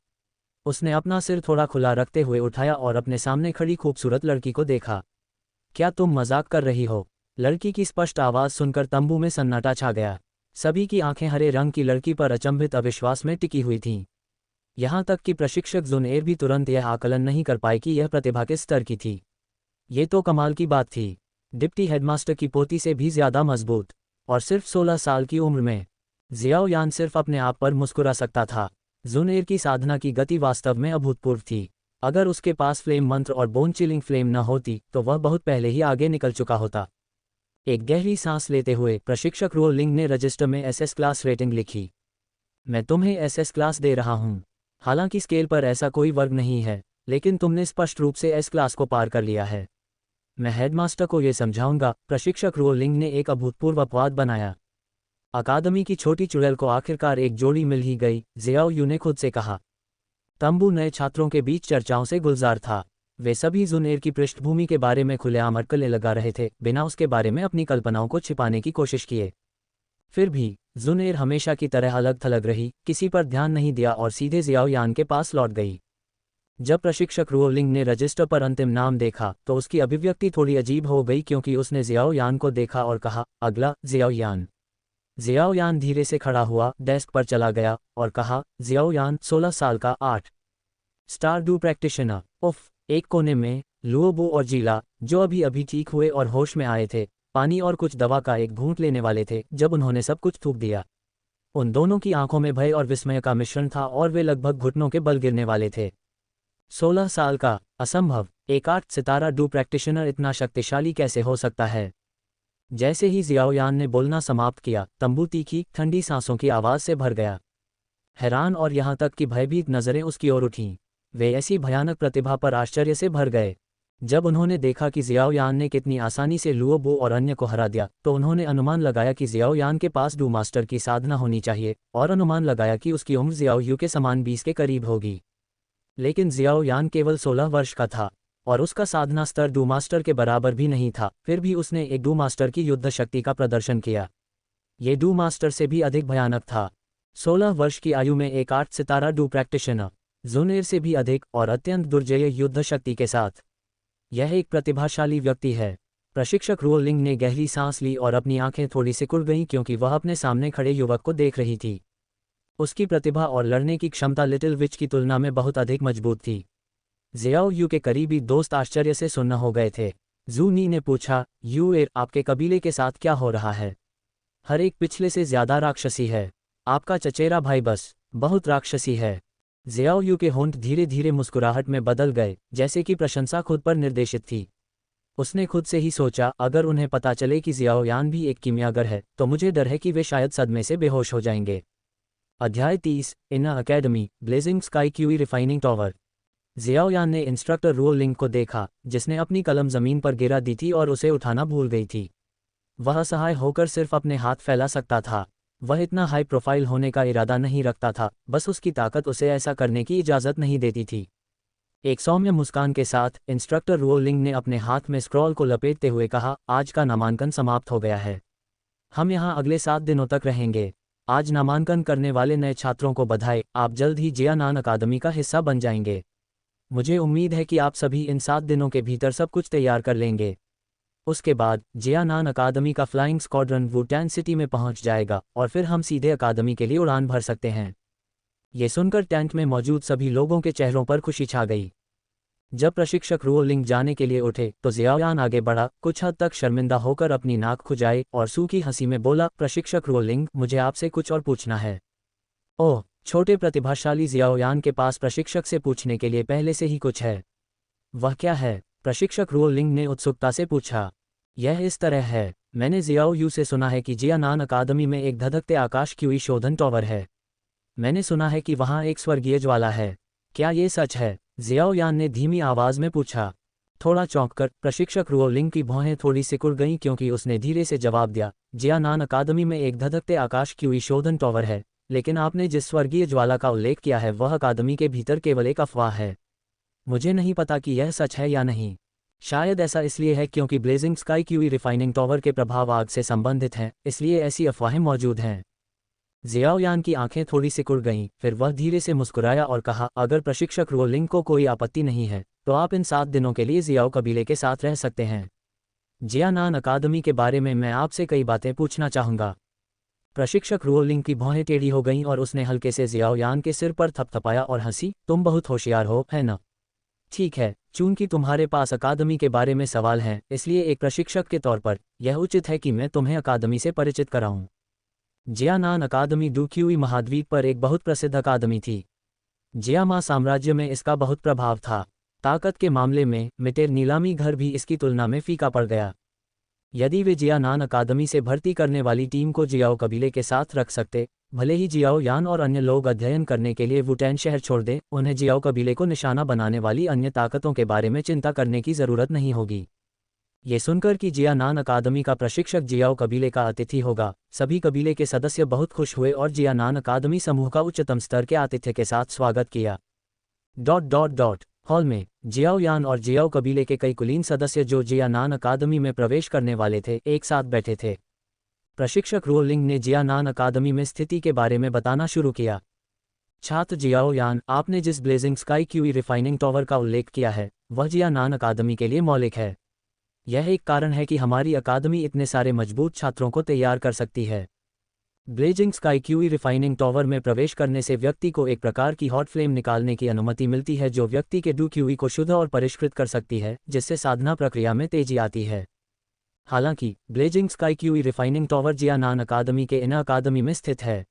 उसने अपना सिर थोड़ा खुला रखते हुए उठाया और अपने सामने खड़ी खूबसूरत लड़की को देखा। क्या तुम मजाक कर रही हो? लड़की की स्पष्ट आवाज सुनकर तंबू में सन्नाटा छा गया। सभी की आंखें हरे रंग की लड़की पर अचंभित अविश्वास में टिकी हुई थीं। यहां तक कि प्रशिक्षक जुनएर भी तुरंत यह आकलन नहीं कर पाए कि यह प्रतिभा के स्तर की थी। ये तो कमाल की बात थी। डिप्टी हेडमास्टर की पोती से भी ज्यादा मजबूत, और सिर्फ 16 साल की उम्र में। जियाओयान सिर्फ अपने आप पर मुस्कुरा सकता था। जुनएर की साधना की गति वास्तव में अभूतपूर्व थी। अगर उसके पास फ्लेम मंत्र और बोन चिलिंग फ्लेम न होती तो वह बहुत पहले ही आगे निकल चुका होता। एक गहरी सांस लेते हुए प्रशिक्षक रोलिंग ने रजिस्टर में SS क्लास रेटिंग लिखी। मैं तुम्हें SS क्लास दे रहा हूं। हालांकि स्केल पर ऐसा कोई वर्ग नहीं है, लेकिन तुमने स्पष्ट रूप से S क्लास को पार कर लिया है। मैं हेडमास्टर को यह समझाऊंगा। प्रशिक्षक रोलिंग ने एक अभूतपूर्व अपवाद बनाया। अकादमी की छोटी चुड़ैल को आखिरकार एक जोड़ी मिल ही गई, जियाओयू ने खुद से कहा। तंबू नए छात्रों के बीच चर्चाओं से गुलजार था। वे सभी जुनएर की पृष्ठभूमि के बारे में खुलेआम अटकलें लगा रहे थे, बिना उसके बारे में अपनी कल्पनाओं को छिपाने की कोशिश किए। फिर भी जुनएर हमेशा की तरह अलग थलग रही, किसी पर ध्यान नहीं दिया और सीधे जियाओयान के पास लौट गई। जब प्रशिक्षक रोलिंग ने रजिस्टर पर अंतिम नाम देखा तो उसकी अभिव्यक्ति थोड़ी अजीब हो गई, क्योंकि उसने जियाओयान को देखा और कहा, अगला, जियाओयान। जियाओयान धीरे से खड़ा हुआ, डेस्क पर चला गया और कहा, जियाओयान, 16 साल का, 8 स्टार डू प्रैक्टिशनर। उफ। एक कोने में लुओबो और जीला, जो अभी अभी ठीक हुए और होश में आए थे, पानी और कुछ दवा का एक घूंट लेने वाले थे जब उन्होंने सब कुछ थूक दिया। उन दोनों की आंखों में भय और विस्मय का मिश्रण था और वे लगभग घुटनों के बल गिरने वाले थे। 16 साल का, असंभव। एक 8 सितारा डू प्रैक्टिशनर इतना शक्तिशाली कैसे हो सकता है? जैसे ही जियाओयान ने बोलना समाप्त किया, तंबू तीखी ठंडी सांसों की आवाज से भर गया। हैरान और यहां तक कि भयभीत नजरें उसकी ओर उठीं। वे ऐसी भयानक प्रतिभा पर आश्चर्य से भर गए। जब उन्होंने देखा कि जियाओयान ने कितनी आसानी से लुओबो और अन्य को हरा दिया, तो उन्होंने अनुमान लगाया कि जियाओयान के पास डू मास्टर की साधना होनी चाहिए, और अनुमान लगाया कि उसकी उम्र जियाओयू के समान 20 के करीब होगी। लेकिन जियाओयान केवल 16 वर्ष का था और उसका साधना स्तर डू मास्टर के बराबर भी नहीं था। फिर भी उसने एक डू मास्टर की युद्ध शक्ति का प्रदर्शन किया। ये डू मास्टर से भी अधिक भयानक था। 16 वर्ष की आयु में एक 8 सितारा डू प्रैक्टिशनर, जुनएर से भी अधिक और अत्यंत दुर्जय युद्ध शक्ति के साथ। यह एक प्रतिभाशाली व्यक्ति है। प्रशिक्षक रुओ लिंग ने गहरी सांस ली और अपनी आंखें थोड़ी सिकुड़ गईं क्योंकि वह अपने सामने खड़े युवक को देख रही थी। उसकी प्रतिभा और लड़ने की क्षमता लिटिल विच की तुलना में बहुत अधिक मजबूत थी। ज़ियाओ यू के करीबी दोस्त आश्चर्य से सुन्न हो गए थे। जू नी ने पूछा, आपके कबीले के साथ क्या हो रहा है? हर एक पिछले से ज्यादा राक्षसी है। आपका चचेरा भाई बस बहुत राक्षसी है। ज़ियाओ यू के होंठ धीरे धीरे मुस्कुराहट में बदल गए, जैसे कि प्रशंसा खुद पर निर्देशित थी। उसने खुद से ही सोचा, अगर उन्हें पता चले कि ज़ियाओ यान भी एक कीमियागर है तो मुझे डर है कि वे शायद सदमे से बेहोश हो जाएंगे। अध्याय 30 इना academy blazing sky qi refining tower. Xiao यान ने इंस्ट्रक्टर रुओ लिंग को देखा, जिसने अपनी कलम जमीन पर गिरा दी थी और उसे उठाना भूल गई थी। वह असहाय होकर सिर्फ अपने हाथ फैला सकता था। वह इतना हाई प्रोफाइल होने का इरादा नहीं रखता था, बस उसकी ताकत उसे ऐसा करने की इजाज़त नहीं देती थी। एक सौम्य मुस्कान के साथ इंस्ट्रक्टर रुओ लिंग ने अपने हाथ में स्क्रॉल को लपेटते हुए कहा, आज का नामांकन समाप्त हो गया है। हम यहाँ अगले 7 दिनों तक रहेंगे। आज नामांकन करने वाले नए छात्रों को बधाई, आप जल्द ही जियानान अकादमी का हिस्सा बन जाएंगे। मुझे उम्मीद है कि आप सभी इन 7 दिनों के भीतर सब कुछ तैयार कर लेंगे। उसके बाद जियानान अकादमी का फ्लाइंग स्क्वाड्रन वुटान सिटी में पहुंच जाएगा और फिर हम सीधे अकादमी के लिए उड़ान भर सकते हैं। ये सुनकर टेंट में मौजूद सभी लोगों के चेहरों पर खुशी छा गई। जब प्रशिक्षक रुओ लिंग जाने के लिए उठे तो ज़ियाओ यान आगे बढ़ा, कुछ हद तक शर्मिंदा होकर अपनी नाक खुजाई और सूखी हंसी में बोला, प्रशिक्षक रुओ लिंग, मुझे आपसे कुछ और पूछना है। ओह, छोटे प्रतिभाशाली ज़ियाओ यान के पास प्रशिक्षक से पूछने के लिए पहले से ही कुछ है। वह क्या है? प्रशिक्षक रुओ लिंग ने उत्सुकता से पूछा। यह इस तरह है, मैंने ज़ियाओ यू से सुना है कि जियानान अकादमी में एक धधकते आकाश क्यूई शोधन टावर है। मैंने सुना है कि वहाँ एक स्वर्गीय ज्वाला है। क्या ये सच है? ज़ियाओ यान ने धीमी आवाज़ में पूछा। थोड़ा चौंककर प्रशिक्षक रुओ लिंग की भौहें थोड़ी सिकुड़ गईं क्योंकि उसने धीरे से जवाब दिया, जियानान अकादमी में एक धधकते आकाश क्यूई शोधन टावर है, लेकिन आपने जिस स्वर्गीय ज्वाला का उल्लेख किया है वह अकादमी के भीतर केवल एक अफवाह है। मुझे नहीं पता कि यह सच है या नहीं। शायद ऐसा इसलिए है क्योंकि blazing sky qi refining tower के प्रभाव आग से संबंधित हैं, इसलिए ऐसी अफवाहें मौजूद हैं। ज़ियाओ यान की आंखें थोड़ी सिकुड़ गईं, फिर वह धीरे से मुस्कुराया और कहा, अगर प्रशिक्षक रुओ लिंग को कोई आपत्ति नहीं है तो आप इन 7 दिनों के लिए ज़ियाओ कबीले के साथ रह सकते हैं। जियानान अकादमी के बारे में मैं आपसे कई बातें पूछना चाहूँगा। प्रशिक्षक रुओ लिंग की भौहें टेढ़ी हो गईं और उसने हल्के से ज़ियाओ यान के सिर पर थपथपाया और हंसी, तुम बहुत होशियार हो, है न? ठीक है, चूंकि तुम्हारे पास अकादमी के बारे में सवाल हैं, इसलिए एक प्रशिक्षक के तौर पर यह उचित है कि मैं तुम्हें अकादमी से परिचित कराऊं। जियानान अकादमी डूक्यूई महाद्वीप पर एक बहुत प्रसिद्ध अकादमी थी। जियामा साम्राज्य में इसका बहुत प्रभाव था। ताकत के मामले में मिटेर नीलामी घर भी इसकी तुलना में फीका पड़ गया। यदि वे जियानान अकादमी से भर्ती करने वाली टीम को जियाओ कबीले के साथ रख सकते, भले ही जियाओ यान और अन्य लोग अध्ययन करने के लिए वुटान शहर छोड़ दें, उन्हें जियाओ कबीले को निशाना बनाने वाली अन्य ताकतों के बारे में चिंता करने की ज़रूरत नहीं होगी। ये सुनकर कि जियानान अकादमी का प्रशिक्षक जियाओ कबीले का अतिथि होगा, सभी कबीले के सदस्य बहुत खुश हुए और जियानान अकादमी समूह का उच्चतम स्तर के आतिथ्य के साथ स्वागत किया। हॉल में जियाओ यान और जियाओ कबीले के कई कुलीन सदस्य जो जियानान अकादमी में प्रवेश करने वाले थे, एक साथ बैठे थे। प्रशिक्षक रुओ लिंग ने जियानान अकादमी में स्थिति के बारे में बताना शुरू किया। छात्र जियाओ यान, आपने जिस blazing sky qi refining tower का उल्लेख किया है वह जियानान अकादमी के लिए मौलिक है। यह एक कारण है कि हमारी अकादमी इतने सारे मजबूत छात्रों को तैयार कर सकती है। Blazing sky qi refining tower में प्रवेश करने से व्यक्ति को एक प्रकार की हॉट फ्लेम निकालने की अनुमति मिलती है जो व्यक्ति के डूक्यूई को शुद्ध और परिष्कृत कर सकती है, जिससे साधना प्रक्रिया में तेजी आती है। हालांकि blazing sky qi refining tower Jianan academy के इना अकादमी में स्थित है।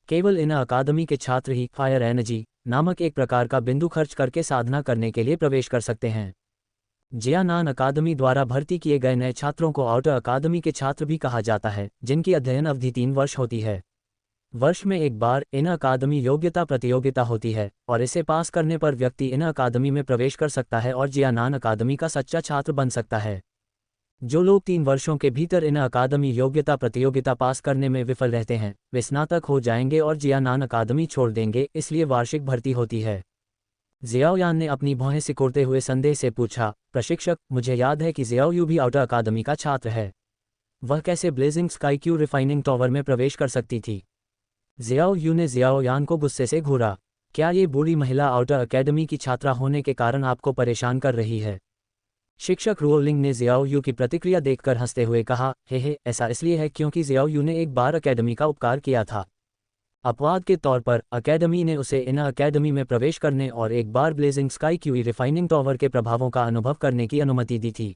केवल इना अकादमी के छात्र ही फायर एनर्जी नामक एक प्रकार का बिंदु खर्च करके साधना करने के लिए प्रवेश कर सकते हैं। जियानान अकादमी द्वारा भर्ती किए गए नए छात्रों को आउटर अकादमी के छात्र भी कहा जाता है, जिनकी अध्ययन अवधि 3 वर्ष होती है। वर्ष में एक बार इना अकादमी योग्यता प्रतियोगिता होती है और इसे पास करने पर व्यक्ति इना अकादमी में प्रवेश कर सकता है और जियानान अकादमी का सच्चा छात्र बन सकता है। जो लोग 3 वर्षों के भीतर इना अकादमी योग्यता प्रतियोगिता पास करने में विफल रहते हैं, वे स्नातक हो जाएंगे और जियानान अकादमी छोड़ देंगे, इसलिए वार्षिक भर्ती होती है। ज़ियाओ यान ने अपनी भौहें सिकोड़ते हुए संदेह से पूछा, प्रशिक्षक, मुझे याद है कि ज़ियाओ यू भी आउटर अकादमी का छात्र है। वह कैसे blazing sky Q refining tower में प्रवेश कर सकती थी? ज़ियाओ यू ने ज़ियाओ यान को गुस्से से घूरा। क्या ये बूढ़ी महिला आउटर अकेडमी की छात्रा होने के कारण आपको परेशान कर रही है? शिक्षक रुओ लिंग ने जियाओ यू की प्रतिक्रिया देखकर हंसते हुए कहा, हे ऐसा इसलिए है क्योंकि जियाओ यू ने एक बार अकेडमी का उपकार किया था। अपवाद के तौर पर अकेडमी ने उसे इन अकेडमी में प्रवेश करने और एक बार blazing sky qi refining tower के प्रभावों का अनुभव करने की अनुमति दी थी।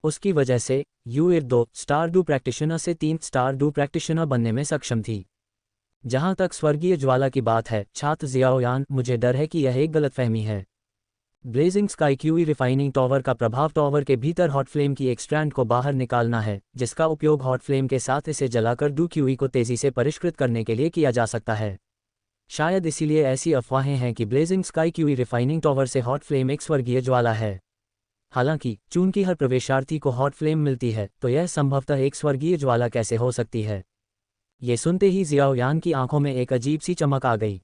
उसकी वजह से यू 2 स्टार डू प्रैक्टिशनर से 3 स्टार डू प्रैक्टिशनर बनने में सक्षम थी। जहां तक स्वर्गीय ज्वाला की बात है छात्र जियाओयान, मुझे डर है कि यह एक गलतफहमी है। Blazing sky qi refining tower का प्रभाव टॉवर के भीतर हॉट फ्लेम की एक स्ट्रैंड को बाहर निकालना है, जिसका उपयोग हॉट फ्लेम के साथ इसे जलाकर डू क्यूई को तेजी से परिष्कृत करने के लिए किया जा सकता है। शायद इसीलिए ऐसी अफवाहें हैं कि blazing sky qi refining tower से हॉट फ्लेम एक स्वर्गीय ज्वाला है। हालांकि चूंकि हर प्रवेशार्थी को हॉट फ्लेम मिलती है, तो यह संभवतः एक स्वर्गीय ज्वाला कैसे हो सकती है। ये सुनते ही जियाओयान की आंखों में एक अजीब सी चमक आ गई।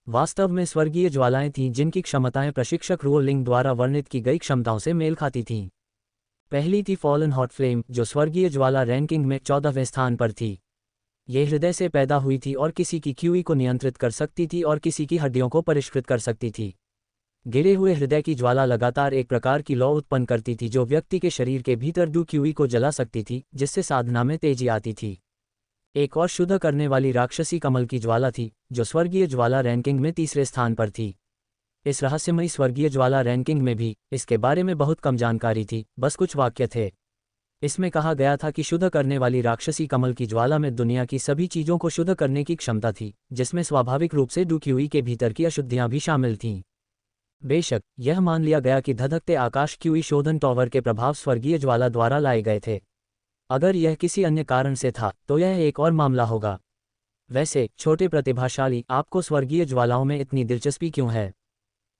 वास्तव में स्वर्गीय ज्वालाएं थीं जिनकी क्षमताएं प्रशिक्षक रुओ लिंग द्वारा वर्णित की गई क्षमताओं से मेल खाती थीं। पहली थी फॉलन हॉट फ्लेम, जो स्वर्गीय ज्वाला रैंकिंग में 14वें स्थान पर थी। ये हृदय से पैदा हुई थी और किसी की क्यूई को नियंत्रित कर सकती थी और किसी की हड्डियों को परिष्कृत कर सकती थी। गिरे हुए हृदय की ज्वाला लगातार एक प्रकार की लौ उत्पन्न करती थी जो व्यक्ति के शरीर के भीतर डू क्यूई को जला सकती थी, जिससे साधना में तेजी आती थी। एक और शुद्ध करने वाली राक्षसी कमल की ज्वाला थी, जो स्वर्गीय ज्वाला रैंकिंग में 3रे स्थान पर थी। इस रहस्यमयी स्वर्गीय ज्वाला रैंकिंग में भी इसके बारे में बहुत कम जानकारी थी, बस कुछ वाक्य थे। इसमें कहा गया था कि शुद्ध करने वाली राक्षसी कमल की ज्वाला में दुनिया की सभी चीज़ों को शुद्ध करने की क्षमता थी, जिसमें स्वाभाविक रूप से डू क्यूई के भीतर की अशुद्धियां भी शामिल थीं। बेशक यह मान लिया गया कि धधकते आकाश क्यूई शोधन टॉवर के प्रभाव स्वर्गीय ज्वाला द्वारा लाए गए थे। अगर यह किसी अन्य कारण से था तो यह एक और मामला होगा। वैसे छोटे प्रतिभाशाली, आपको स्वर्गीय ज्वालाओं में इतनी दिलचस्पी क्यों है?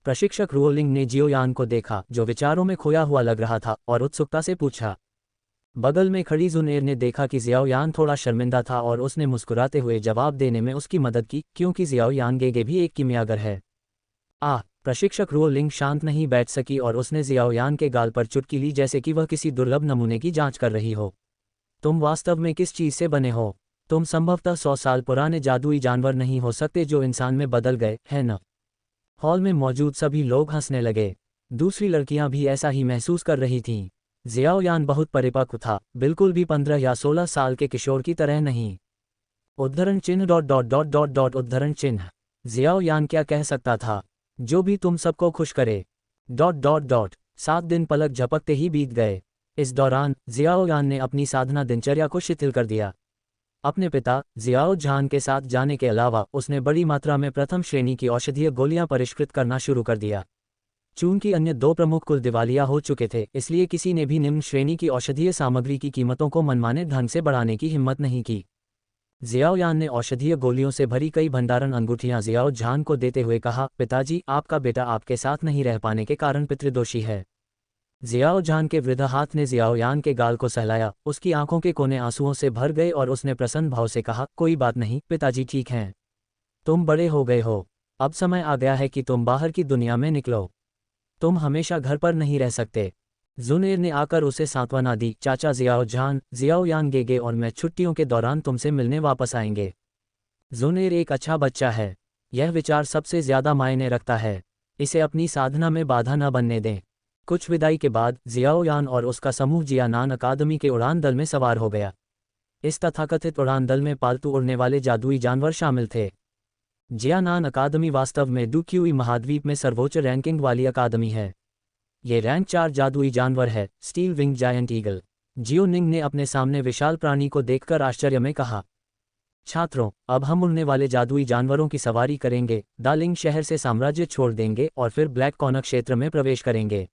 प्रशिक्षक रुओ लिंग ने जियोयान को देखा, जो विचारों में खोया हुआ लग रहा था, और उत्सुकता से पूछा। बगल में खड़ी जुनेर ने देखा कि जियाओयान थोड़ा शर्मिंदा था और उसने मुस्कुराते हुए जवाब देने में उसकी मदद की, क्योंकि जियाओयान गेगे भी एक किमियागर है। प्रशिक्षक रुओ लिंग शांत नहीं बैठ सकी और उसने जियाओयान के गाल पर चुटकी ली, जैसे कि वह किसी दुर्लभ नमूने की जांच कर रही हो। तुम वास्तव में किस चीज़ से बने हो? तुम संभवतः 100 साल पुराने जादुई जानवर नहीं हो सकते जो इंसान में बदल गए, है न? हॉल में मौजूद सभी लोग हंसने लगे। दूसरी लड़कियां भी ऐसा ही महसूस कर रही थीं। जियाओयान बहुत परिपक्व था, बिल्कुल भी 15 या 16 साल के किशोर की तरह नहीं। उद्धरण चिन्ह ... उद्धरण चिन्ह। जियाओयान क्या कह सकता था जो भी तुम सबको खुश करे... 7 दिन पलक झपकते ही बीत गए। इस दौरान जियाओयान ने अपनी साधना दिनचर्या को शिथिल कर दिया। अपने पिता जियाओ झान के साथ जाने के अलावा उसने बड़ी मात्रा में प्रथम श्रेणी की औषधीय गोलियां परिष्कृत करना शुरू कर दिया। चूंकि अन्य 2 प्रमुख कुल दिवालिया हो चुके थे, इसलिए किसी ने भी निम्न श्रेणी की औषधीय सामग्री की कीमतों को मनमाने ढंग से बढ़ाने की हिम्मत नहीं की। जियाओयान ने औषधीय गोलियों से भरी कई भंडारण अंगूठियां जियाओ झान को देते हुए कहा, पिताजी, आपका बेटा आपके साथ नहीं रह पाने के कारण पितृदोषी है। जियाओ झान के वृद्ध हाथ ने जियाओयान के गाल को सहलाया, उसकी आंखों के कोने आंसुओं से भर गए और उसने प्रसन्न भाव से कहा, कोई बात नहीं पिताजी, ठीक हैं। तुम बड़े हो गए हो, अब समय आ गया है कि तुम बाहर की दुनिया में निकलो। तुम हमेशा घर पर नहीं रह सकते। जुनेर ने आकर उसे सांत्वना दी, चाचा जियाओ झान, जियाओयान गेगे और मैं छुट्टियों के दौरान तुमसे मिलने वापस आएंगे। जुनेर एक अच्छा बच्चा है। यह विचार सबसे ज्यादा मायने रखता है। इसे अपनी साधना में बाधा न बनने दें। कुछ विदाई के बाद जियाओयान और उसका समूह जियानान अकादमी के उड़ान दल में सवार हो गया। इस तथाकथित उड़ान दल में पालतू उड़ने वाले जादुई जानवर शामिल थे। जियानान अकादमी वास्तव में डू क्यूई महाद्वीप में सर्वोच्च रैंकिंग वाली अकादमी है। ये रैंक 4 जादुई जानवर है, स्टील विंग जायंट ईगल। जियो निंग ने अपने सामने विशाल प्राणी को देखकर आश्चर्य में कहा, छात्रों, अब हम उड़ने वाले जादुई जानवरों की सवारी करेंगे, दालिंग शहर से साम्राज्य छोड़ देंगे और फिर ब्लैक कॉनक क्षेत्र में प्रवेश करेंगे।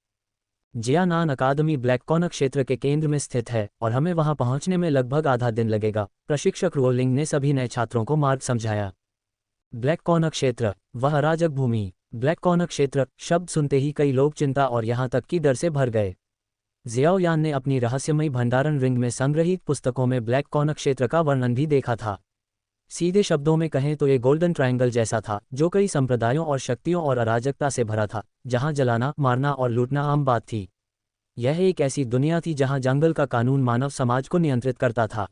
जियानान अकादमी ब्लैक कॉनक क्षेत्र के केंद्र में स्थित है और हमें वहां पहुंचने में लगभग आधा दिन लगेगा। प्रशिक्षक रुओ लिंग ने सभी नए छात्रों को मार्ग समझाया। ब्लैक कॉनक क्षेत्र, वह अराजक भूमि। ब्लैक कॉनक क्षेत्र शब्द सुनते ही कई लोग चिंता और यहां तक कि डर से भर गए। जियाओयान ने अपनी रहस्यमयी भंडारण रिंग में संग्रहित पुस्तकों में ब्लैक कॉनक क्षेत्र का वर्णन भी देखा था। सीधे शब्दों में कहें तो ये गोल्डन ट्रायंगल जैसा था, जो कई संप्रदायों और शक्तियों और अराजकता से भरा था, जहां जलाना, मारना और लूटना आम बात थी। यह एक ऐसी दुनिया थी जहां जंगल का कानून मानव समाज को नियंत्रित करता था।